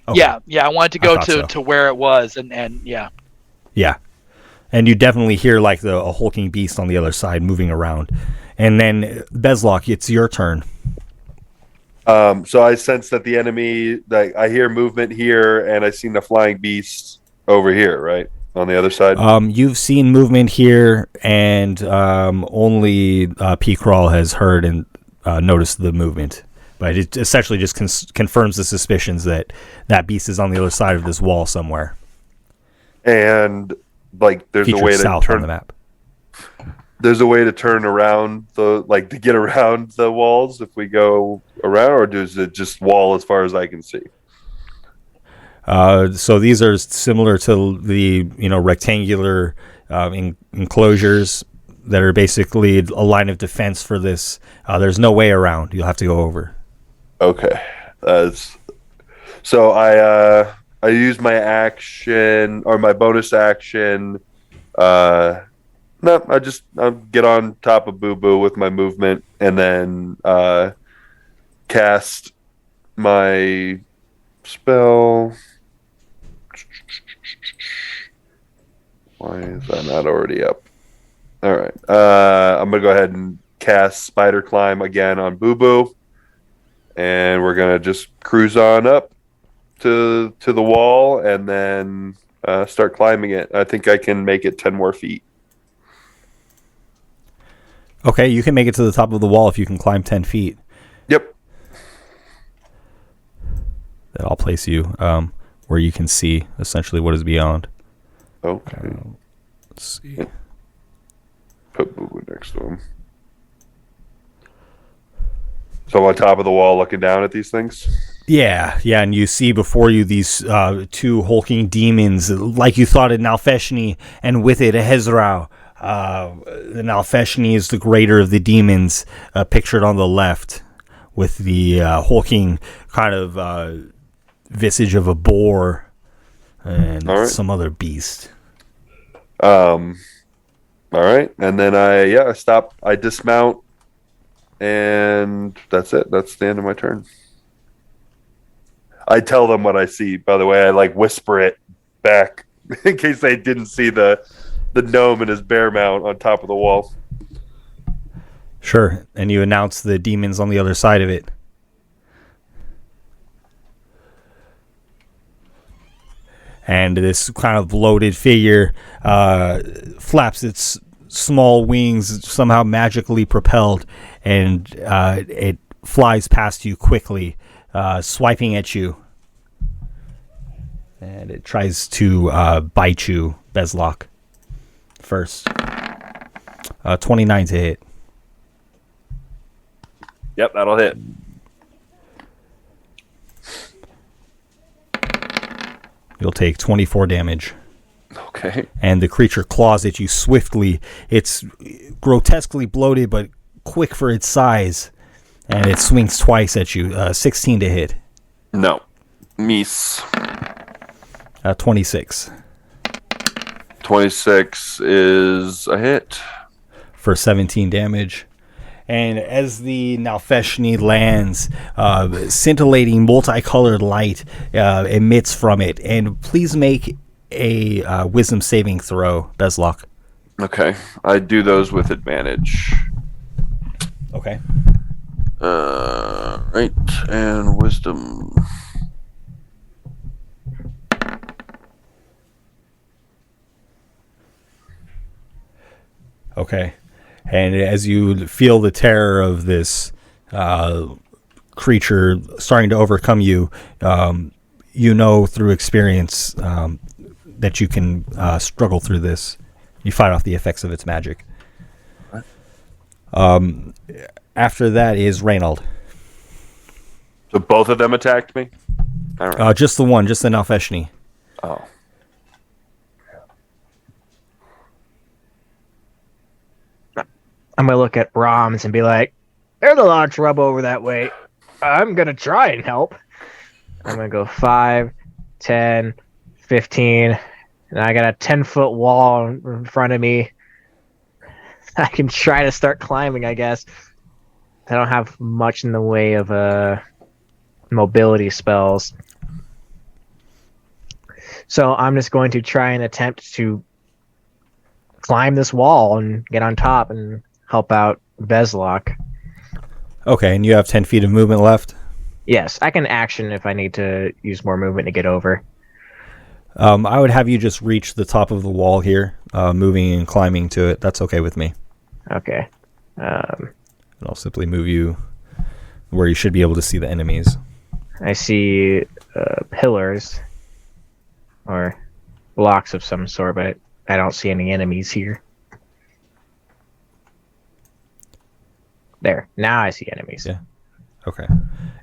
Okay. Yeah. I wanted to go to where it was, and yeah. Yeah, and you definitely hear like a hulking beast on the other side moving around, and then Bezlock, it's your turn. So I sense that the enemy, like I hear movement here, and I seen the flying beast over here, right on the other side. You've seen movement here, and only P. Crawl has heard and noticed the movement. But it essentially just confirms the suspicions that beast is on the other side of this wall somewhere. And like, there's Featured a way to south turn on the map. There's a way to turn around to get around the walls if we go around, or does it just wall as far as I can see? So these are similar to the rectangular enclosures that are basically a line of defense for this. There's no way around. You'll have to go over. Okay, so I use my action or my bonus action. I'll get on top of Boo Boo with my movement, and then cast my spell. Why is that not already up? All right, I'm gonna go ahead and cast Spider Climb again on Boo Boo, and we're gonna just cruise on up to the wall, and then start climbing it. I think I can make it 10 more feet. Okay, you can make it to the top of the wall if you can climb 10 feet. Yep. That'll place you where you can see essentially what is beyond. Okay. Let's see. Put Boo Boo next to him. So on top of the wall looking down at these things? Yeah, and you see before you these two hulking demons, like you thought in Nalfeshni, and with it a Hezrau. The Nalfeshni is the greater of the demons, pictured on the left, with the hulking kind of visage of a boar and some other beast. All right, and then I stop. I dismount, and that's it. That's the end of my turn. I tell them what I see. By the way, I whisper it back in case they didn't see the gnome and his bear mount on top of the wall. Sure, and you announce the demons on the other side of it. And this kind of bloated figure flaps its small wings, somehow magically propelled, and it flies past you quickly, swiping at you. And it tries to bite you, Bezlock, first. 29 to hit. Yep, that'll hit. You'll take 24 damage. Okay. And the creature claws at you swiftly. It's grotesquely bloated, but quick for its size. And it swings twice at you. 16 to hit. No. Miss. 26. 26 is a hit. For 17 damage. And as the Nalfeshni lands, scintillating multicolored light emits from it. And please make a wisdom saving throw, Bezlock. Okay. I do those with advantage. Okay. Right. And wisdom. Okay. And as you feel the terror of this creature starting to overcome you, you know through experience that you can struggle through this. You fight off the effects of its magic. After that is Reynald. So both of them attacked me? All right. Just the one, just the Nalfeshni. Oh. I'm gonna look at Brahms and be like, "There's a lot of trouble over that way. I'm gonna try and help." I'm gonna go 5, 10, 15, and I got a 10-foot wall in front of me. I can try to start climbing, I guess. I don't have much in the way of mobility spells. So I'm just going to try and attempt to climb this wall and get on top and help out Vezlok. Okay, and you have 10 feet of movement left? Yes, I can action if I need to use more movement to get over. I would have you just reach the top of the wall here, moving and climbing to it. That's okay with me. Okay. And I'll simply move you where you should be able to see the enemies. I see pillars or blocks of some sort, but I don't see any enemies here. There. Now I see enemies. Yeah. Okay.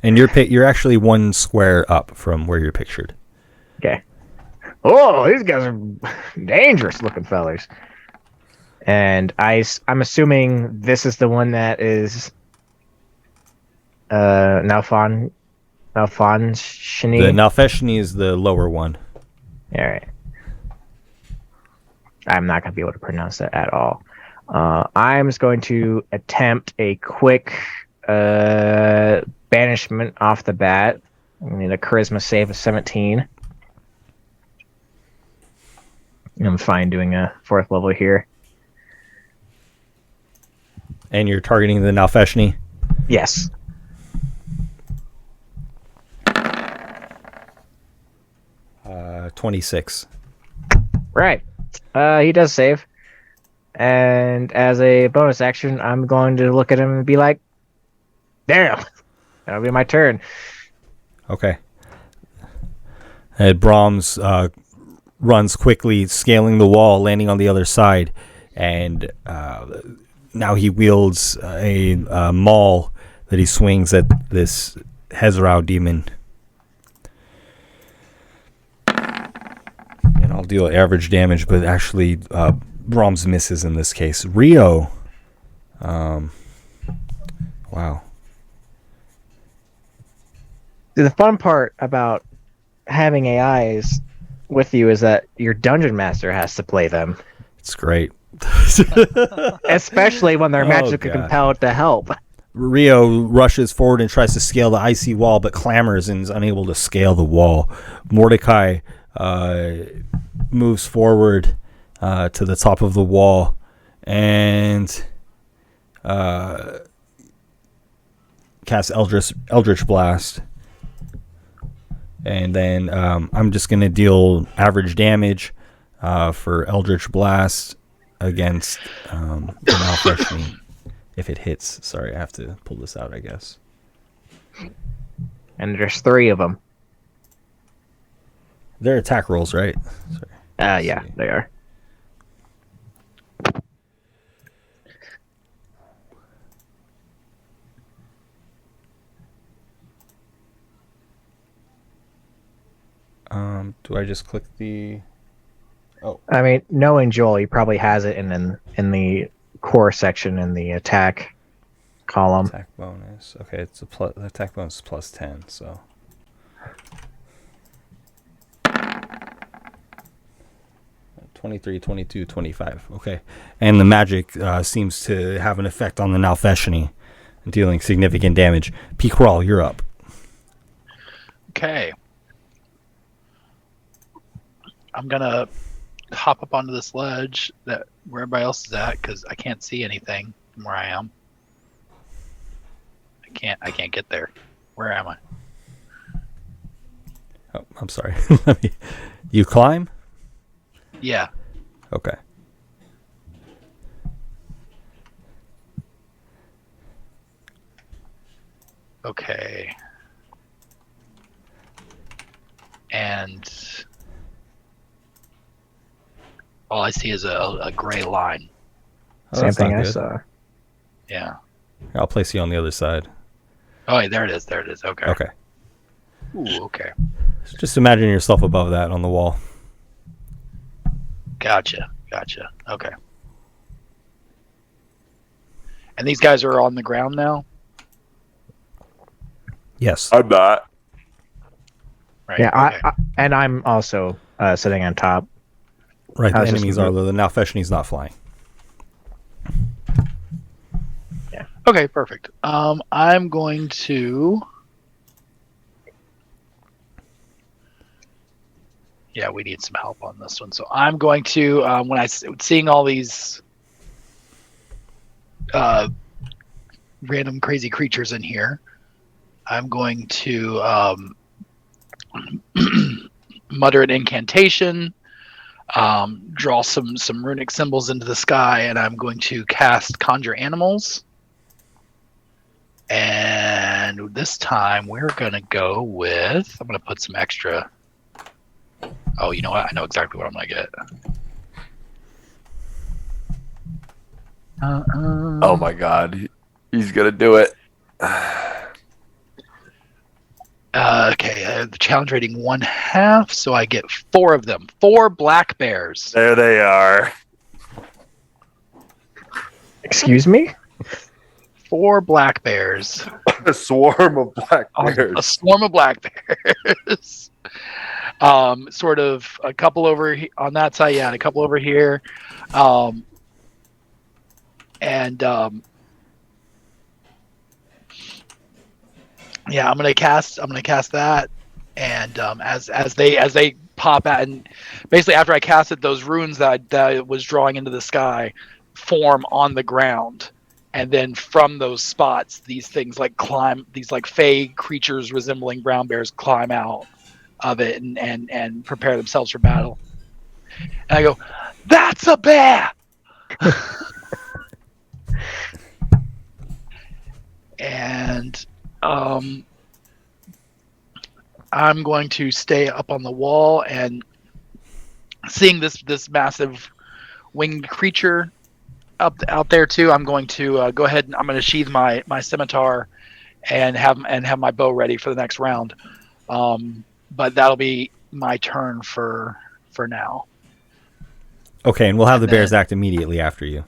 And you're actually one square up from where you're pictured. Okay. Oh, these guys are dangerous looking fellers. And I'm assuming this is the one that is Nalfeshni. The Nalfeshni is the lower one. All right. I'm not going to be able to pronounce that at all. I'm just going to attempt a quick banishment off the bat. I need a charisma save of 17. I'm fine doing a 4th level here. And you're targeting the Nalfeshni? Yes. Uh, 26. Right. He does save. And as a bonus action, I'm going to look at him and be like, damn. That'll be my turn. Okay. And Brahms runs quickly, scaling the wall, landing on the other side, and now he wields a maul that he swings at this Hezrau demon. And I'll deal average damage, but actually Brahms misses in this case. Rio. Wow. The fun part about having AIs with you is that your dungeon master has to play them. It's great. Especially when they're magically compelled to help. Rio rushes forward and tries to scale the icy wall, but clambers and is unable to scale the wall. Mordecai moves forward to the top of the wall and casts Eldritch Blast. And then I'm just going to deal average damage for Eldritch Blast against the Nalfeshni. If it hits. Sorry, I have to pull this out, I guess. And there's 3 of them. They're attack rolls, right? Sorry. Yeah, they are. Do I just click the... Oh. I mean, knowing Joel, he probably has it in the core section in the attack column. Attack bonus. Okay, it's the attack bonus is plus 10, so... 23, 22, 25. Okay. And the magic seems to have an effect on the Nalfeshni, dealing significant damage. P-Crawl, you're up. Okay. I'm going to hop up onto this ledge that where everybody else is at because I can't see anything from where I am. I can't get there. Where am I? Oh, I'm sorry. You climb? Yeah. Okay. Okay. And all I see is a gray line. Oh, Same that's thing not I good. saw. Yeah. I'll place you on the other side. Oh, yeah, there it is. There it is. Okay. Okay. Ooh, okay. So just imagine yourself above that on the wall. Gotcha. Okay. And these guys are on the ground now? Yes. I'm not. Right. Yeah, Okay. and I'm also sitting on top. Right. The I was just enemies are though. Now Feshni's not flying. Okay, perfect. I'm going to... Yeah, we need some help on this one. So I'm going to, when seeing all these random crazy creatures in here, I'm going to mutter an incantation, draw some runic symbols into the sky, and I'm going to cast Conjure Animals. And this time we're going to go with, I'm going to put some extra. Oh, you know what? I know exactly what I'm going to get. Oh my god. He's gonna do it. Okay, the challenge rating 1/2, so I get 4 of them. 4 black bears. There they are. Excuse me? 4 black bears. A swarm of black A bears. swarm of black bears. Sort of a couple over on that side, yeah, and a couple over here. Yeah, I'm gonna cast that, and as they pop out, and basically after I cast it, those runes that I was drawing into the sky form on the ground, and then from those spots, these things like fey creatures resembling brown bears climb out of it and prepare themselves for battle. And I go, "That's a bear!" And I'm going to stay up on the wall, and seeing this massive winged creature out there too, I'm going to go ahead and I'm going to sheath my scimitar and have my bow ready for the next round. But that'll be my turn for now. Okay, and we'll have the bears act immediately after you.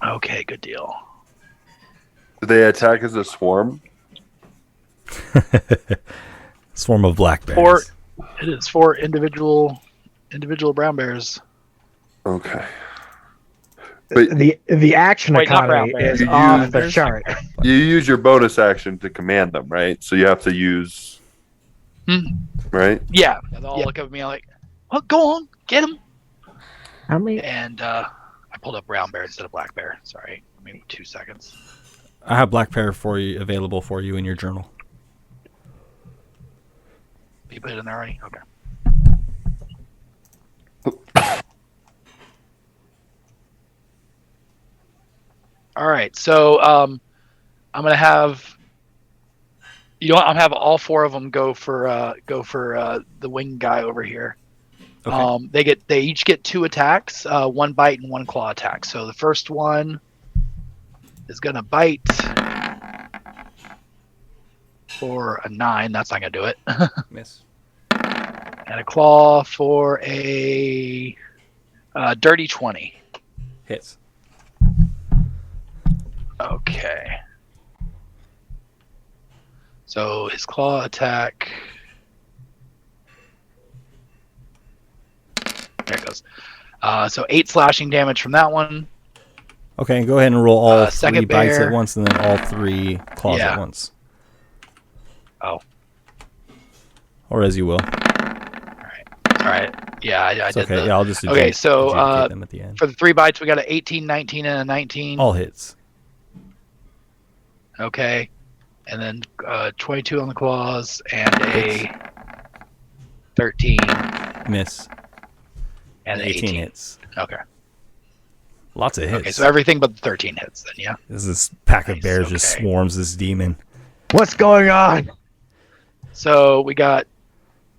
Okay, good deal. Do they attack as a swarm? Swarm of black bears. It is 4 individual brown bears. Okay. But The action Wait, not economy brown bears. is You off use- the chart. you use your bonus action to command them, right? So you have to use, right? Yeah, they'll all look at me like, "Well, go on, get him." How many? And I pulled up brown bear instead of black bear. Sorry, maybe 2 seconds. I have black bear for you available for you in your journal. You put it in there already? Okay. All right, so I'm gonna have, I'm gonna have all 4 of them go for the wing guy over here. Okay. They each get 2 attacks, 1 bite and 1 claw attack. So the first one is gonna bite for a 9. That's not gonna do it. Miss. And a claw for a dirty 20. Hits. Okay. So his claw attack. There it goes. So 8 slashing damage from that one. Okay, and go ahead and roll all 3 second bites bear. at once and then all 3 claws Yeah. at once. Oh. Or as you will. All right. Yeah, I It's did okay. the... Yeah, I'll just Okay, so adjudicate them at the end. for the 3 bites, we got an 18, 19, and a 19. All hits. Okay. And then 22 on the claws and a 13 Miss. and an 18 18. hits. Okay. Lots of hits. Okay, so everything but the 13 hits then, yeah? This pack of Nice, bears just okay. swarms this demon. What's going on? So we got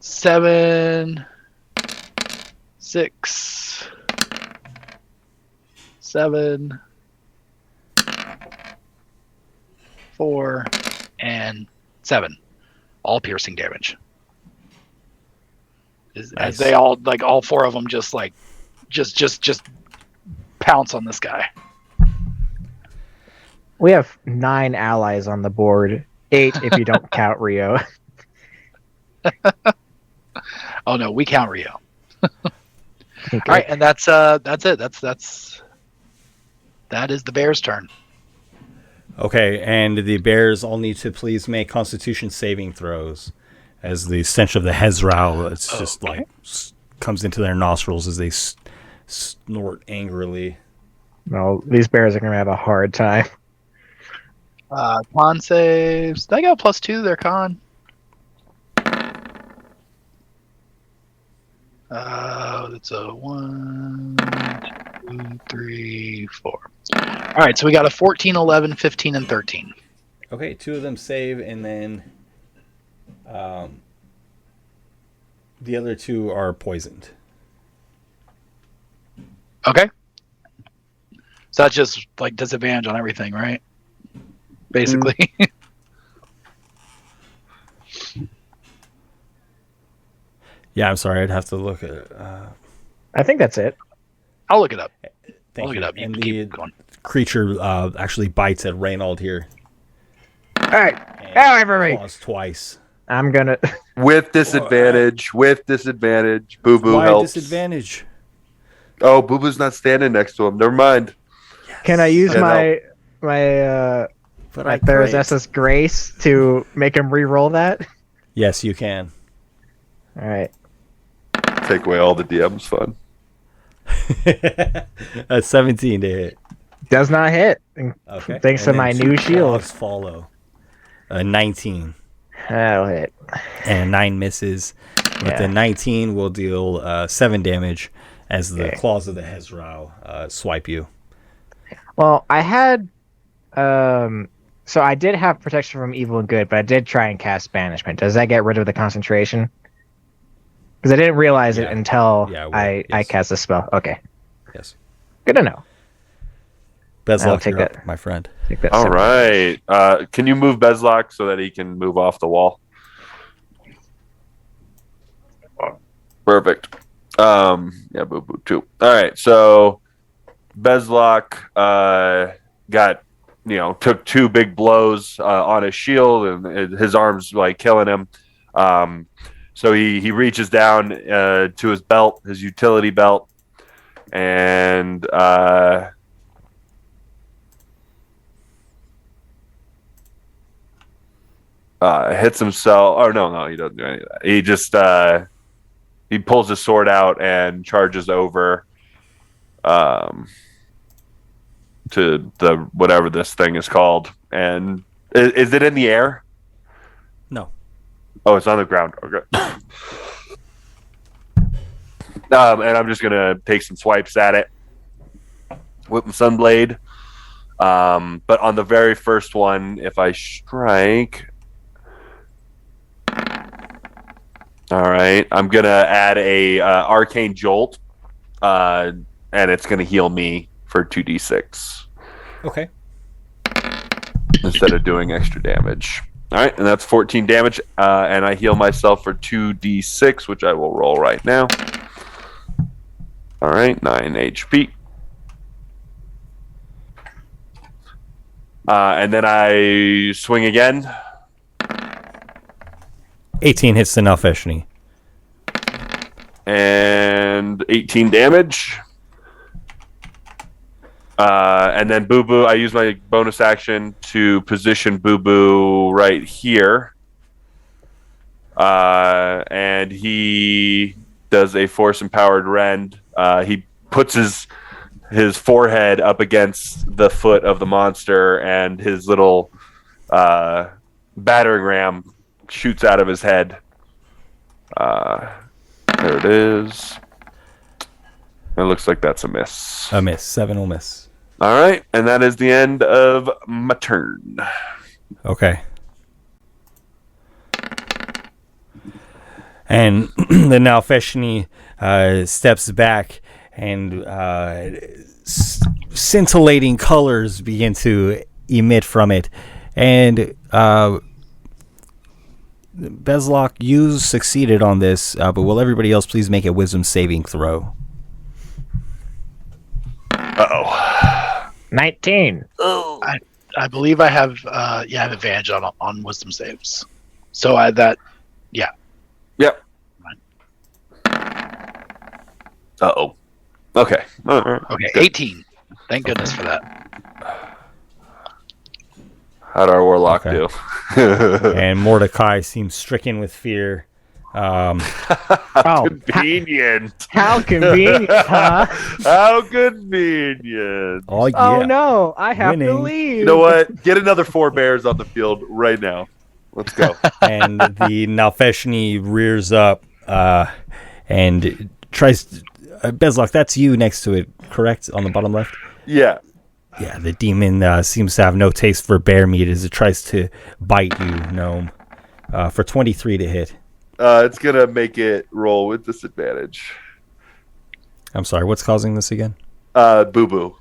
7, 6, 7, 4, and 7. All piercing damage. As Nice. they all, like, all 4 of them just pounce on this guy. We have 9 allies on the board. 8 if you don't count Rio. Oh no, we count Rio. Okay. All right, and that's it. That is the bear's turn. Okay, and the bears all need to please make Constitution saving throws, as the stench of the Hezrao, it's just like comes into their nostrils as they snort angrily. Well, these bears are going to have a hard time. Con saves. They got +2 to their con. That's a 1, 2, 3, 4. All right, so we got a 14, 11, 15, and 13. Okay, 2 of them save, and then the other 2 are poisoned. Okay. So that's just like disadvantage on everything, right? Basically. Yeah, I'm sorry, I'd have to look at. I think that's it. I'll look it up. Thank Look you. it up. You And can the keep going. creature actually bites at Reynold here. All right. And Ow, everybody. claws twice. I'm going to... With disadvantage. With disadvantage. Boo Boo Why helps. disadvantage? Oh, Boo Boo's not standing next to him. Never mind. Can I use Yeah, my But my Therizess's Grace to make him re-roll that? Yes, you can. All right. Take away all the DM's fun. A 17 to hit. Does not hit. Okay. Thanks to And my then new 2 shield. claws follow. A 19. That'll hit. And 9 misses. With Yeah. the 19, we'll deal 7 damage as the Okay. claws of the Hezrao swipe you. Well, I had... So I did have protection from evil and good, but I did try and cast banishment. Does that get rid of the concentration? Because I didn't realize it Yeah. until Yeah, it will, I yes. cast the spell. Okay. Yes. Good to know. I'll Bezlock, take you're up, that. my friend. Take that All 7. right. Can you move Bezlock so that he can move off the wall? Perfect. Yeah, Boo Boo too. All right. So Bezlock took 2 big blows on his shield, and his arms like killing him. So he reaches down to his belt, his utility belt, and hits himself. Oh no, he doesn't do any of that. He just he pulls his sword out and charges over to the whatever this thing is called. And is it in the air? No. Oh, it's on the ground. Okay. And I'm just gonna take some swipes at it with my Sunblade. But on the very first one, if I strike, all right, I'm gonna add a arcane jolt, and it's gonna heal me for 2d6 Okay. instead of doing extra damage. All right, and that's 14 damage, and I heal myself for 2d6, which I will roll right now. All right, 9 HP. And then I swing again. 18 hits the Nalfeshni. And 18 damage. And then Boo Boo, I use my bonus action to position Boo Boo right here. And he does a force empowered rend. He puts his forehead up against the foot of the monster, and his little battering ram shoots out of his head. There it is. It looks like that's a miss. A miss. 7 will miss. All right, and that is the end of my turn. Okay. And the Nalfeshni steps back, and scintillating colors begin to emit from it. And Bezlock, you succeeded on this, but will everybody else please make a wisdom saving throw? Uh-oh. 19. Oh. I believe I have I have advantage on wisdom saves. So I that yeah. Yep. Uh-oh. Okay. Okay, 18. Thank goodness for that. How'd our warlock Okay. do? And Mordecai seems stricken with fear. Oh, Convenient. how convenient, huh? How convenient. Oh, yeah. Oh no, I have to Winning. leave. You know what? Get another 4 bears on the field right now. Let's go. And the Nalfeshni rears up and tries to... Bezlock, that's you next to it, correct? On the bottom left? Yeah. Yeah, the demon seems to have no taste for bear meat as it tries to bite you, Gnome. For 23 to hit. It's going to make it roll with disadvantage. I'm sorry, what's causing this again? Boo Boo.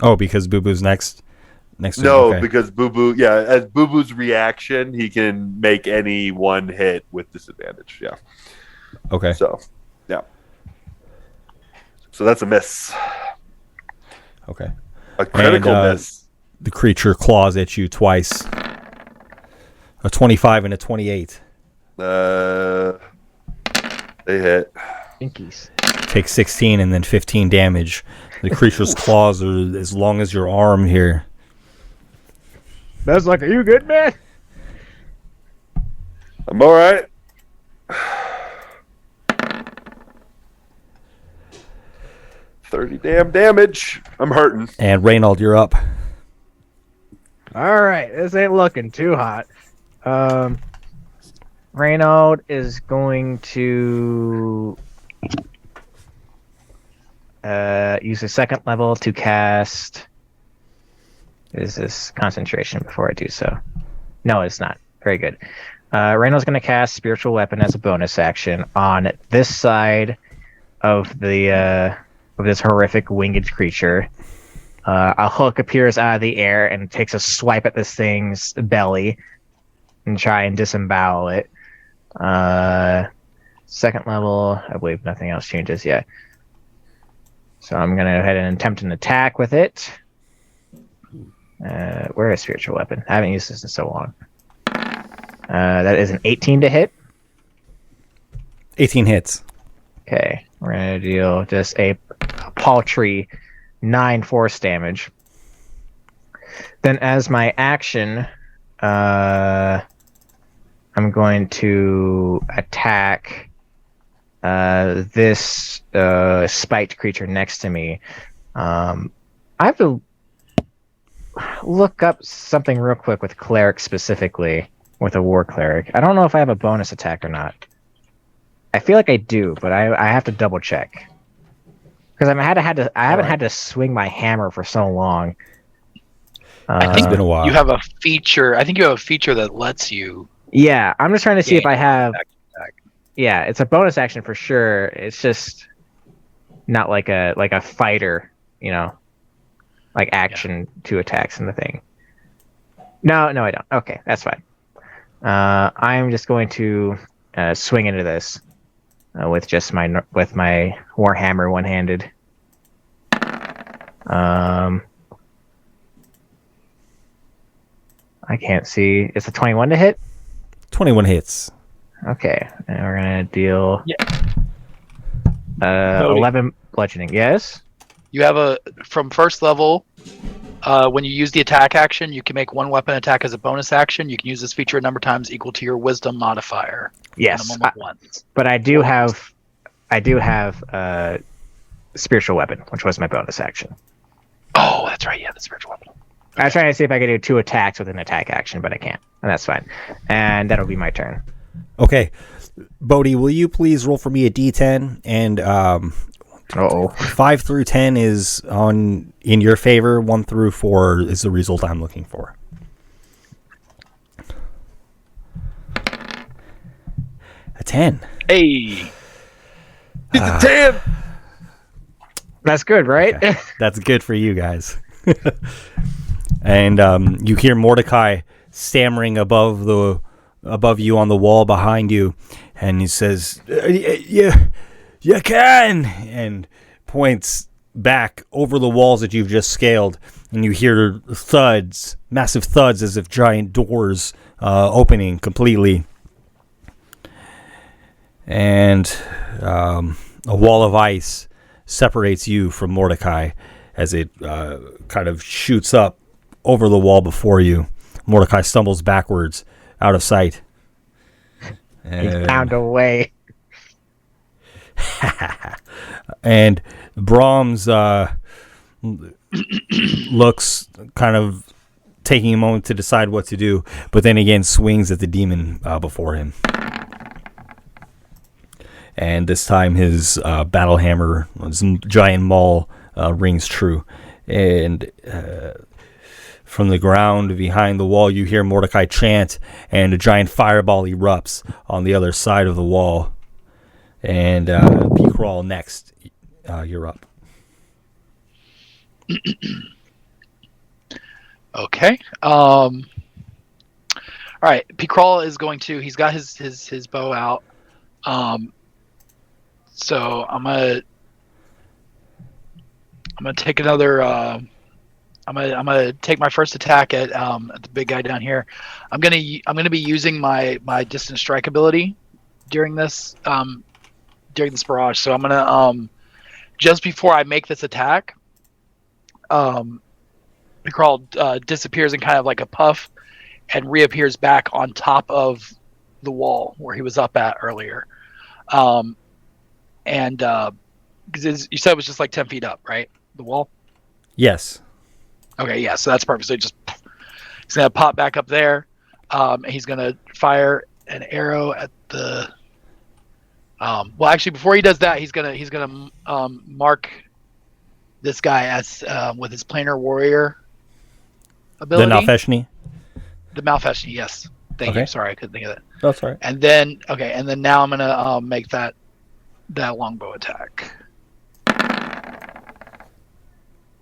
Oh, because Boo Boo's next to No, him. Okay. because Boo Boo, as Boo Boo's reaction, he can make any one hit with disadvantage. Yeah. Okay. So, yeah. So that's a miss. Okay. A critical And, miss. The creature claws at you twice. A 25 and a 28. They hit. Pinkies. Take 16 and then 15 damage. The creature's claws are as long as your arm here. That's like, are you good, man? I'm all right. $30 damn damage. I'm hurting. And Reynold, you're up. All right, this ain't looking too hot. Reynold is going to use a second level to cast. Is this concentration before I do so? No, it's not. Very good. Reynold's going to cast Spiritual Weapon as a bonus action on this side of the of this horrific winged creature. A hook appears out of the air and takes a swipe at this thing's belly and try and disembowel it. Second level, I believe nothing else changes yet. So I'm going to go ahead and attempt an attack with it. Where is Spiritual Weapon? I haven't used this in so long. That is an 18 to hit. 18 hits. Okay, we're going to deal just a paltry 9 force damage. Then as my action, I'm going to attack this spiked creature next to me. I have to look up something real quick with cleric specifically, with a war cleric. I don't know if I have a bonus attack or not. I feel like I do, but I have to double check. Because I haven't had to swing my hammer for so long. I think It's been a while. you have a feature. I think you have a feature that lets you. Yeah, I'm just trying to see if I have. Attack. Yeah, it's a bonus action for sure. It's just not like a fighter, like action to attacks in the thing. No, I don't. Okay, that's fine. I'm just going to swing into this with just my warhammer one-handed. I can't see. It's a 21 to hit. 21 hits. Okay, and we're gonna deal. Yeah. 11 bludgeoning. Yes. You have from first level. When you use the attack action, you can make one weapon attack as a bonus action. You can use this feature a number of times equal to your wisdom modifier. Yes. Minimum of once. But I do have spiritual weapon, which was my bonus action. Oh, that's right. Yeah, the spiritual weapon. I was trying to see if I could do 2 attacks with an attack action, but I can't, and that's fine. And that'll be my turn. Okay. Bodhi, will you please roll for me a d10? And 5 through 10 is in your favor. 1 through 4 is the result I'm looking for. A 10. Hey. It's a 10. That's good, right? Okay. That's good for you guys. And you hear Mordecai stammering above you on the wall behind you, and he says, "Yeah, you can," and points back over the walls that you've just scaled, and you hear thuds, massive thuds, as if giant doors opening completely, and a wall of ice separates you from Mordecai as it kind of shoots up over the wall before you. Mordecai stumbles backwards out of sight. He found a way. And Brahms looks kind of taking a moment to decide what to do, but then again swings at the demon before him. And this time his battle hammer, his giant maul, rings true. And from the ground behind the wall, you hear Mordecai chant, and a giant fireball erupts on the other side of the wall. And P-Crawl next. You're up. Okay. All right. P-Crawl is going to. He's got his bow out. So I'm gonna take another. I'm gonna take my first attack at the big guy down here. I'm gonna be using my distance strike ability during this barrage. So I'm gonna just before I make this attack, Crawl disappears in kind of like a puff and reappears back on top of the wall where he was up at earlier. And because you said it was just like 10 feet up, right? The wall. Yes. Okay, yeah, so that's perfect. So he's gonna pop back up there. He's gonna fire an arrow at the. Well, actually, before he does that, he's gonna mark this guy as with his planar warrior ability. The Nalfeshni? The Malfeshni, yes. Thank Okay. you. Sorry, I couldn't think of that. That's all right. And then now I'm gonna make that longbow attack.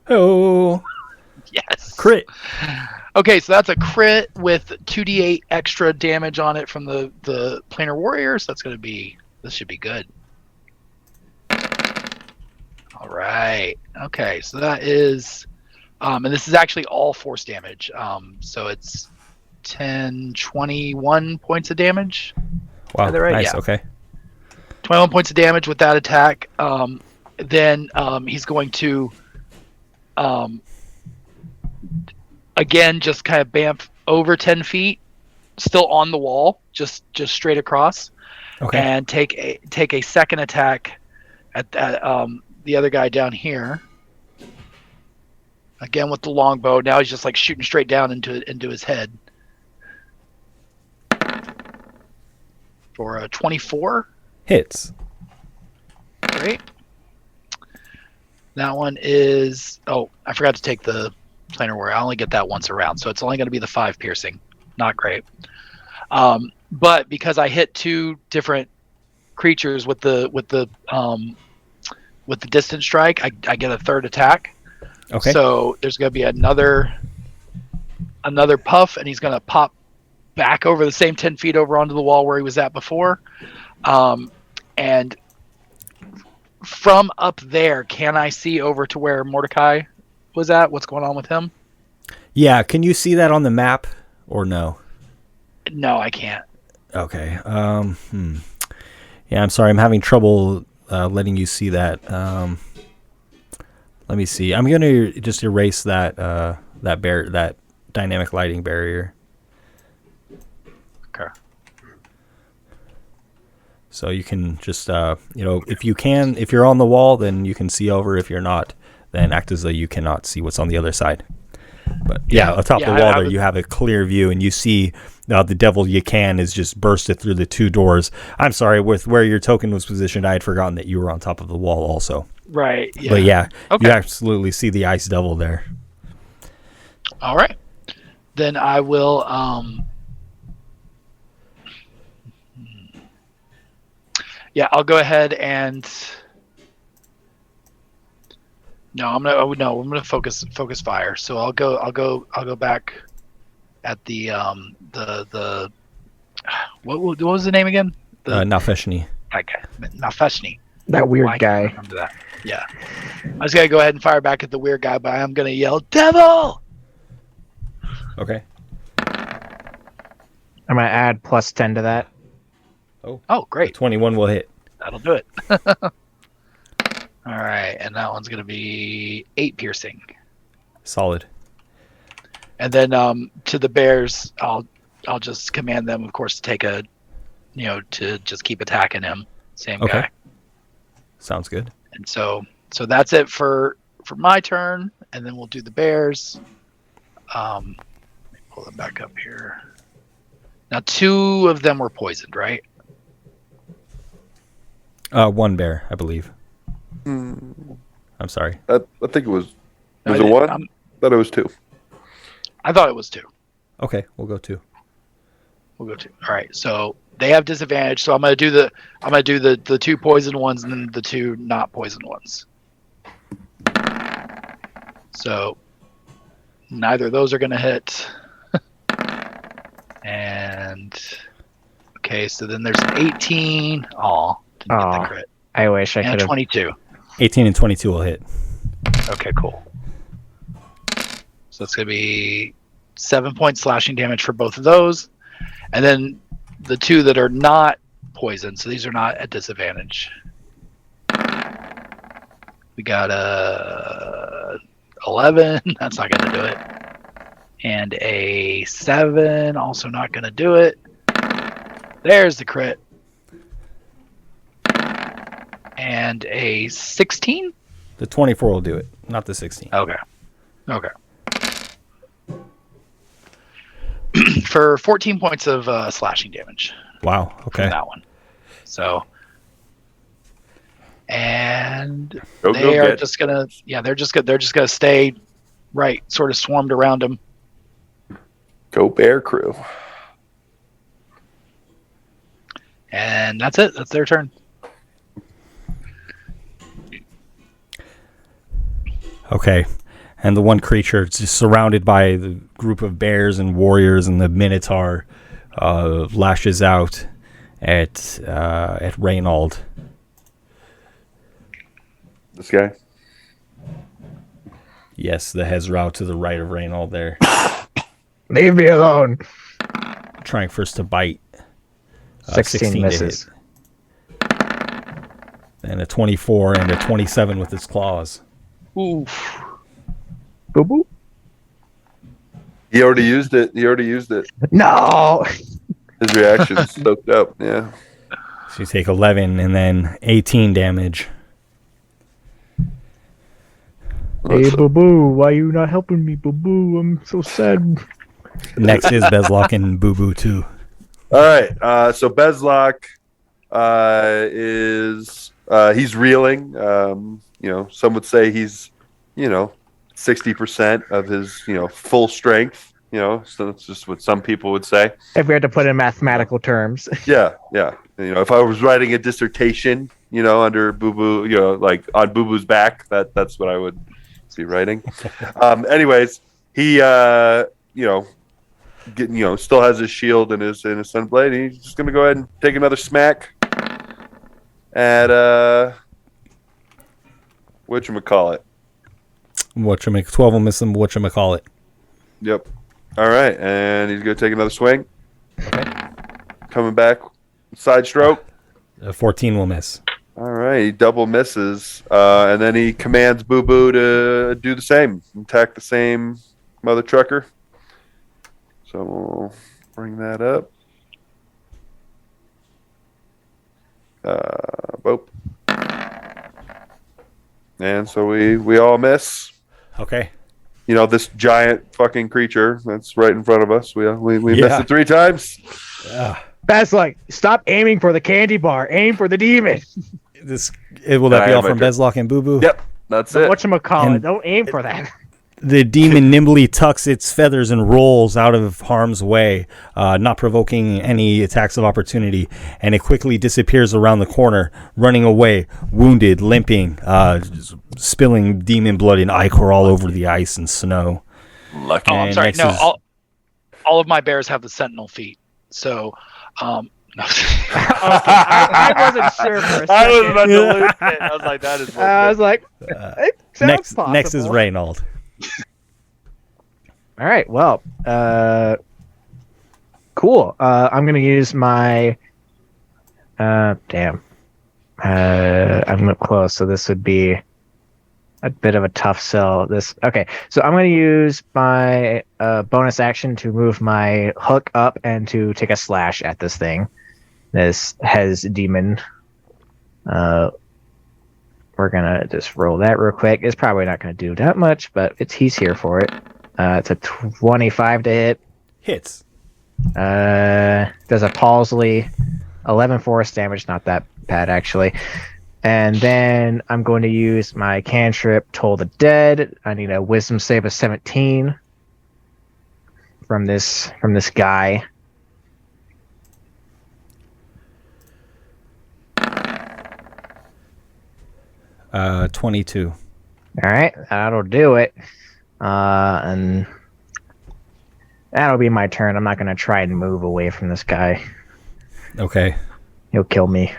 Oh. Yes. Crit. Okay, so that's a crit with 2d8 extra damage on it from the planar warrior. So this should be good. All right. Okay, so that is, and this is actually all force damage. So it's 10, 21 points of damage. Wow. Is that right? Nice. Yeah. Okay. 21 points of damage with that attack. Then he's going to, again, just kind of bamf over 10 feet, still on the wall, just straight across, Okay. and take a second attack at the other guy down here. Again with the longbow. Now he's just like shooting straight down into his head. For a 24. Hits. Great. That one is. Oh, I forgot to take the planar warrior. I only get that once around, so it's only going to be the 5 piercing. Not great. But because I hit 2 different creatures with the distance strike, I get a third attack. Okay. So there's going to be another puff, and he's going to pop back over the same 10 feet over onto the wall where he was at before. And from up there, can I see over to where Mordecai was at? What's going on with him? Yeah. Can you see that on the map or no? No, I can't. Okay. Yeah, I'm sorry. I'm having trouble letting you see that. Let me see. I'm gonna just erase that that dynamic lighting barrier. Okay. So you can just if you're on the wall, then you can see over. If you're not, then act as though you cannot see what's on the other side. But atop the wall there, you have a clear view, and you see the devil you can is just bursted through the 2 doors. I'm sorry, with where your token was positioned, I had forgotten that you were on top of the wall also. Right. Yeah. But yeah, Okay. you absolutely see the ice devil there. All right. Then I will. Yeah, I'll go ahead and. No, I'm gonna focus fire. So I'll go back at the what was the name again? Nafeshni. That guy, Nafeshni. That weird Why can't I guy. remember that? Yeah, I just gotta go ahead and fire back at the weird guy, but I'm gonna yell, "Devil!" Okay. I'm gonna add +10 to that. Oh, great! 21 will hit. That'll do it. All right, and that one's gonna be 8 piercing. Solid. And then to the bears, I'll just command them, of course, to take to just keep attacking him. Same guy. Sounds good. And so that's it for my turn, and then we'll do the bears. Let me pull them back up here. Now 2 of them were poisoned, right? One bear, I believe. I'm sorry. I think it was. No, Was it one? I thought it was 2. I thought it was 2. Okay, we'll go 2. We'll go 2. All right. So they have disadvantage. So I'm gonna do the 2 poisoned ones and then the 2 not poisoned ones. So neither of those are gonna hit. And okay, so then there's an 18. Aw, didn't get the crit. I wish I And could a have. 22. 18 and 22 will hit. Okay, cool. So it's going to be 7 points slashing damage for both of those. And then the 2 that are not poisoned, so these are not at disadvantage. We got a 11, that's not going to do it. And a 7, also not going to do it. There's the crit. And a 16? The 24 will do it, not the 16. Okay. For 14 points of slashing damage. Wow. Okay. From that one. So, and Go they are get. just gonna, they're just gonna stay right, sort of swarmed around him. Go bear crew. And that's it. That's their turn. Okay. And the one creature is just surrounded by the group of bears and warriors, and the Minotaur lashes out at Reynold. This guy. Yes, the Hezrau to the right of Reynold there. Leave me alone. Trying first to bite. 16 to misses. hit. And a 24 and a 27 with its claws. Oof. Boo boo. He already used it. No. His reaction's soaked up. Yeah. So you take 11 and then 18 damage. Hey, boo boo. Why you not helping me, boo boo? I'm so sad. Next is Bezlok and Boo Boo too. All right. So Bezlok is he's reeling. Some would say he's 60% of his full strength. So that's just what some people would say. If we had to put it in mathematical terms. Yeah. If I was writing a dissertation, under Boo Boo, like on Boo Boo's back, that's what I would be writing. Anyways, he still has his shield and his sunblade. He's just gonna go ahead and take another smack at whatchamacallit. 12 will miss him. Whatchamacallit. Yep. All right, and he's gonna take another swing. Okay. Coming back, side stroke. 14 will miss. All right, he double misses, and then he commands Boo Boo to do the same, attack the same mother trucker. So we'll bring that up. Boop. And so we all miss. Okay. This giant fucking creature that's right in front of us. We missed it 3 times. That's like, stop aiming for the candy bar. Aim for the demon. Will that be all from Bezlok and Boo Boo? Yep, that's it. Whatchamacallit? And- Don't aim for that. The demon nimbly tucks its feathers and rolls out of harm's way, not provoking any attacks of opportunity, and it quickly disappears around the corner, running away, wounded, limping, spilling demon blood and ichor all over the ice and snow. Lucky. Oh, I'm And sorry. next No, is- all of my bears have the sentinel feet. So, no. I wasn't sure for a I was second. about to lose it. I was like, that is. I was like, it sounds Next is possible. Reynold. All right. Well, cool. I'm gonna use my. Damn. I'm up close, so this would be a bit of a tough sell. Okay. So I'm gonna use my bonus action to move my hook up and to take a slash at this thing. This has demon. We're gonna just roll that real quick. It's probably not gonna do that much, but he's here for it. It's a 25 to hit. Hits. Does a palsy, 11 force damage, not that bad actually. And then I'm going to use my cantrip, Toll the Dead. I need a wisdom save of 17 from this guy. Uh, 22. All right, that'll do it. And that'll be my turn. I'm not going to try and move away from this guy. Okay. He'll kill me.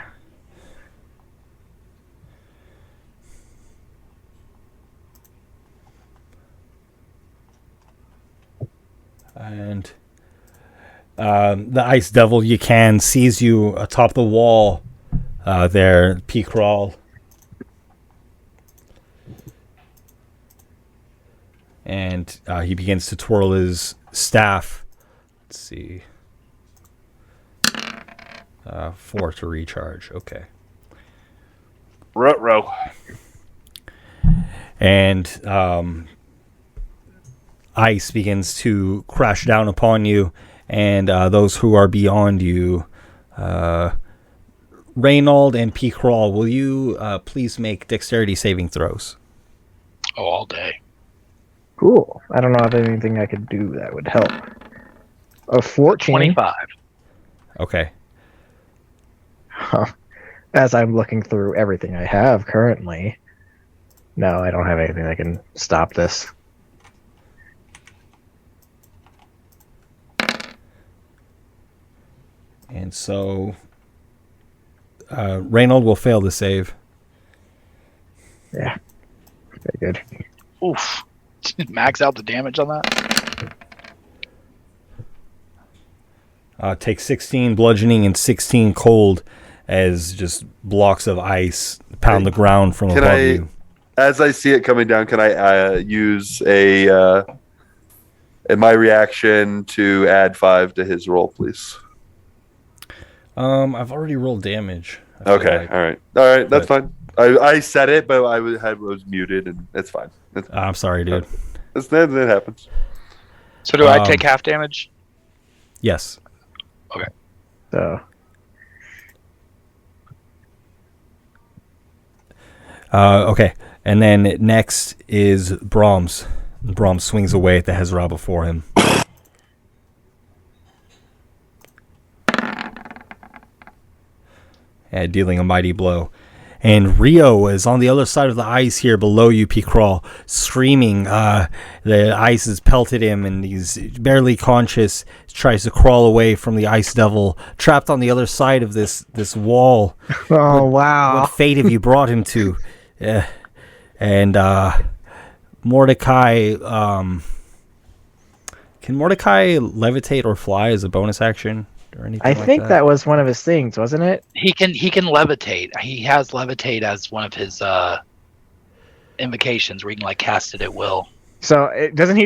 And the ice devil you can sees you atop the wall there, P-Crawl. And he begins to twirl his staff. Let's see. 4 to recharge. Okay. Ruh-roh. And ice begins to crash down upon you and those who are beyond you. Reynold and P-Crawl, will you please make dexterity saving throws? Oh, all day. Cool. I don't know if there's anything I could do that would help. A 14. 25. Okay. Huh. As I'm looking through everything I have currently. No, I don't have anything that can stop this. And so Reynold will fail the save. Yeah. Very good. Oof. Max out the damage on that? Take 16 bludgeoning and 16 cold as just blocks of ice pound the ground from above you. As I see it coming down, can I use my reaction to add 5 to his roll, please? I've already rolled damage. I feel Okay, like. all right, that's fine. I said it, but I was muted, and it's fine. I'm sorry, dude. That happens. So do I take half damage? Yes. Okay. So Okay. And then next is Brahms. Brahms swings away at the Hezra before him. And dealing a mighty blow. And Rio is on the other side of the ice here below you, P-Crawl, screaming. The ice has pelted him and he's barely conscious. He tries to crawl away from the ice devil, trapped on the other side of this wall. Oh, wow. What fate have you brought him to? Yeah. And Mordecai, can Mordecai levitate or fly as a bonus action or anything? I think that was one of his things, wasn't it? He can levitate. He has levitate as one of his invocations where he can like cast it at will. So couldn't he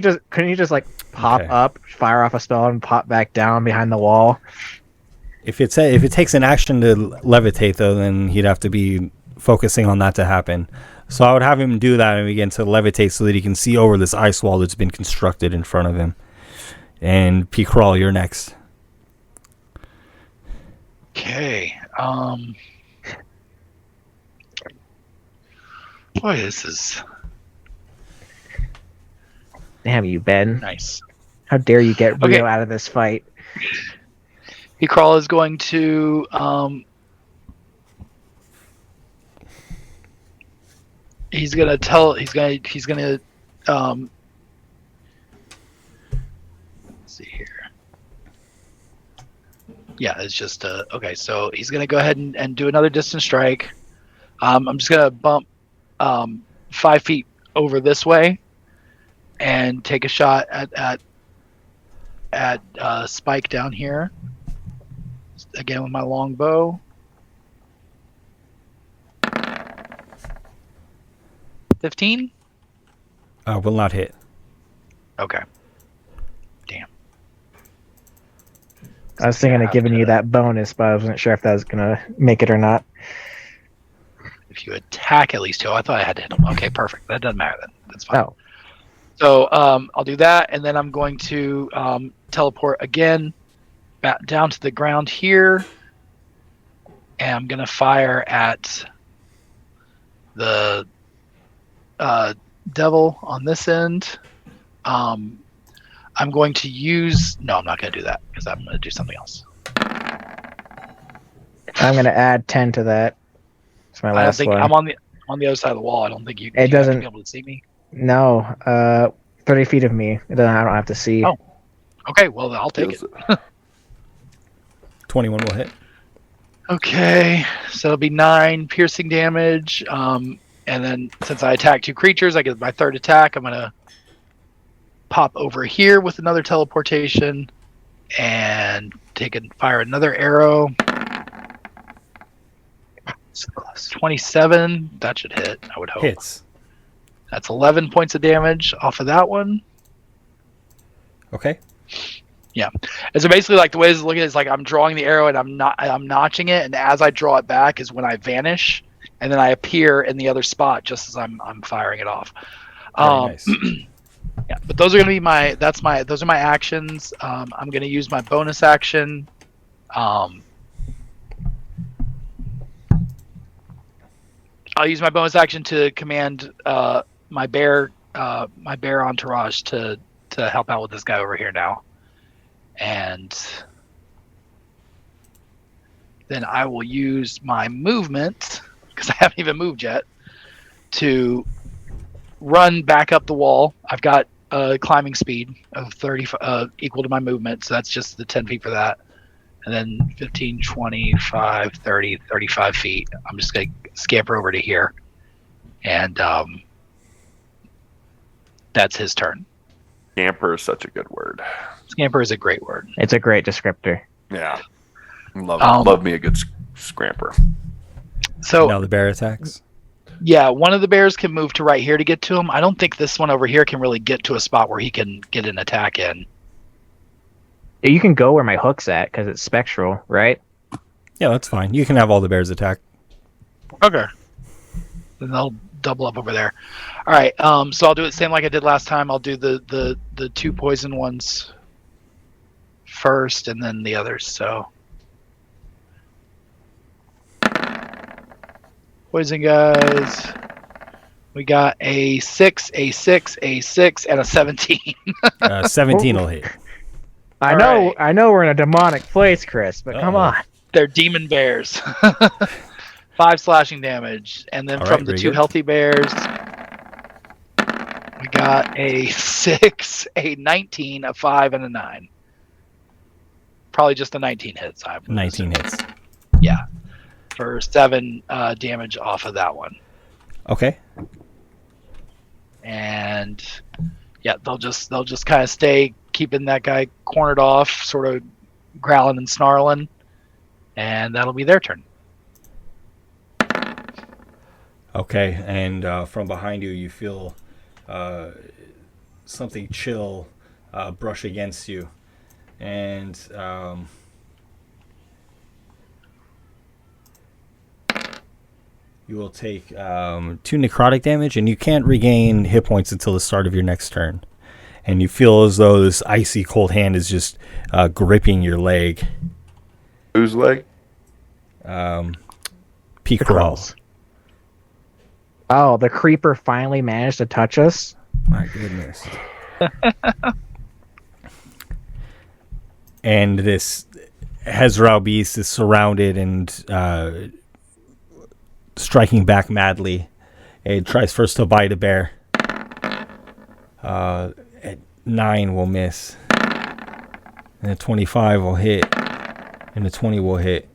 just like pop Okay. up, fire off a spell, and pop back down behind the wall? If it takes an action to levitate, though, then he'd have to be focusing on that to happen. So I would have him do that and begin to levitate so that he can see over this ice wall that's been constructed in front of him. And P-Crawl, you're next. Okay. Boy, this is. Damn you, Ben. Nice. How dare you get Okay. Rio out of this fight? Crawl is going to he's gonna let's see here. Yeah, it's just okay, so he's gonna go ahead and do another distance strike. I'm just gonna bump 5 feet over this way and take a shot at Spike down here. Again with my long bow. 15? Will not hit. Okay. Damn. I was thinking of giving you that bonus, but I wasn't sure if that was gonna make it or not. If you attack at least 2, I thought I had to hit him. Okay, perfect. That doesn't matter then. That's fine. Oh, So I'll do that, and then I'm going to teleport again back down to the ground here, and I'm going to fire at the devil on this end. I'm going to use... No, I'm not going to do that, because I'm going to do something else. I'm gonna add 10 to that. It's my I don't last think one. I'm on the other side of the wall. I don't think you have doesn't- to be able to see me. No, 30 feet of me. I don't have to see. Oh. Okay, well, I'll take it. 21 will hit. Okay, so it'll be 9 piercing damage. And then since I attack 2 creatures, I get my 3rd attack. I'm going to pop over here with another teleportation and fire another arrow. 27. That should hit, I would hope. Hits. That's 11 points of damage off of that one. Okay. Yeah. And so basically, like, the way it's looking is like I'm drawing the arrow and I'm notching it, and as I draw it back is when I vanish, and then I appear in the other spot just as I'm firing it off. Very nice. Yeah, but those are gonna be those are my actions. I'm gonna use my bonus action. I'll use my bonus action to command my bear entourage to help out with this guy over here now. And then I will use my movement, because I haven't even moved yet, to run back up the wall. I've got a climbing speed of 30 equal to my movement, so that's just the 10 feet for that. And then 15, 25, 30, 35 feet. I'm just going to scamper over to here. And that's his turn. Scamper is such a good word. Scamper is a great word. It's a great descriptor. Yeah. Love me a good scamper. So Now the bear attacks. yeah, one of the bears can move to right here to get to him. I don't think this one over here can really get to a spot where he can get an attack in. You can go where my hook's at because it's spectral, right? Yeah, that's fine. You can have all the bears attack. Okay. Then they'll double up over there. All right. So I'll do it same like I did last time. I'll do the 2 poison ones first, and then the others. So poison guys. We got a 6, a 6, a 6, and a 17. 17 will hit. I All know, right. I know we're in a demonic place, Chris, but come Uh-oh. on. They're demon bears. 5 slashing damage. And then All from right, the very 2 good. healthy bears, we got a 6, a 19, a 5, and a 9. Probably just the 19 hits. 19 hits. Yeah. For 7 damage off of that one. Okay. And yeah, they'll just kind of stay keeping that guy cornered off, sort of growling and snarling, and that'll be their turn. Okay, and from behind you, you feel something chill brush against you, and you will take 2 necrotic damage, and you can't regain hit points until the start of your next turn. And you feel as though this icy cold hand is just gripping your leg. Whose leg? Peak crawls. Oh, the creeper finally managed to touch us. My goodness. And this Hezrau beast is surrounded and striking back madly. It tries first to bite a bear. At 9 will miss. And a 25 will hit. And a 20 will hit.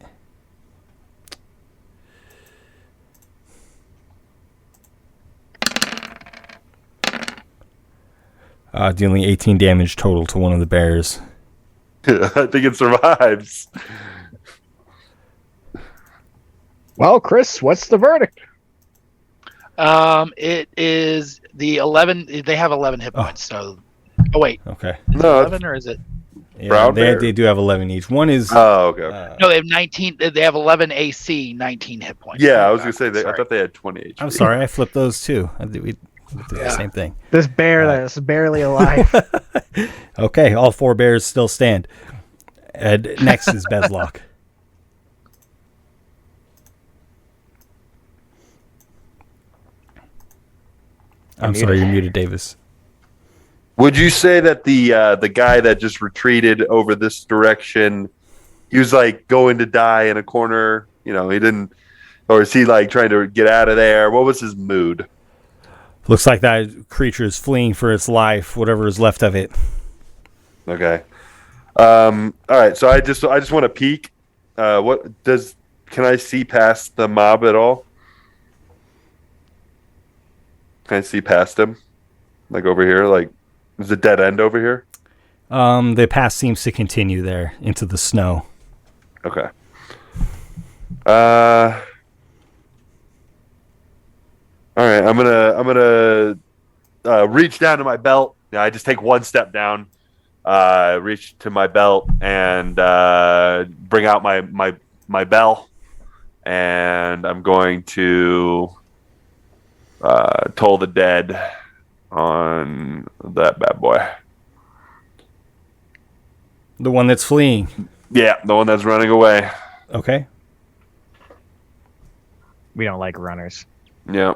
Dealing 18 damage total to one of the bears. I think it survives. Well, Chris, what's the verdict? It is the 11. They have 11 hit points. So, oh wait, Okay. No, 11 or is it? Yeah, Brown bear? they do have 11 each. One is... Oh, okay. No, they have 19. They have 11 AC, 19 hit points. Yeah, I was gonna say I Sorry. thought they had 20 HP. I'm sorry, I flipped those too. We did the same thing. This bear that's barely alive. Okay, all 4 bears still stand. And next is Bezlock. I'm sorry, you're muted, Davis. Would you say that the guy that just retreated over this direction, he was like going to die in a corner? You know, he didn't, or is he like trying to get out of there? What was his mood? Looks like that creature is fleeing for its life, whatever is left of it. Okay. All right. So I just want to peek. Can I see past the mob at all? Can I see past him? Like over here? Like, is it dead end over here? The path seems to continue there into the snow. Okay. All right. I'm gonna reach down to my belt. Yeah, I just take one step down. Reach to my belt and bring out my bell, and I'm going to toll the dead on that bad boy. The one that's fleeing. Yeah, the one that's running away. Okay. We don't like runners. Yeah.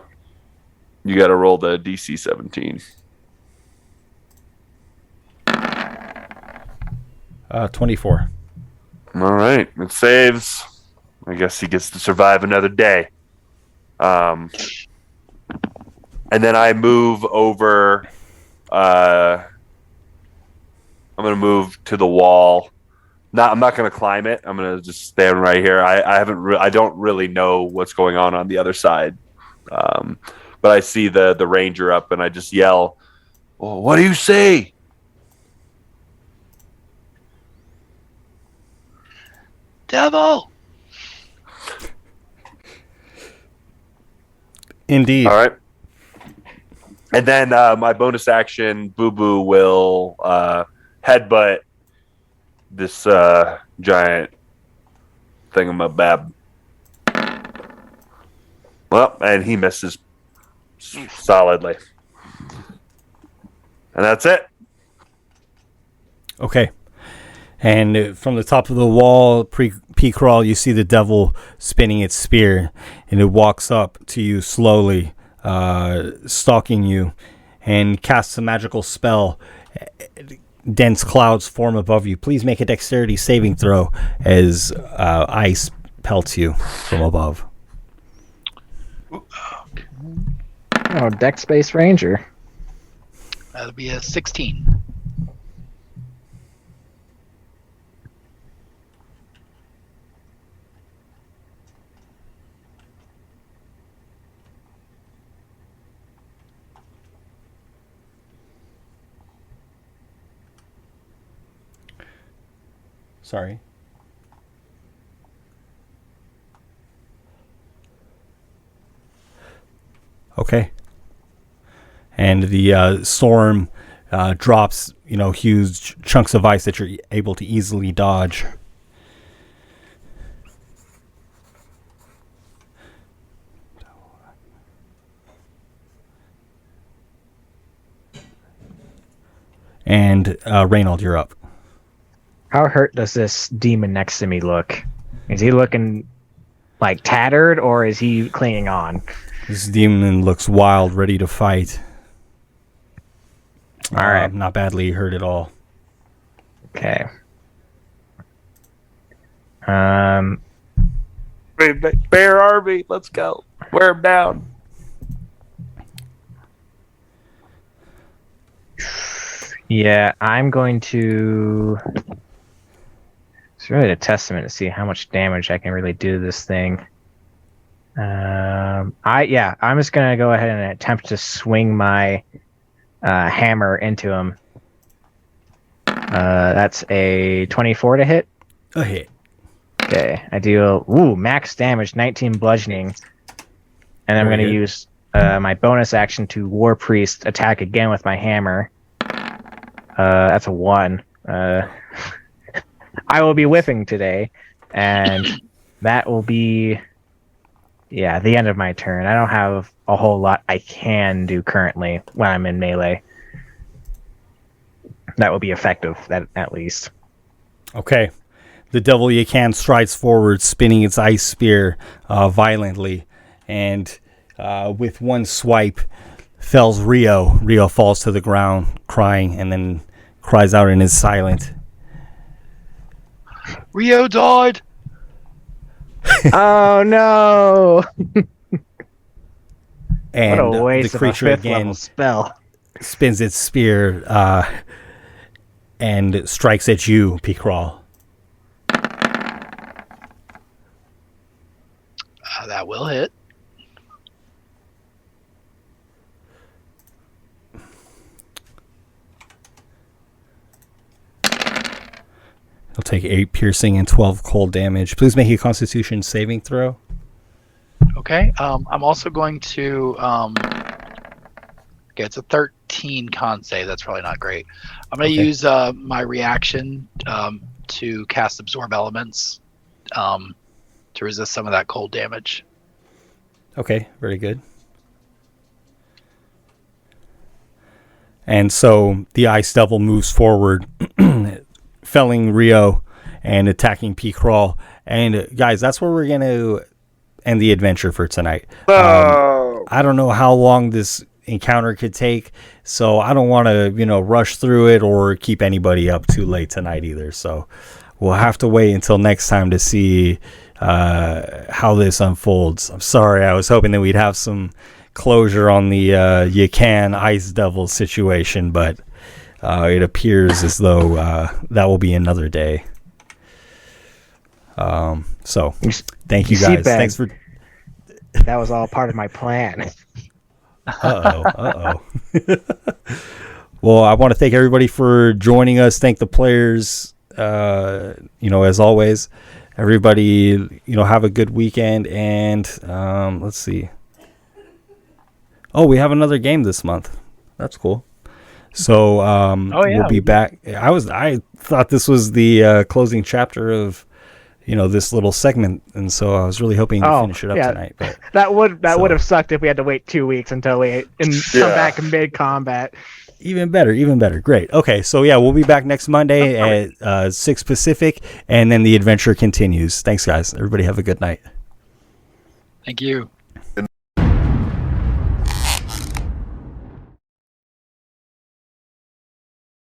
You got to roll the DC 17. 24. All right, it saves. I guess he gets to survive another day. And then I move over. I'm gonna move to the wall. I'm not gonna climb it. I'm gonna just stand right here. I don't really know what's going on the other side. But I see the ranger up, and I just yell, "Oh, what do you say?" Devil. Indeed. All right. And then my bonus action, Boo Boo will headbutt this giant thingamabab. Well, and he misses solidly. And that's it. Okay. And from the top of the wall, P-Crawl, you see the devil spinning its spear, and it walks up to you slowly, stalking you, and casts a magical spell. Dense clouds form above you. Please make a dexterity saving throw as ice pelts you from above. Oh, Dex Space Ranger. That'll be a 16. Sorry. Okay. And the storm drops, huge chunks of ice that you're able to easily dodge. And Reynold, you're up. How hurt does this demon next to me look? Is he looking like tattered, or is he clinging on? This demon looks wild, ready to fight. All right. Not badly hurt at all. Okay. Bear Army, let's go. Wear him down. Yeah, I'm going to. It's really a testament to see how much damage I can really do to this thing. I'm just gonna go ahead and attempt to swing my hammer into him. That's a 24 to hit. A hit. Okay, I deal max damage, 19 bludgeoning, and I'm Very going to good. use my bonus action to War Priest attack again with my hammer. That's a 1. I will be whiffing today, and that will be the end of my turn. I don't have a whole lot I can do currently when I'm in melee. That will be effective, at least. Okay. The devil you can strides forward, spinning its ice spear violently, and with one swipe, fells Rio. Rio falls to the ground, crying, and then cries out and is silent. Rio died. Oh no! And What a waste the of a creature 5th again level spell. spins its spear and strikes at you, Peakraw. That will hit. He'll take 8 piercing and 12 cold damage. Please make a Constitution saving throw. Okay. I'm also going to. Okay, it's a 13 con save. That's probably not great. I'm going to use my reaction to cast Absorb Elements to resist some of that cold damage. Okay, very good. And so the Ice Devil moves forward, felling Rio and attacking Peakraw. And guys, that's where we're going to end the adventure for tonight. I don't know how long this encounter could take, so I don't want to, rush through it or keep anybody up too late tonight either. So we'll have to wait until next time to see how this unfolds. I'm sorry, I was hoping that we'd have some closure on the Yakan Ice Devil situation, but it appears as though that will be another day. So thank you guys. Thanks for. That was all part of my plan. Uh-oh. Well, I want to thank everybody for joining us. Thank the players, as always. Everybody, have a good weekend. And let's see. Oh, we have another game this month. That's cool. So we'll be back. I thought this was the closing chapter of this little segment, and so I was really hoping to finish it up tonight. But that would have sucked if we had to wait 2 weeks until we come back in mid combat. Even better. Great. Okay, so we'll be back next Monday at 6 Pacific, and then the adventure continues. Thanks, guys. Everybody have a good night. Thank you. Good